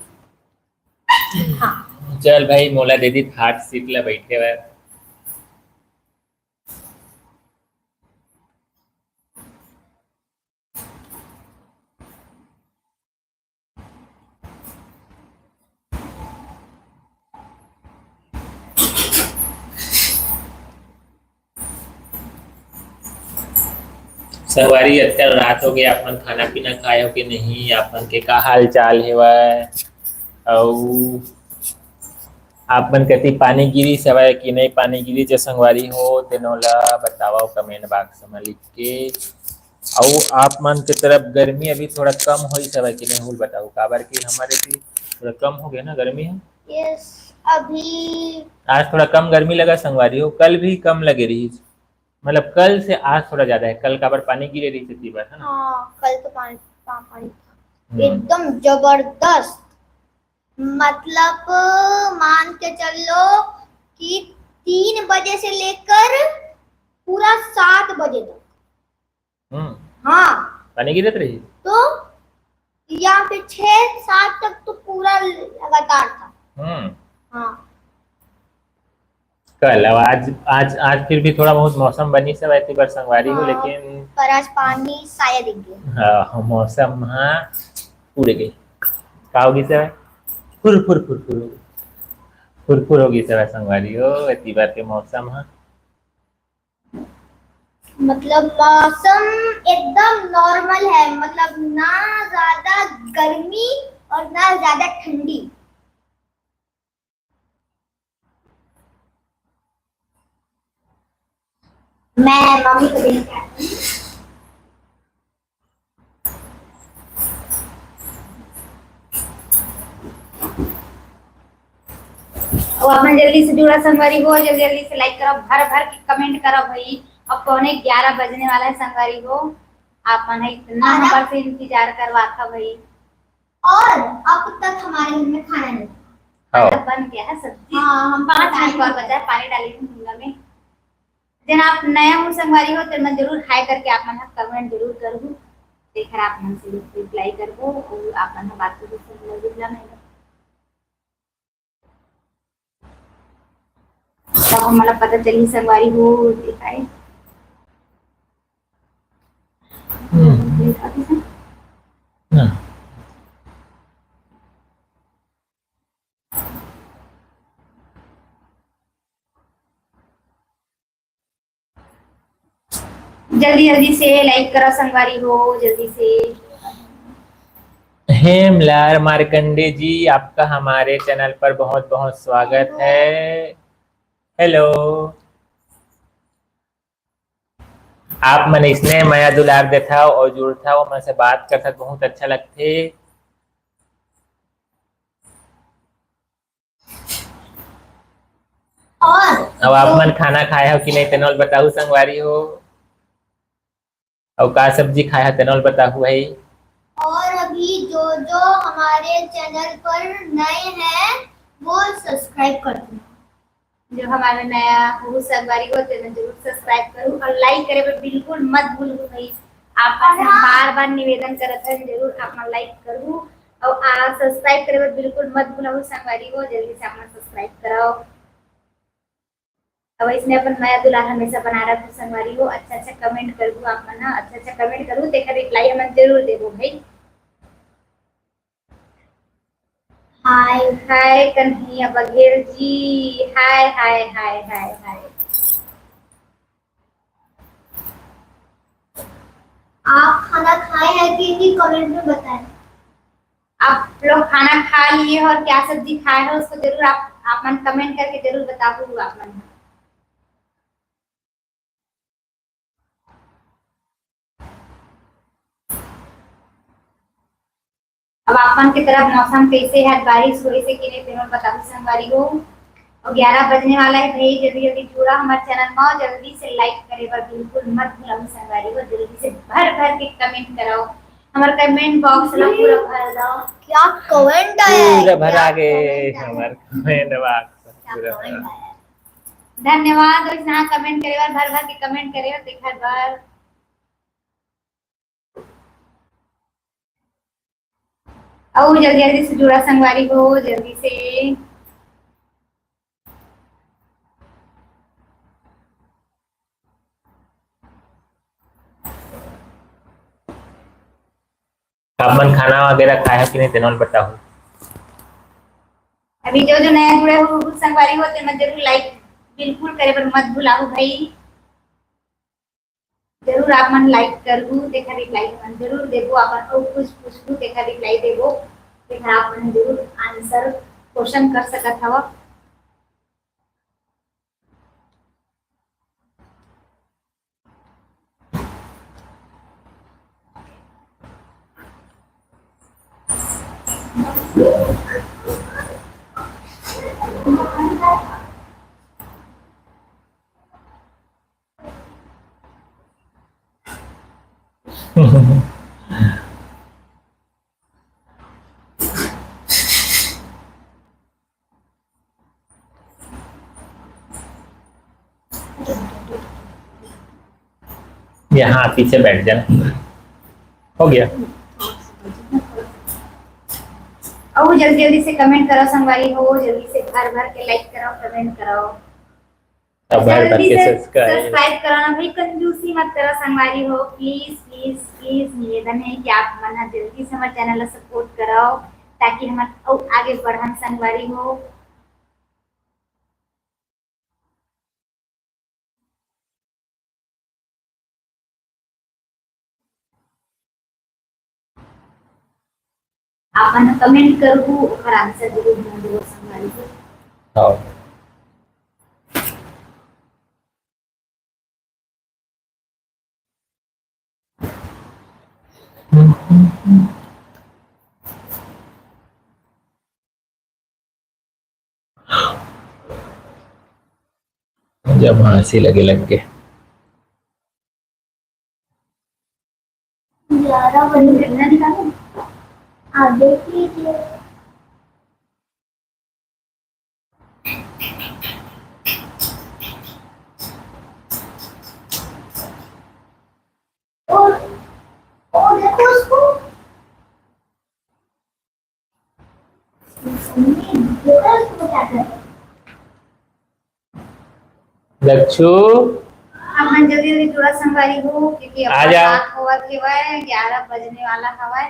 हाँ चल भाई मोला दे दी थाट सीट ला बैठे हुए। संगवारी अत्यार रात हो गए, आपन खाना पीना खाए हो कि नहीं, आपन के का हाल चाल है वह, और आपन कति पानी गिरी सवय कि नहीं पानी गिरी जो संगवारी हो तेनोला बताओ कमेंट बॉक्स में लिख के। और आप मन के तरफ गर्मी अभी थोड़ा कम हो सवय कि नहीं हुल बताओ, काबर कि हमारे भी थोड़ा कम हो गया ना गर्मी है। यस, अभी आज थोड़ा कम गर्मी लगा संगवारी हो, कल भी कम लगे रही, मतलब कल से आज थोड़ा ज्यादा है, कल काबर पानी गिरे रही थी बार है ना। हाँ, कल तो पानी हम्म। एकदम जबरदस्त। मतलब मान के चलो कि 3 बजे से लेकर पूरा 7 बजे तक। हाँ, पानी गिरत रही। तो या फिर 6-7 तक तो पूरा लगातार था। हाँ, कल अब आज आज आज फिर भी थोड़ा बहुत मौसम बनी सब ऐसी बार संगवारी हो, हाँ, लेकिन पर आज पानी शायद दिख गया। हाँ मौसम हाँ उड़ गई, का होगी सब फुर फुर फुर फुर होगी, फुर फुर होगी सब संगवारी हो ऐसी बार के मौसम हाँ। मतलब मौसम एकदम नॉर्मल है, मतलब ना ज्यादा गर्मी और ना ज्यादा ठंडी। मैं मम्मी को देख रहा हूँ। और अपना जल्दी से जुड़ा संगवारी हो, जल्दी जल्दी से लाइक करो, भर भर के कमेंट करो भाई। अब 11:15 बजने वाला है संगवारी हो, आप मन इतना नंबर से इंतजार करवा था भाई। और अब तक हमारे घर में खाना नहीं मतलब बन गया है सब्जी। हाँ, हम 5 मिनट और बचा है, पानी डाली हूँ झींगा में। जन आप नया हो संगवारी हो तो मैं जरूर हाय करके आप मन कमेंट जरूर करूँ, देखकर आप मन से रिप्लाई करबो और आप मन बात को समझ नहीं तब हमारा पता चली संगवारी हो दिखाए। जल्दी जल्दी से लाइक करो संगवारी हो, जल्दी से। हेमलाल मार्कंडे जी, आपका हमारे चैनल पर बहुत बहुत स्वागत है। हेलो, आप मन इसने माया दुलार देखा और जुड़ था वो मन से बात करता बहुत अच्छा लगते। और अब आप मन खाना खाए हो कि नहीं तेनोल बताऊ संगवारी हो, और का सब्जी खाया तेनोल बताऊ भाई। और अभी जो जो हमारे चैनल पर नए हैं वो सब्सक्राइब कर दो। जो हमारा नया हो संगवारी हो तो जरूर सब्सक्राइब करूँ और लाइक करे पर बिल्कुल मत भूलो भाई। आप बार बार निवेदन करते हैं जरूर आप लाइक करूँ और सब्सक्राइब करे पर बिल्कुल मत भूलो संगवारी हो, जल्दी से अपना सब्सक्राइब कराओ। अब इसमें अपन नया दुल्हा हमेशा बना रहा था संगवारी हो, अच्छा अच्छा कमेंट करूँ आप ना, अच्छा अच्छा कमेंट करूँ देखकर रिप्लाई हम जरूर देवो भाई। हाय हाय कन्हैया बघेल जी, हाय हाय हाय हाय हाय। आप खाना खाए हैं कि नहीं कमेंट में बताएं। आप लोग खाना खा लिए और क्या सब्जी खाए हो उसको जरूर आप मन कमेंट करके जरूर बताओ आप मन। अब आपन की तरफ मौसम कैसे है, बारिश हुई से कि नहीं तेनों बताओ संगवारी हो। और 11 बजने वाला है भाई, जल्दी जल्दी जुड़ा हमारे चैनल में, जल्दी से लाइक करे पर बिल्कुल मत भूलो संगवारी हो, जल्दी से भर भर के कमेंट कराओ, हमारे कमेंट बॉक्स में पूरा भर दो। क्या कमेंट आया है, पूरा भरा गए हमारे कमेंट बॉक्स पूरा भरा। धन्यवाद। और यहाँ कमेंट करे और भर भर के कमेंट करे और देखा बार। और जल्दी जल्दी से जुड़ा संगवारी हो, जल्दी से। आप मन खाना वगैरह खाया कि नहीं तेनोल बताओ। अभी जो जो नया जुड़े हो संगवारी होते मैं जरूर लाइक बिल्कुल करे पर मत भुलाओ भाई। जरूर आप मन लाइक करबू तेखर रिप्लाई मन जरूर देबो अपन और कुछ पूछबू तेखर रिप्लाई देबो तेखर आप मन जरूर आंसर क्वेश्चन कर सकत हव। यहाँ पीछे बैठ जाना। हो गया। और जल्दी जल्दी से कमेंट करो संगवारी हो, जल्दी से भर भर के लाइक करो कमेंट करो अब भर भर जल्दी के से सब्सक्राइब। सब्सक्राइब कराना भाई, कंजूसी मत करो संगवारी हो, प्लीज प्लीज प्लीज निवेदन है कि आप मन जल्दी से हमारे चैनल को सपोर्ट कराओ ताकि हम और आगे बढ़न संगवारी हो। आप मन कमेंट करबू और आंसर जरूर देबो संगवारी हो। हाँ। जब हंसी लगे लग के 11 बजे कितना निकालो आप देख लीजिए। और देखो उसको देखो उसको क्या कर लच्छू आप मन जल्दी जल्दी जुड़ा संगवारी हो क्योंकि अब आ जाओ। रात होवत हेवय 11 बजने वाला हवय।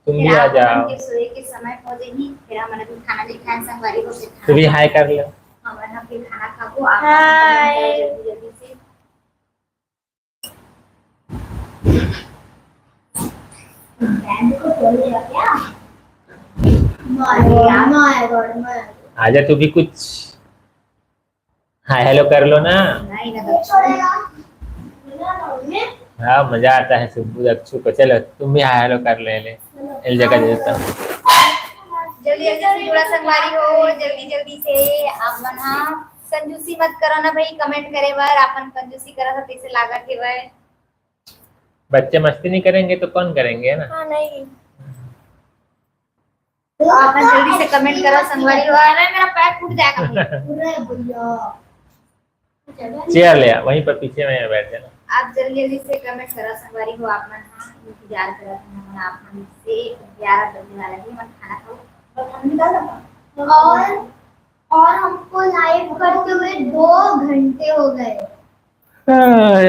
तुम भी फिर आ आप जाओ। मन के सोए के समय हो जाही, फिर हम अभी खाना नहीं खाए संगवारी हो, फिर तू भी हाय कर ले। हम मन फिर खाना खाबो। आप हाय। जल्दी जल्दी से बैंड को खोल दिया क्या? माय गॉड आजा तू भी कुछ हाय हेलो कर लो ना। नहीं ना छोड़ेगा हाँ मजा आता है सुबह लच्छू को। चलो तुम भी हाय हेलो कर ले एक जगह देता हूँ। जल्दी जल्दी से जुड़ा संगवारी हो, जल्दी जल्दी से आप मन कंजूसी मत करो ना भाई, कमेंट करे बार अपन कंजूसी करा था कैसे लागत हेवय। बच्चे मस्ती नहीं करेंगे तो कौन करेंगे ना। हाँ नहीं आप जल्दी से कमेंट करो संगवारी हो। अरे मेरा पैर टूट जाएगा भाई। पूरा भैया चेयर ले आ, वहीं पर पीछे में बैठ जाना। आप जल्दी जल्दी से कमेंट करो संगवारी हो। आप मन इंतजार करत हैं आप मन से 11 बजने वाला है, मन खाना खाओ और खाना निकाल दो। और हमको लाइव करते हुए 2 घंटे हो गए।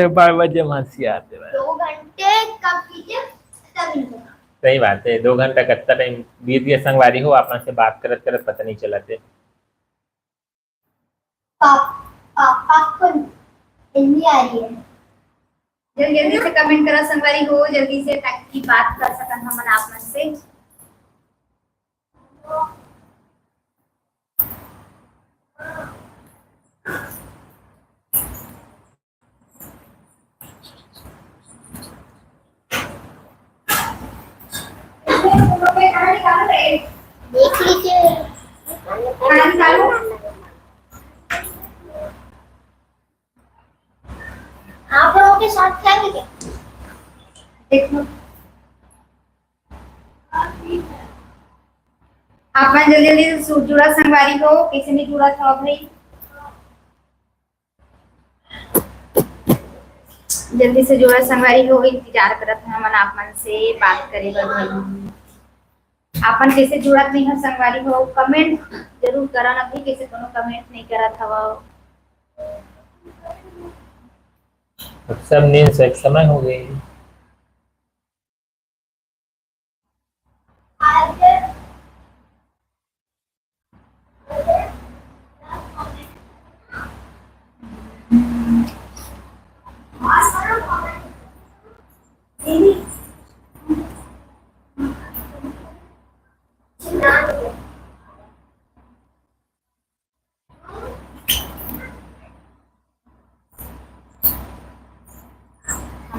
12 बजे हंसी आते हैं। 2 घंटे कब कीजिए तभी नहीं। सही बात है, 2 घंटा कत्ता टाइम बीत गया संगवारी हो, आपन से बात करत करत पता नहीं चलते। पापा को हिंदी आ रही है। जल्दी जल्दी से कमेंट करो संगवारी हो, जल्दी से ताकि बात कर सकन हम आप मन से। देख लीजिए खाना निकालो। आप लोगों के साथ खाएंगे क्या? देखो आप मन जल्दी जल्दी से जुड़ा संगवारी हो, कैसे नहीं जुड़ा था भाई। जल्दी से जुड़ा संगवारी हो, इंतजार करत हैं मन आप मन से बात करे बर भाई। आपन कैसे जुड़त नहीं है संगवारी हो, कमेंट जरूर करा ना भाई, कैसे कोनो कमेंट नहीं करत हवा। अब सब नींद से एक समय हो गई।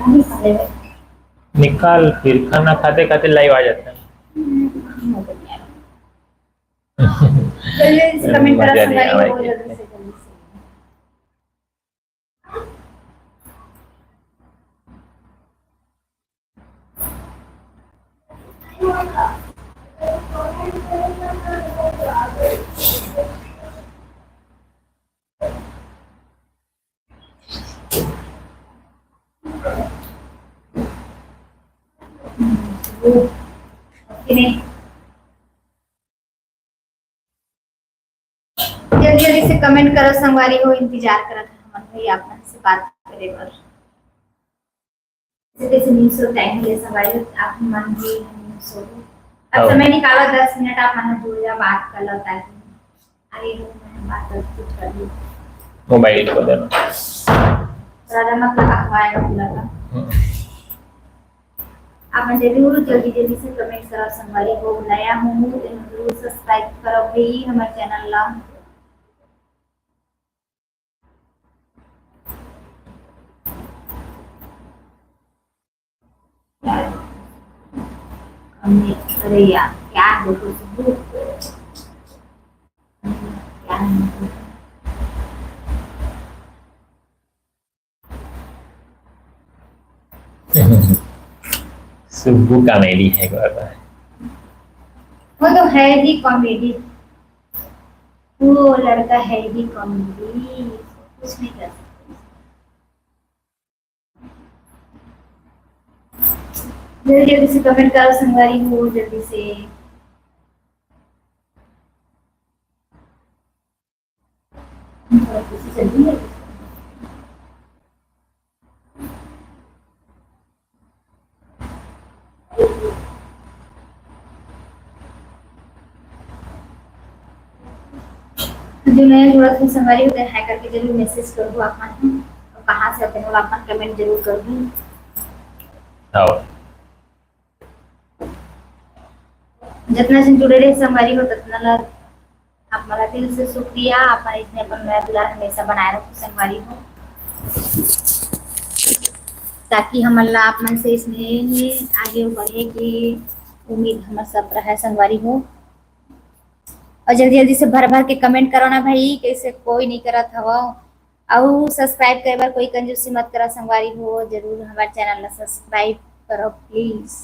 नहीं खा ले निकाल, फिर खाना खाते खाते लाइव आ जाता है। जल्दी से कमेंट करो मजा नहीं संगवारी आवा हो, के। जल्दी से जल्दी से। कि नहीं जल्दी जल्दी से कमेंट करो संगवारी हो, इंतजार करत हमन भाई आपन से बात करे बर। जैसे न्यूज़ हो टाइम ले संगवारी हो, आप मन भी न्यूज़ हो अब समय निकालो 10 मिनट आप मन जुड़ जा बात कर लो ताकि आगे हम बात कर ली। मोबाइल को देना। ज्यादा मत अखबार में लगा आप जरूर जल्दी जल्दी से कमेंट करो संगवारी हो, नया हूँ जरूर सब्सक्राइब करो भाई हमारे चैनल ला। अरे यार क्या है क्या है सुब्बू कॉमेडी है बाबा। वो तो है ही कॉमेडी, वो लड़का है ही कॉमेडी, कुछ नहीं कर सकते। जल्दी जल्दी से कमेंट करो संगवारी हो, जल्दी से। जल्दी है जो नया जुड़ा था संगवारी हो है करके जरूर मैसेज कर दो आप मन और कहाँ से अपने वाला अपन कमेंट जरूर कर दो। और जितना जन जुड़े रहे संगवारी हो उतना ला आप हमारा दिल से शुक्रिया। आप इतने अपन मेरा दुलार हमेशा बनाए रखो संगवारी हो, ताकि हम अल्लाह आप मन से इसमें आगे बढ़े की उम्मीद हम सब रहा संगवारी हो। और जल्दी जल्दी से भर भर के कमेंट करो ना भाई, कैसे कोई नहीं करत हवा। और सब्सक्राइब करे बार कोई कंजूसी मत करा संगवारी हो, जरूर हमारे चैनल ला सब्सक्राइब करो प्लीज।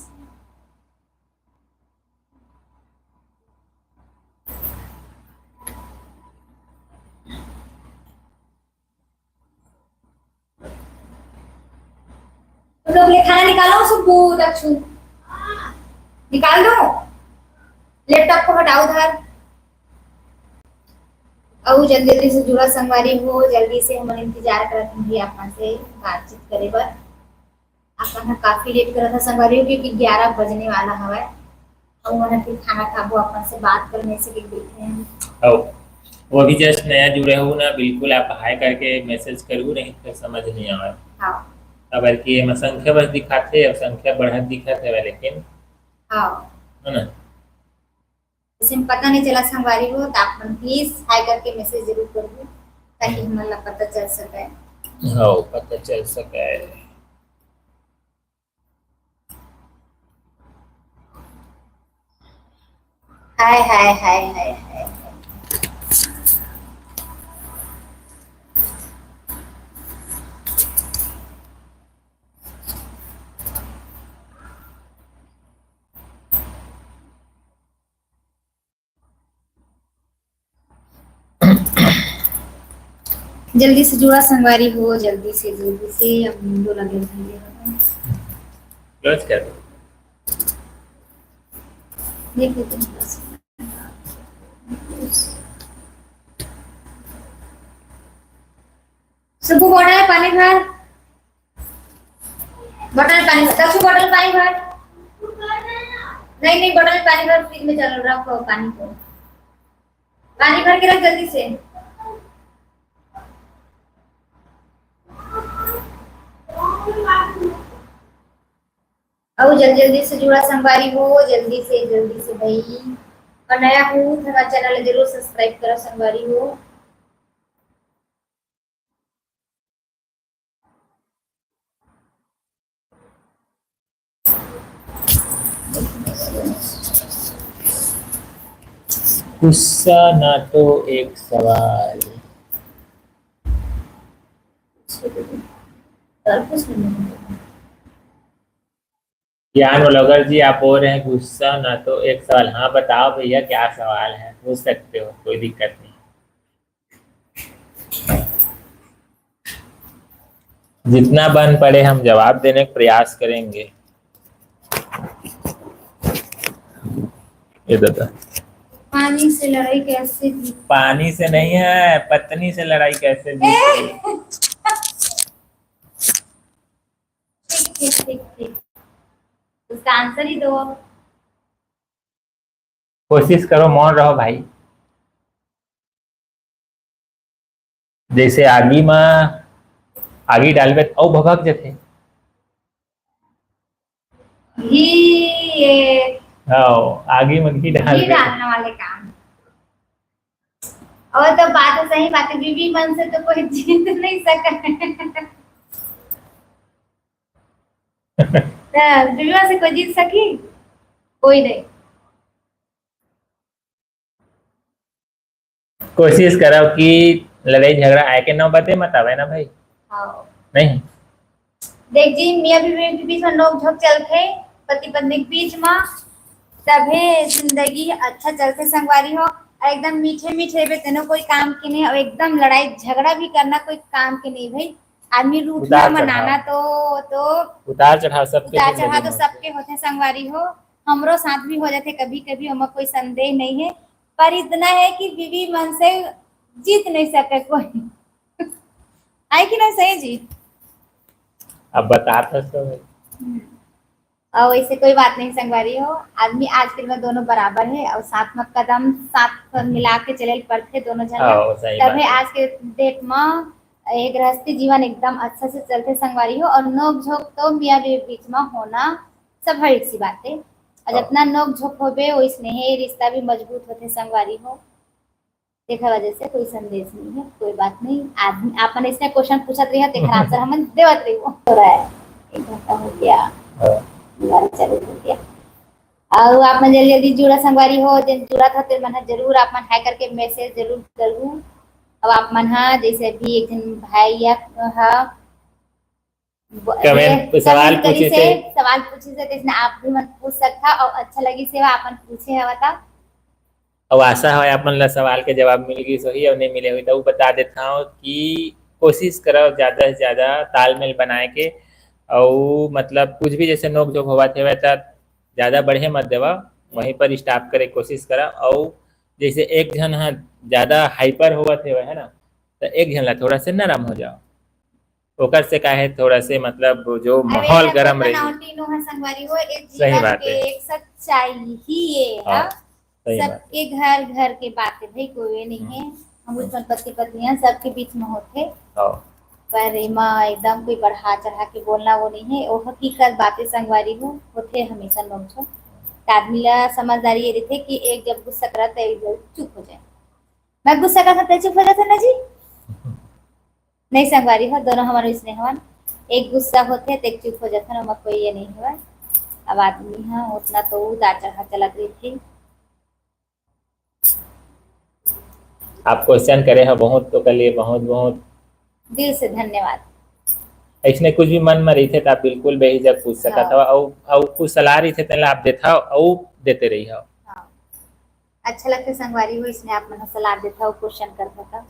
तो लोग खाना निकालो सुब्बू दक्षु निकाल दो, लैपटॉप को हटाओ उधर। और जल्दी जल्दी से जुड़ा संगवारी हो, जल्दी से हम इंतजार करते हैं आप से बातचीत करे बर। अपन काफी लेट करा था संगवारी हो क्योंकि 11 बजने वाला हवा और मैंने फिर खाना खाबो अपन से बात करने से बैठे हैं। और वो अभी जस्ट नया जुड़े हो ना, बिल्कुल आप हाय करके मैसेज करू, नहीं तो समझ नहीं आवा। हाँ अब कि एमा संख्या बस दिखाते अब संख्या बढ़त दिखत है लेकिन हाँ है ना इसे पता नहीं चला संगवारी हो तो आप प्लीज हाय करके मैसेज जरूर कर दो ताकि हमें पता चल सके। हाँ पता चल सके। हाय हाय हाय हाय हाय जल्दी से जुड़ा संगवारी हो, जल्दी से अब दो लगे रहेंगे। क्लोज कर दो। देख लेते हैं सुबह बॉटल पानी भर, बॉटल पानी दक्षु बॉटल पानी भर। नहीं नहीं बॉटल पानी भर, फ्रिज में चल रखो पानी को, पानी भर के रख जल्दी से। और जल्दी जल्दी से जुड़ा संगवारी हो, जल्दी से भाई। और नया हूँ तो हमारा चैनल जरूर सब्सक्राइब करो संगवारी हो। गुस्सा ना तो एक सवाल। ज्ञान व्लॉगर जी आप बोल रहे हैं गुस्सा ना तो एक सवाल। हाँ बताओ भैया क्या सवाल है, पूछ सकते हो, कोई दिक्कत नहीं। जितना बन पड़े हम जवाब देने का प्रयास करेंगे। ये दादा पानी से लड़ाई कैसे जीत? पानी से नहीं है, पत्नी से लड़ाई कैसे जीते। ठीक ठीक ठीक ठीक, उसका आंसर ही दो। कोशिश करो, मौन रहो भाई। जैसे आगी में आगी डालबे औ भभक जथे। घी, ये हाँ आगी में घी घी डालबे। डालने वाले काम। और तो बात है, सही बात है, बीवी मन से तो कोई जीत नहीं सका। बीवी मन से कोई जीत सकी? कोई नहीं। कोशिश करो कि लड़ाई झगड़ा आए के नौ बातें मत आवे ना भाई। हाँ। नहीं देख जी, मियाँ बीवी के बीच में नोक झोंक चलते, पति पत्नी के बीच में, तभी जिंदगी अच्छा चलते संगवारी हो। और एकदम मीठे मीठे बे तेनो कोई काम की नहीं, और एकदम लड़ाई झगड़ा भी करना कोई काम की नहीं भाई। आदमी रूठना उतार मनाना चढ़ाव। तो उतार चढ़ाव सबके उतार चढ़ाव जिंदगी तो में सबके होते संगवारी हो। हमरो साथ भी हो जाते कभी कभी, हमें कोई संदेह नहीं है। पर इतना है कि बीवी मन से जीत नहीं सके कोई। है कि नहीं सही जी? अब बता तो सो। और वैसे कोई बात नहीं संगवारी हो, आदमी आजकल में दोनों बराबर है, और साथ में कदम साथ मिला के चले पड़ते दोनों जन। हाँ, सही बात तभी है। आज के डेट में एक गृहस्थी जीवन एकदम अच्छा से चलते संगवारी हो। और नोक झोंक तो मियाँ बीवी के बीच में होना स्वाभाविक सी बात है। और हाँ। जितना नोक झोंक होबे वो स्नेह रिश्ता भी मजबूत होते संगवारी हो। देखा वजह से कोई संदेश नहीं है, कोई बात नहीं। आदमी आपने इसने क्वेश्चन पूछा रही है, देखा आंसर हम देवत रही हो रहा है। 1 घंटा हो गया, हाँ। दोबारा चालू हो गया। और आप मन जल्दी जल्दी जुड़ा संगवारी हो, जिन जुड़ा था तो मन जरूर आप मन हाई करके मैसेज जरूर करूँ। अब आप मन हा जैसे भी एक दिन भाई या कमेंट सवाल पूछे से सवाल पूछे से इसने आप भी मन पूछ सकता, और अच्छा लगी सेवा आप मन पूछे है बता। अब आशा है आप मन ला सवाल के जवाब मिल गई सही, और नहीं मिले हुई तो बता देता हूँ कि कोशिश करो ज़्यादा से ज़्यादा तालमेल बनाए के। और मतलब कुछ भी जैसे नोक झोंक होवा थे तो ज़्यादा बढ़े मत देवा, वहीं पर स्टॉप करे कोशिश करा। और जैसे एक जन है ज़्यादा हाइपर हुआ थे है ना, तो एक जन ला थोड़ा से नरम हो जाओ। ओकर से काहे थोड़ा से मतलब जो माहौल गर्म रही। संगवारी हो, एक सही जीवन बात के है। एक सच्चाई ही ये है। हाँ, सही बात। सबके घर घर के बातें भाई कोई नहीं है, हम उसमें पति पत्नियां सबके बीच में होते। हाँ। पर इमा एकदम कोई बढ़ा चढ़ा के बोलना वो नहीं है, वो हकीकत बातें संगवारी हो होते हमेशा लोग छो। आदमी ला समझदारी ये रहती है कि एक जब गुस्सा करा तो एक जब चुप हो जाए। मैं गुस्सा करता तो चुप हो जाता ना जी, नहीं संगवारी हो, दोनों हमारे इसने हवन एक गुस्सा होते तो एक चुप हो जाता ना, कोई ये नहीं हुआ। अब आदमी हाँ उतना तो उतार चढ़ा चलत रही थी। आप क्वेश्चन करे हैं बहुत, तो के लिए बहुत बहुत दिल से धन्यवाद। इसने कुछ भी मन में रही थे तो आप बिल्कुल बेहिचक पूछ सकता था। और कुछ सलाह रही थे तो आप देता और देते रही हो। हाँ। अच्छा लगता संगवारी हो, इसने आप मन सलाह देता और क्वेश्चन करता था।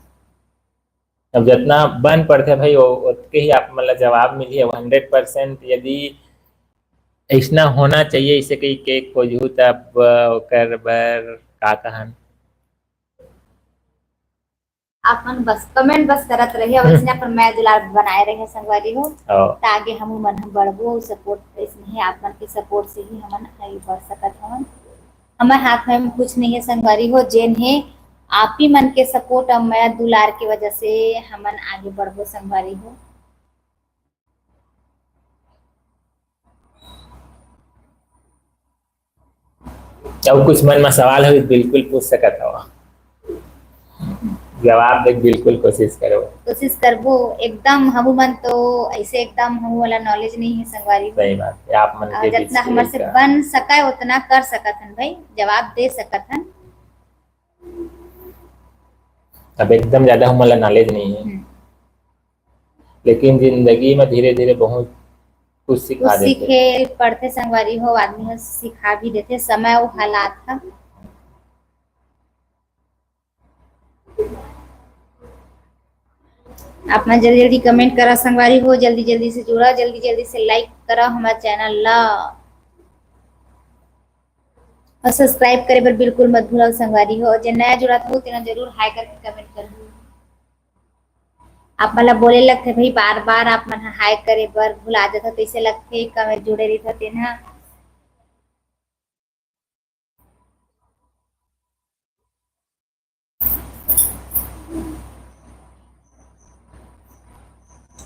अब जितना बन पड़ते भाई उसके ही आप मतलब जवाब मिलिए 100%। यदि ऐसा होना चाहिए इसे कहीं के खोजू तब कर बर का कहन। आप मन बस कमेंट बस करत रहिए, और इसने पर मैं दुलार बनाए रहे संगवारी हो, ताकि हम मन हम बढ़बो। सपोर्ट इसने आप मन के सपोर्ट से ही हमन आगे बढ़ सकत हवन। हमारे हाथ में कुछ नहीं है संगवारी हो, जेन है आप ही मन के सपोर्ट और मैं दुलार की वजह से हमन आगे बढ़बो संगवारी हो। और कुछ मन में सवाल हो बिल्कुल पूछ सकत हो, जवाब देख बिल्कुल कोशिश करो। कोशिश करबो एकदम। हम मन तो ऐसे एकदम हम वाला नॉलेज नहीं है संगवारी हो। सही बात है, आप मन के बीच जितना हमारे से बन सका उतना कर सकत हन भाई, जवाब दे सकत हन। अब एकदम ज्यादा हमारा नॉलेज नहीं है, लेकिन जिंदगी में धीरे धीरे बहुत कुछ कुछ सिखा देते। सीखे पढ़ते संगवारी हो आदमी हो सिखा भी देते, समय वो हालात था। अपना जल्दी जल्दी कमेंट करा संगवारी हो, जल्दी जल्दी से जुड़ा, जल्दी जल्दी से लाइक करा हमारा चैनल ला और सब्सक्राइब करे पर बिल्कुल मत भूलो संगवारी हो। जो नया जुड़ा था तेना जरूर हाई करके कमेंट कर दो। आप मतलब बोले लगते भाई बार बार आप मन हाई करे बर भुला जाता तो इसे लगते कमेंट जुड़े रही था तेना।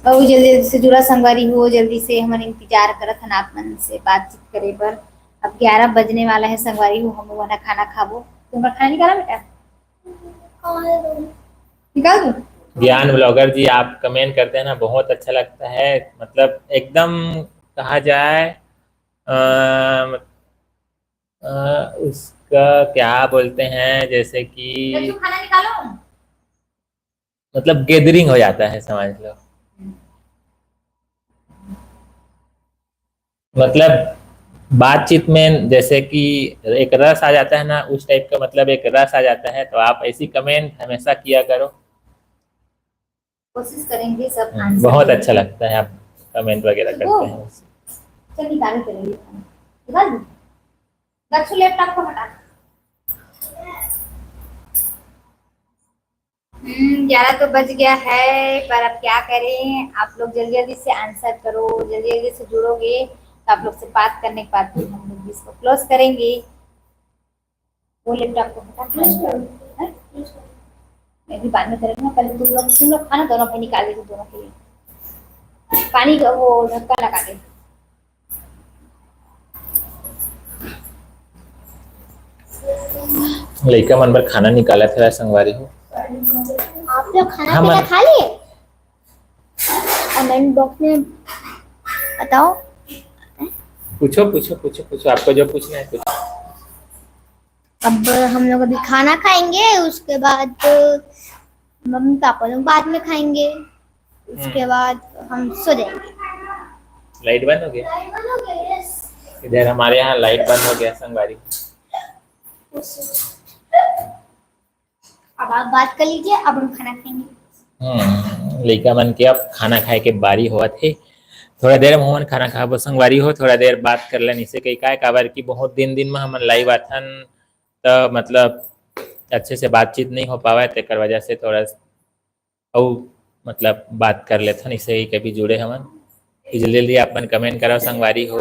और जल्दी जल्दी से जुड़ा संगवारी हो, जल्दी से हम इंतजार करत हन आप मन से बातचीत करे पर। अब 11 बजने वाला है संगवारी हो, हम वहाँ खाना खाबो। तुम्हारा खाना निकाला बेटा? निकाल दूं? ज्ञान ब्लॉगर जी आप कमेंट करते हैं ना, बहुत अच्छा लगता है। मतलब एकदम कहा जाए उसका क्या बोलते हैं, जैसे कि खाना निकालो। मतलब गैदरिंग हो जाता है, समझ लो। मतलब बातचीत में जैसे कि एक रस आ जाता है ना, उस टाइप का मतलब एक रस आ जाता है। तो आप ऐसी कमेंट हमेशा किया करो, कोशिश करेंगे सब आंसर बहुत देने अच्छा की। लगता है आप कमेंट वगैरह करते हैं। चल निकाल करेंगे खाना। निकाल दूं? दक्षु लैपटॉप को हटा। 11 तो बज गया है, पर अब क्या करें। आप लोग जल्दी जल्दी से आंसर करो, जल्दी जल्दी से जुड़ोगे तो आप लोग से बात करने के बाद फिर हम लोग इसको क्लोज करेंगे। वो लैपटॉप को हटा क्लोज करो। मैं भी बाद में करूँगा, पहले तुम लोग खाना दोनों पे निकाल दे, दोनों के लिए पानी का वो ढक्कन लगा दे। लड़का मन पर खाना निकाला था संगवारी हो। आप लोग खाना हाँ, पीना खा लिए? कमेंट बॉक्स में बताओ। पूछो पूछो पूछो पूछो, आपको जो पूछना है पूछो। अब हम लोग अभी खाना खाएंगे, उसके बाद मम्मी पापा लोग बाद में खाएंगे, उसके बाद हम सो जाएंगे। लाइट बंद हो गया? इधर हमारे यहाँ लाइट बंद हो गया संगवारी। अब आप बात कर लीजिए, अब हम खाना खाएंगे। लड़का मन के अब खाना खाए के बारी हुआ थे। थोड़ा देर में हमन खाना खा संगवारी हो, थोड़ा देर बात कर लेने से कई काय काबर की बहुत दिन दिन में हमन लाइव आथन, तो मतलब अच्छे से बातचीत नहीं हो पावा, तेकर वजह से थोड़ा और मतलब बात कर लेथन। इसे ही कभी जुड़े हमन जल्दी जल्दी अपन कमेंट करो संगवारी हो।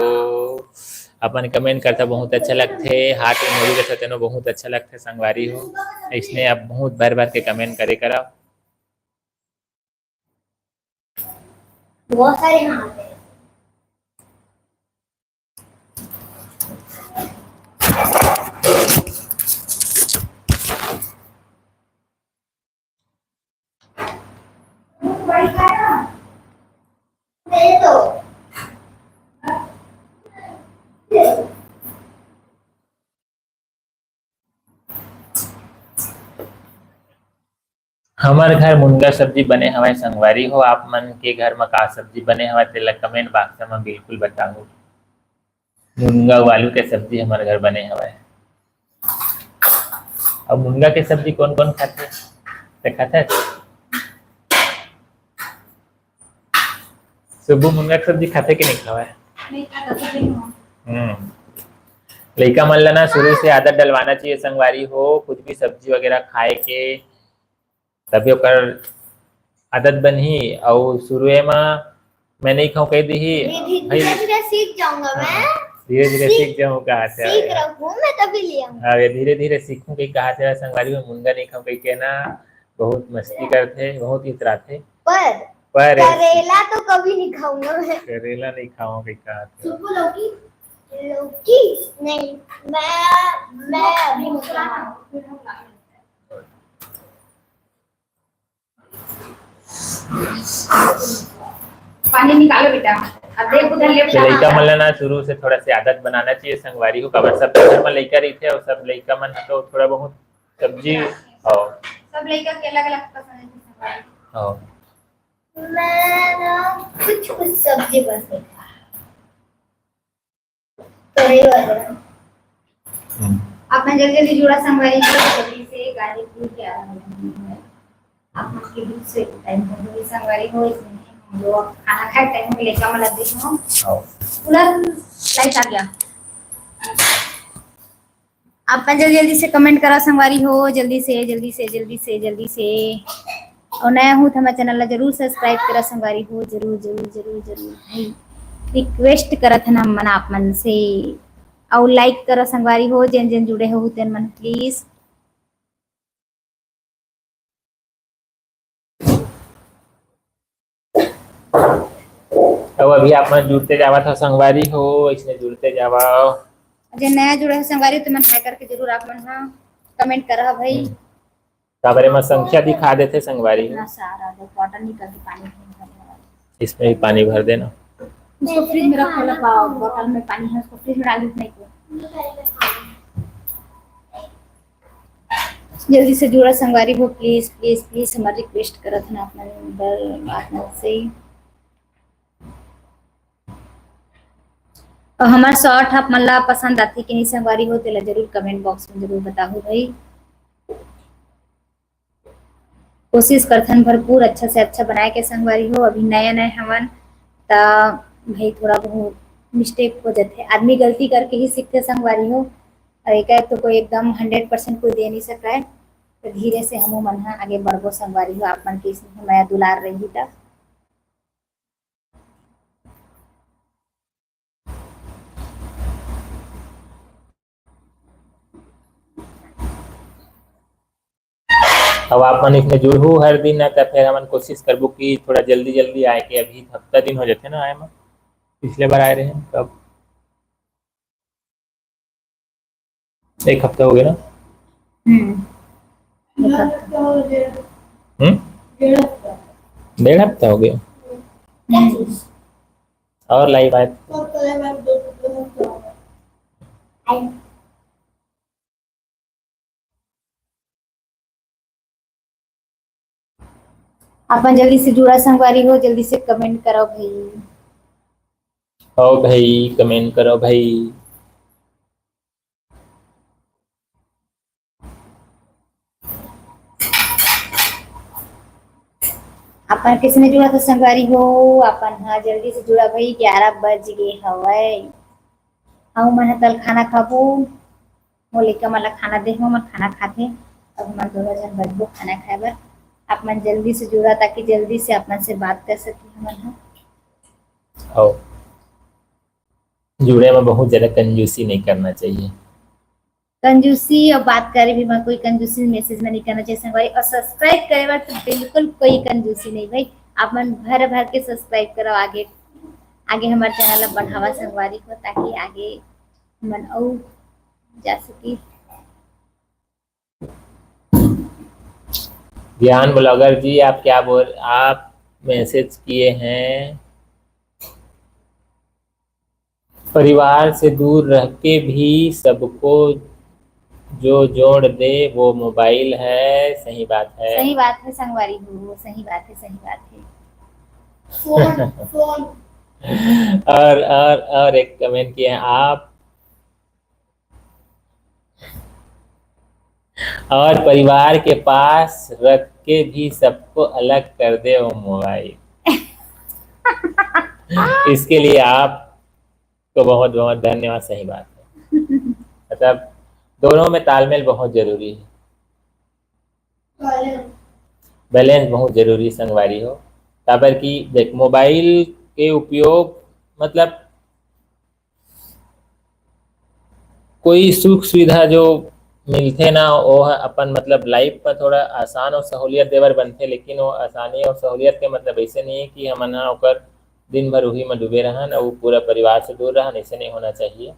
अपन कमेंट करता बहुत अच्छा लगते, हाथ में मोड़ी रहता तेनो बहुत अच्छा लगता संगवारी हो। इसने आप बहुत बार बार के कमेंट करे करा। बहुत सारे यहाँ पे तो हमारे घर मुनगा सब्जी बने हवाए संगवारी हो। आप मन के घर में का सब्जी बने हवा तेला कमेंट बॉक्स में बिल्कुल बताओ। मुनगा आलू के सब्जी हमारे घर बने हवाए। अब मुनगा के सब्जी कौन कौन खाते ते खाता है? सुबह मुनगा की सब्जी खाते कि नहीं खावा? लड़का मन ला ना शुरू से आदत डलवाना चाहिए संगवारी हो, कुछ भी सब्जी वगैरह खाए के, तभी ओकर आदत बनही। और शुरू में मैं नहीं खाऊं कह दी धीरे धीरे सीख जाऊंगा मैं। धीरे धीरे सीख जाऊँ कहा से सीख रहा हूँ मैं, तभी ले आऊंगा। अरे धीरे धीरे सीखूं कहीं कहा से संगवारी में मुनगा नहीं खाऊं कहीं के ना बहुत मस्ती करते, बहुत इतराते। पर करेला तो कभी नहीं खाऊंगा मैं। करेला नहीं खाऊं कहीं कहा से। लौकी लौकी नहीं, मैं अभी पानी निकालो बेटा। अब देख उधर लड़का मन ना शुरू से थोड़ा सी आदत बनाना चाहिए संगवारी को। कबर सब घर में लड़का रही थे और सब लड़का मन तो थोड़ा बहुत सब्जी और सब लड़का के अलग अलग पसंद है संगवारी। और मैं ना कुछ कुछ सब्जी बस देखा कढ़ी वगैरह। आपने जल्दी जल्दी जुड़ा संगवारी को जल्दी से गाजीपुर के आ रहे हैं। आप के दूर से टाइम हो गई संगवारी हो इसमें हम लोग खाना खाए टाइम में लेकर मला देखो और पूरा लाइट आ गया। आप जल्दी जल्दी से कमेंट करा संगवारी हो जल्दी से जल्दी से जल्दी से जल्दी से और नया हूँ तो हमारे चैनल ला जरूर सब्सक्राइब करा संगवारी हो जरूर जरूर जरूर जरूर भाई रिक्वेस्ट करत है हम मन आप मन से और लाइक करा संगवारी हो जिन जिन जुड़े हो तेन मन प्लीज। अब अभी आप मन जुड़ते जावा था संगवारी हो इसने जुड़ते जावा। जो नया जुड़े हो संगवारी तो मन हाई करके जरूर आप मन हाँ कमेंट करा भाई। काबरे में संख्या दिखा देते संगवारी ना सारा दो बॉटल निकल के पानी भरने इसमें भी पानी भर देना। उसको फ्रिज में रखो ला पाओ बोतल में पानी है उसको फ्रिज में डाल देना को जल्दी से जुड़ा संगवारी हो प्लीज प्लीज प्लीज हमारी रिक्वेस्ट करत है अपना नंबर आप से। और हमारा शॉर्ट आप मन ला पसंद आती कि नहीं संगवारी हो तो जरूर कमेंट बॉक्स में जरूर बताओ भाई। कोशिश करथन भरपूर अच्छा से अच्छा बनाए के संगवारी हो अभी नए नए हमन ता भाई थोड़ा बहुत मिस्टेक हो जाते आदमी गलती करके ही सीखते संगवारी हो और एक तो कोई एकदम 100% कोई दे नहीं सका है तो धीरे से हम मन आगे बढ़बो संगवारी हो आप मन की माया दुलार रही था। अब आप मन इसमें जुड़ू हर दिन ना तो फिर हमन कोशिश करबो कि थोड़ा जल्दी जल्दी आए के अभी हफ्ता दिन हो जाते ना आए में पिछले बार आए रहे हैं कब एक हफ्ता हो गया ना। डेढ़ हफ्ता हो गया और लाइव आए अपन जल्दी से जुड़ा संगवारी हो जल्दी से कमेंट करो भाई। ओ भाई कमेंट करो भाई। अपन किसने जुड़ा था संगवारी हो अपन हाँ जल्दी से जुड़ा भाई 11 बज गए हवे हम मन तल खाना खाबो मोले का मला खाना दे मन खाना खाते अब मन दोनों जन बजबो खाना खाए बर आप मन जल्दी से जुड़ा ताकि जल्दी से अपन से बात कर सके हमन ओ जुड़े में बहुत ज्यादा कंजूसी नहीं करना चाहिए। कंजूसी और बात करे भी मैं कोई कंजूसी मैसेज में नहीं करना चाहिए संगवारी और सब्सक्राइब करे बार तो बिल्कुल कोई कंजूसी नहीं भाई आप मन भर भर के सब्सक्राइब करो आगे आगे हमारे चैनल बढ़ावा संगवारी को ताकि आगे मन और जा सके। ज्ञान ब्लॉगर जी आप क्या बोल आप मैसेज किए हैं परिवार से दूर रह के भी सबको जो जोड़ दे वो मोबाइल है सही बात है संगवारी हो सही बात है फोन और एक कमेंट किए हैं आप और परिवार के पास रख के भी सबको अलग कर दे वो मोबाइल इसके लिए आप तो बहुत बहुत धन्यवाद। सही बात है मतलब दोनों में तालमेल बहुत जरूरी है बैलेंस बहुत जरूरी संगवारी हो ताबर की देख मोबाइल के उपयोग मतलब कोई सुख सुविधा जो मिलते ना वो अपन मतलब लाइफ में थोड़ा आसान और सहूलियत देवर बनते लेकिन वो आसानी और सहूलियत के मतलब ऐसे नहीं है कि हम होकर दिन भर वही में डूबे रहन और पूरा परिवार से दूर रहन ऐसे नहीं होना चाहिए।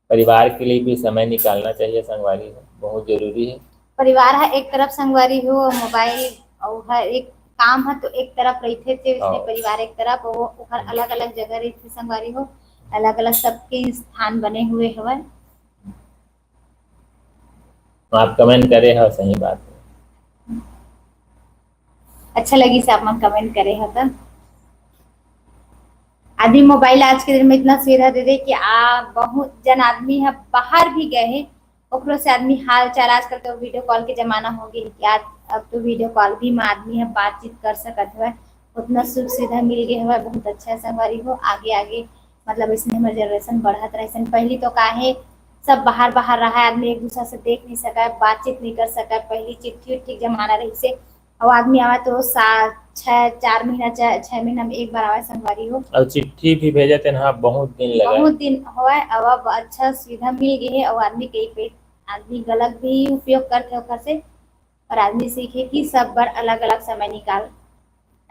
परिवार के लिए भी समय निकालना चाहिए संगवारी हो बहुत जरूरी है। परिवार है एक तरफ संगवारी हो मोबाइल और हर एक काम है तो एक तरफ रहते थे परिवार एक तरफ वो अलग अलग जगह रहते संगवारी हो अलग अलग सबके स्थान बने हुए हवन। आप कमेंट करे हो सही बात अच्छा लगी से आप मन कमेंट करे हो तब। आदमी मोबाइल आज के दिन में इतना सुविधा दे दे कि आ बहुत जन आदमी है बाहर भी गए हैं, ओकरो से आदमी हाल चाल, आजकल तो वीडियो कॉल के जमाना हो गई कि आज अब तो वीडियो कॉल भी में आदमी है बातचीत कर सकत है। उतना सुख सुविधा मिल गई है, बहुत अच्छा संगवारी हो। आगे आगे मतलब इसमें हमारे जनरेशन बढ़त रहे। पहली तो काहे सब बाहर बाहर रहा है, आदमी एक दूसरे से देख नहीं सका, बातचीत नहीं कर सका। पहली चिट्ठी उट्ठी जमाना रही से अब आदमी आवा तो 4 महीना 6 महीना में एक बार आवा संगवारी हो। और चिट्ठी भी भेजे थे ना, बहुत दिन लगा। बहुत दिन हुआ अब अच्छा सुविधा मिल गई है और आदमी कई पे आदमी गलत भी उपयोग करते ओकर से, और आदमी सीखे कि सब बार अलग अलग समय निकाल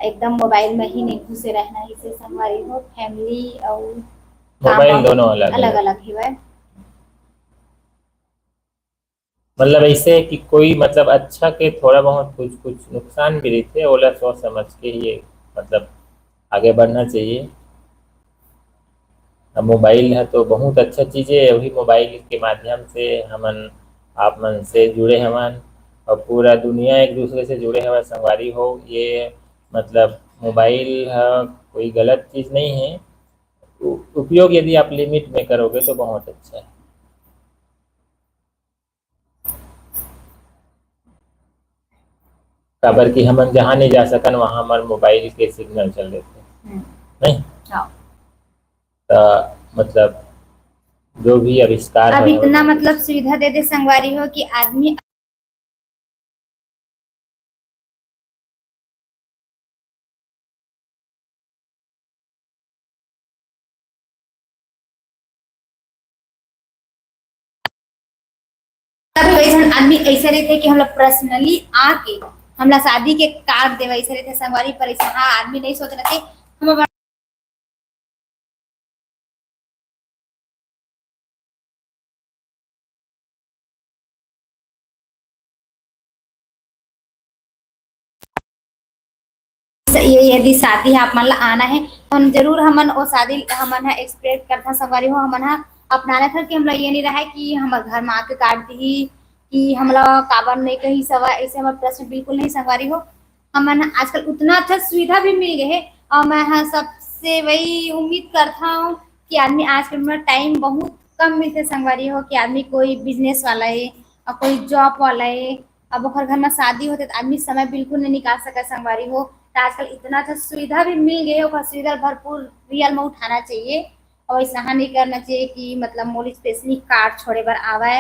एकदम मोबाइल में ही नहीं घुसे रहना। इसे संगवारी हो फैमिली और मोबाइल दोनों अलग अलग अलग ही है। मतलब ऐसे कि कोई मतलब अच्छा के थोड़ा बहुत कुछ कुछ नुकसान भी रहते, ओला सोच समझ के ही मतलब आगे बढ़ना चाहिए। अब मोबाइल है तो बहुत अच्छा चीज़ है, वही मोबाइल के माध्यम से हमन आप मन से जुड़े हवन और पूरा दुनिया एक दूसरे से जुड़े हवन संगवारी हो। ये मतलब मोबाइल है कोई गलत चीज़ नहीं है, उपयोग यदि आप लिमिट में करोगे तो बहुत अच्छा है। खबर कि हम जहाँ नहीं जा सकन वहाँ हमारे मोबाइल के सिग्नल चल देते नहीं। हाँ। तो मतलब जो भी आविष्कार अब है इतना मतलब सुविधा दे दे संगवारी हो कि आदमी आदमी ऐसे रहते कि हम लोग पर्सनली आके हमला शादी के कार्ड देवे ऐसे रहते संगवारी पर। ऐसा हाँ आदमी नहीं सोच रहे थे हम ये यदि शादी है आप मन ला आना है तो हम जरूर हमन वो शादी हमन है एक्सपेक्ट करता संगवारी हो। हमन है अपनाना था कि हमला ये नहीं रहा है कि हमारे घर में आके काट दी कि हमला काबर नहीं कहीं सवा, ऐसे हमारे प्रश्न बिल्कुल नहीं संगवारी हो। हमन आजकल उतना अच्छा सुविधा भी मिल गए है और मैं हाँ सबसे वही उम्मीद करता हूँ कि आदमी आजकल में टाइम बहुत कम मिलते संगवारी हो कि आदमी कोई बिजनेस वाला है और कोई जॉब वाला है। अब ओकर घर में शादी होते तो आदमी समय बिल्कुल नहीं निकाल सका संगवारी हो। तो आजकल इतना अच्छा सुविधा भी मिल गई है, ओकर सुविधा भरपूर रियल में उठाना चाहिए और ऐसा नहीं करना चाहिए कि मतलब मोर स्पेशली कार्ड छोड़े बर आवा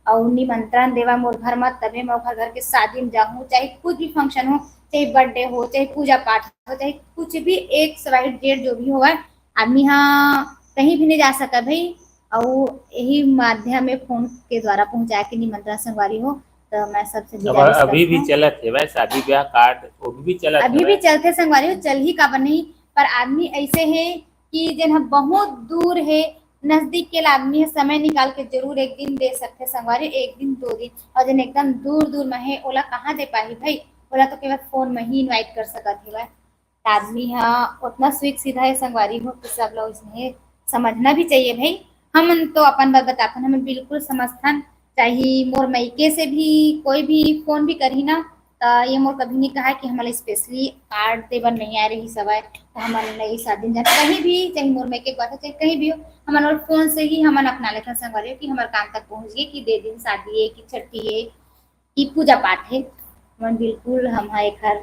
और निमंत्रण देवा मोर घर में तबे मैं ओकर घर के शादी में जाऊँ, चाहे कुछ भी फंक्शन हो, चाहे बर्थडे हो, चाहे पूजा पाठ हो, चाहे कुछ भी एक स्वाइट डेट जो भी हो आदमी हाँ कहीं भी नहीं जा सका भाई। और यही माध्यम में फोन के द्वारा पहुंचा के निमंत्रण संगवारी हो। तो मैं सबसे गुजारिश अभी भी करता हूं। चलत है वह शादी ब्याह कार्ड, वो भी चलत अभी है भी चलते संगवारी हो, चल ही काबर नहीं। पर आदमी ऐसे है कि जन बहुत दूर है, नजदीक के आदमी है समय निकाल के जरूर एक दिन दे सकते संगवारी, एक दिन 2 दिन। और जन एकदम दूर दूर में है ओला कहाँ दे पाही भाई, ओला तो केवल फोन में ही इनवाइट कर सकत है। आदमी हाँ उतना स्वीट सीधा है संगवारी हो कि सब लोग इसमें समझना भी चाहिए भाई। हम तो अपन बात बताते हमें बिल्कुल समझथन, चाहे मोर मायके से भी कोई भी फोन भी करी ना तो ये मोर कभी नहीं कहा कि हमारे स्पेशली कार्ड देवर नहीं आ रही सवाय तो हमारे नई शादी जाए कहीं भी, चाहे मोर मायके के बात है चाहे कहीं भी हो, हमारे फोन से ही हम अपना लेते संगवारी हो कि हमारे काम तक पहुंच गए कि दे दिन शादी है कि छठी है कि पूजा पाठ है। हम बिल्कुल हम एक हर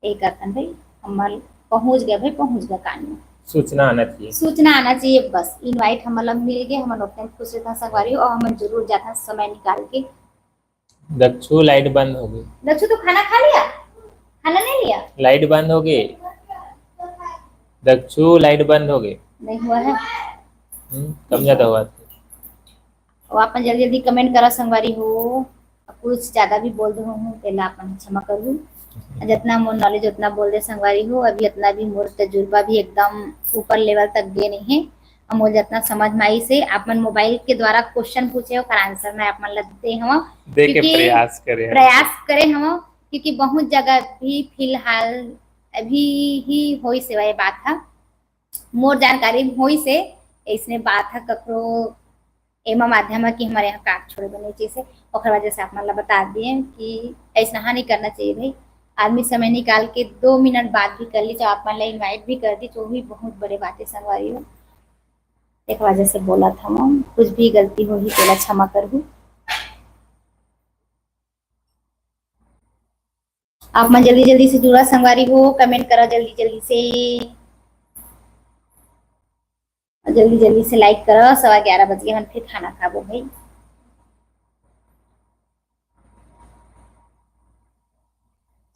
एक करतन भाई हम पहुंच गए भाई, पहुंच गए कान में सूचना आना चाहिए। सूचना आना चाहिए बस। इनवाइट हम लोग मिल गए, हम लोग खुश रहता संगवारी और हम जरूर जाता समय निकाल के। दक्षु लाइट बंद हो गई। दक्षु तो खाना खा लिया, खाना नहीं लिया? लाइट बंद हो गई दक्षु, लाइट बंद हो गई। नहीं हुआ है कब ज्यादा हुआ था? और अपन जल्दी जल्दी कमेंट करा संगवारी हो, कुछ ज्यादा भी बोल दो हूँ पहले अपन क्षमा कर दूँ। जितना मोर नॉलेज उतना बोल दे संगवारी हो, अभी इतना भी मोर तजुर्बा भी एकदम ऊपर लेवल तक गए नहीं है। मोर जितना समझ में आई से अपन मोबाइल के द्वारा क्वेश्चन पूछे और आंसर मैं अपन लगते हम दे के प्रयास करे हम क्योंकि बहुत जगह भी फिलहाल अभी ही होई से वह बात है मोर जानकारी होई से इसने बात है ककरो एमा माध्यम है कि हमारे यहाँ कार्ड छोड़े बने चीज से और वजह से आप मतलब बता दिए कि ऐसा नहीं करना चाहिए भाई। आदमी समय निकाल के 2 मिनट बात भी कर ली, तो आप मान ला इन्वाइट भी कर दी, तो वो भी बहुत बड़े बात है संगवारी हो। एक वजह से बोला था हम, कुछ भी गलती हो ही तेला क्षमा करहूँ। आप मन जल्दी जल्दी से जुड़ा संगवारी हो, कमेंट करो जल्दी जल्दी से, जल्दी जल्दी से लाइक करो। 11:15 बज गए, हम फिर खाना खाबो भाई।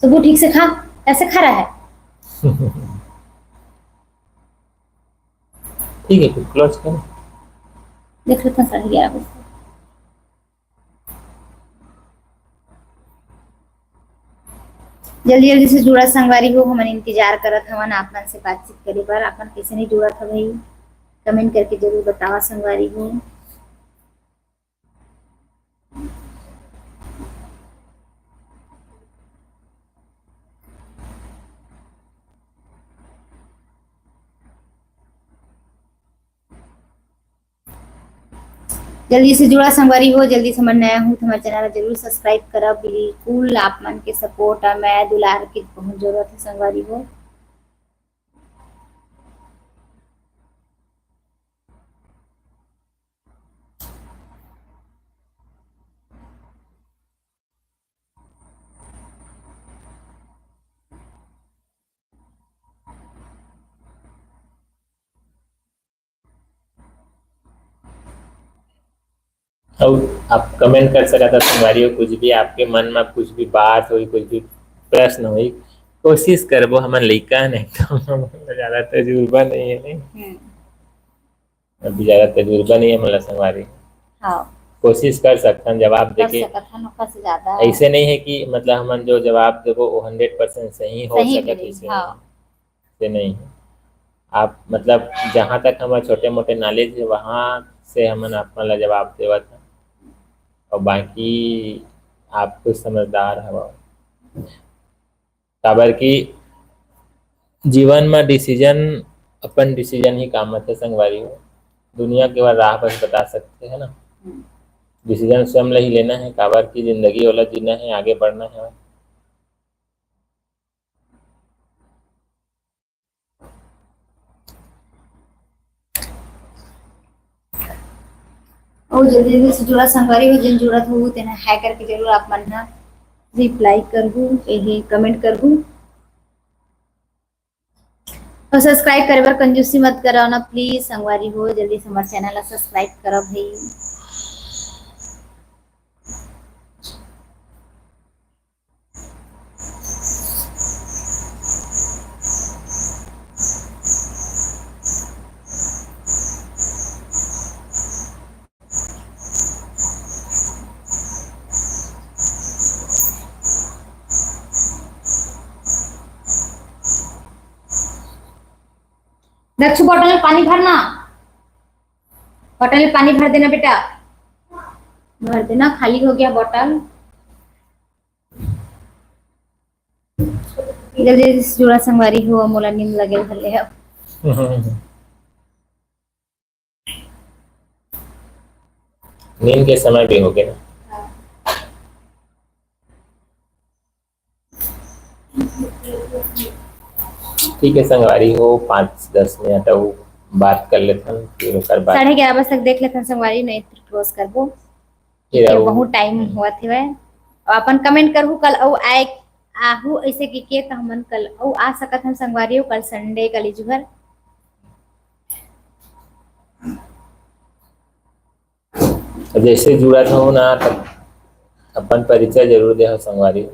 सुबह ठीक से खा, ऐसे खा रहा है। ठीक है, फिर क्लोज करो। देख लेते हैं 11:30 बजे। जल्दी जल्दी से जुड़ा संगवारी हो, हमन इंतजार करत हवन आप मन से बातचीत करे बर। आपन कैसे नहीं जुड़ा था भाई, कमेंट करके जरूर बतावा संगवारी हो। जल्दी से जुड़ा संगवारी हो, जल्दी से मैं नया हूँ तो हमारे चैनल जरूर सब्सक्राइब करा। बिल्कुल आप मन के सपोर्ट और मैं दुलार की बहुत जरूरत है संगवारी हो। और आप कमेंट कर सकता संगवारी हो, कुछ भी आपके मन में कुछ भी बात हुई, कुछ भी प्रश्न हुई, कोशिश करबो। हमन लइका नहीं तो ज्यादा तजुर्बा नहीं है, नहीं अभी ज्यादा तजुर्बा नहीं है मतलब संगवारी। हाँ, कोशिश कर सकते हैं जवाब कर देके। सकत हन, ओकर से ज्यादा ऐसे नहीं है कि मतलब हमन जो जवाब देबो वो 100% सही हो सही सकत, भी ऐसे नहीं। हाँ, से नहीं है। आप मतलब जहाँ तक हमारे छोटे मोटे नॉलेज है वहाँ से हमन आपन ला जवाब देवत है, और बाकी आप कुछ समझदार हवा। काबर की जीवन में डिसीजन अपन डिसीजन ही काम आते संगवारी हो। दुनिया केवल राह बस बता सकते है ना, डिसीजन स्वयं ला ही लेना है। काबर की जिंदगी वाला जीना है, आगे बढ़ना है। और जल्दी जल्दी से जुड़ा संगवारी हो, जिन जुड़त हो तेना है करके जरूर आप मन ना रिप्लाई करहूँ, यही कमेंट करहूँ। और सब्सक्राइब करे बर कंजूसी मत करो ना प्लीज संगवारी हो। जल्दी से हमारे चैनल ला सब्सक्राइब करो भाई। दक्षु बॉटल में पानी भरना, बॉटल में पानी भर देना बेटा, भर देना। खाली हो गया बॉटल। जल्दी जल्दी से जुड़ा संगवारी हो, मोला नींद लगे भले है। नींद के समय भी हो गया। ठीक है संगवारी हो, 5-10 मिनट और बात कर लेते हैं, फिर ओकर बाद 11:30 बजे तक देख लेते हैं संगवारी, नहीं फिर क्लोज करबो। फिर ये और बहुत टाइम हुआ थे वह। और अपन कमेंट करहु कल औ आए आहू ऐसे के तो हमन कल औ आ सकत हम संगवारी हो। कल संडे कल जुहर जैसे जुड़ा था हो ना, तब अपन परिचय जरूर दे हो संगवारी।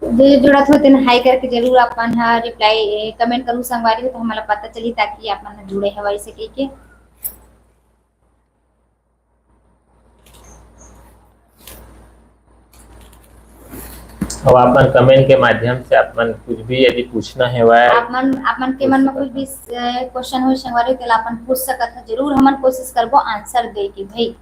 जो जुड़त हो तेन हाई करके जरूर अपन हा रिप्लाई कमेंट करू संगवारी हो, तो हमारा पता चली ताकि अपन जुड़े है वैसे के। और अपन कमेंट के माध्यम से अपन कुछ भी यदि पूछना है वह आप मन के मन में कुछ भी क्वेश्चन हो संगवारी हो तो अपन पूछ सकत है जरूर। हमन कोशिश करबो आंसर दे के भाई।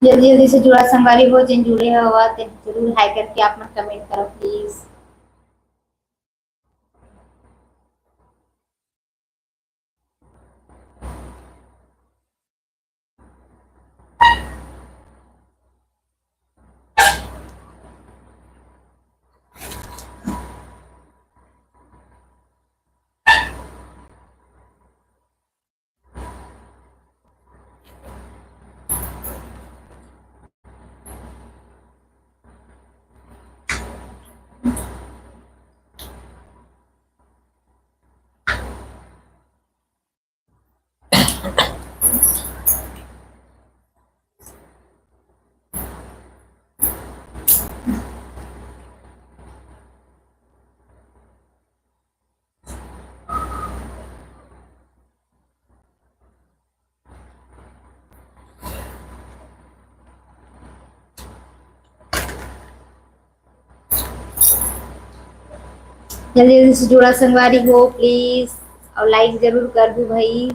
जल्दी जल्दी से जुड़ा संगवारी हो, जिन जुड़े हो वह जरूर हाई करके आप मन कमेंट करो प्लीज। जल्दी जल्दी से जुड़ा संगवारी हो प्लीज, और लाइक जरूर कर दो भाई।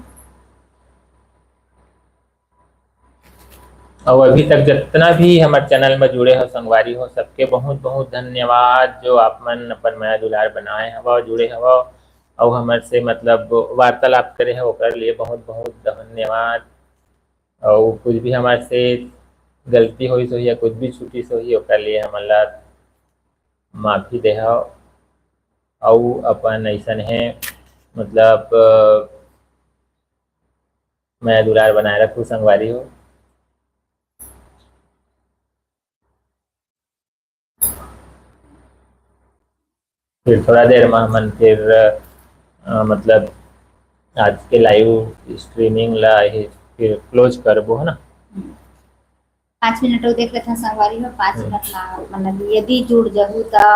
और अभी तक जितना भी हमारे चैनल में जुड़े हो संगवारी हो, सबके बहुत बहुत धन्यवाद। जो आप मन अपन माया दुलार बनाए हवा, जुड़े हवा और हमारे से मतलब वार्तालाप करे है, ओकर लिए बहुत बहुत धन्यवाद। और कुछ भी हमारे से गलती हुई सो या कुछ भी छुट्टी से हुई, ओकर लिए हमला माफी देहा। और अपन ऐसा है मतलब माया दुलार बनाए रखू संगवारी हो। फिर थोड़ा देर में हमन फिर मतलब आज के लाइव स्ट्रीमिंग ला फिर क्लोज करबो है ना। 5 मिनट हो देख लेते हैं संगवारी हो, 5 मिनट ला मतलब यदि जुड़ जाहू तो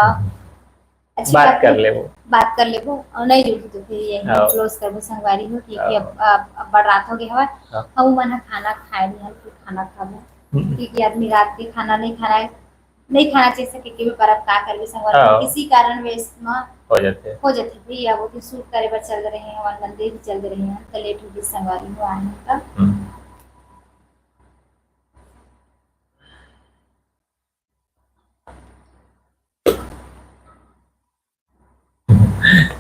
अच्छी बात कर ले वो, बात कर लेबो, और नहीं जुड़ी तो फिर यही क्लोज करबो संगवारी हो। ठीक है, अब बड़ रात हो गया हवा, हम मन खाना खाए नहीं, फिर खाना खाबो क्योंकि आदमी रात के खाना नहीं खाना चाहिए सके के भी परब का करबे संगवारी, किसी कारण वेश में हो जाते भैया वो भी शूट करे पर चल रहे हैं, हमारे मंदिर भी चल रहे हैं तो लेट होगी संगवारी हो आने का।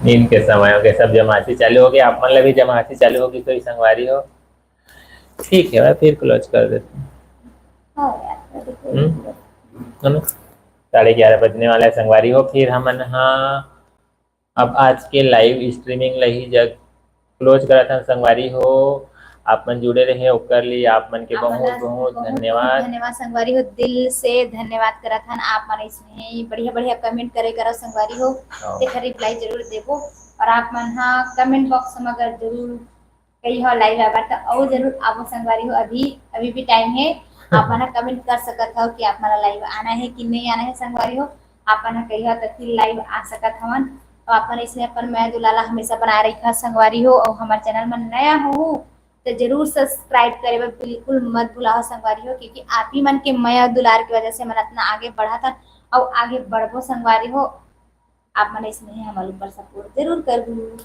नींद के समय हो गए, सब जमाती चालू हो गई, आप मन लगी जमाती चालू होगी कोई संगवारी हो। ठीक है, मैं फिर क्लोज कर देता हूँ। 11:30 बजने वाला है संगवारी हो। फिर हमन हाँ अब आज के लाइव स्ट्रीमिंग लही जग क्लोज करा था संगवारी हो। आप मन जुड़े रहे ओकर लिए आप मन के बहुत बहुत धन्यवाद। धन्यवाद संगवारी हो, दिल से धन्यवाद करा था आप मन इसमें बढ़िया बढ़िया कमेंट करे करो संगवारी हो, देखा रिप्लाई जरूर देबो। और आप मन हाँ कमेंट बॉक्स में अगर जरूर कही हो लाइव आबार तो और जरूर आवो संगवारी हो, अभी भी टाइम है। आप मन कमेंट कर सकत हो कि आप मन लाइव आना है कि नहीं आना है संगवारी हो, आप मन कही हो तो फिर लाइव आ सकत हवन। तो आप मन इसमें अपन मैं दुलाला हमेशा बनाए रखा संगवारी हो, और हमारे चैनल में नया हो तो जरूर सब्सक्राइब करे बिल्कुल मत भूला संगवारी हो, क्योंकि आप ही मन के माया दुलार की वजह से मन इतना आगे बढ़ा था और आगे बढ़बो संगवारी हो। आप मन इसमें हमारे ऊपर सपोर्ट जरूर कर दू।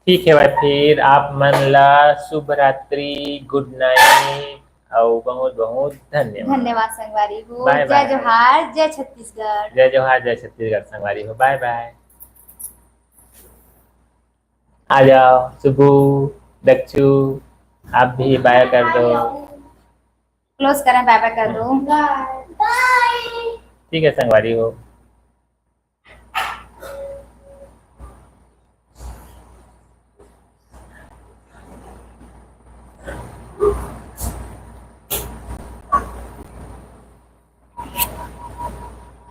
ठीक है भाई, फिर आप मन ला शुभ रात्रि, गुड नाइट और बहुत बहुत धन्यवाद संगवारी हो। बाय जय जोहार, जय छत्तीसगढ़। जय जोहार, जय छत्तीसगढ़ संगवारी हो। Bye bye. आ जाओ सुबू, दक्षु, आप भी बाय कर दो। क्लोज करें, बाय बाय कर दो। ठीक है संगवारी हो।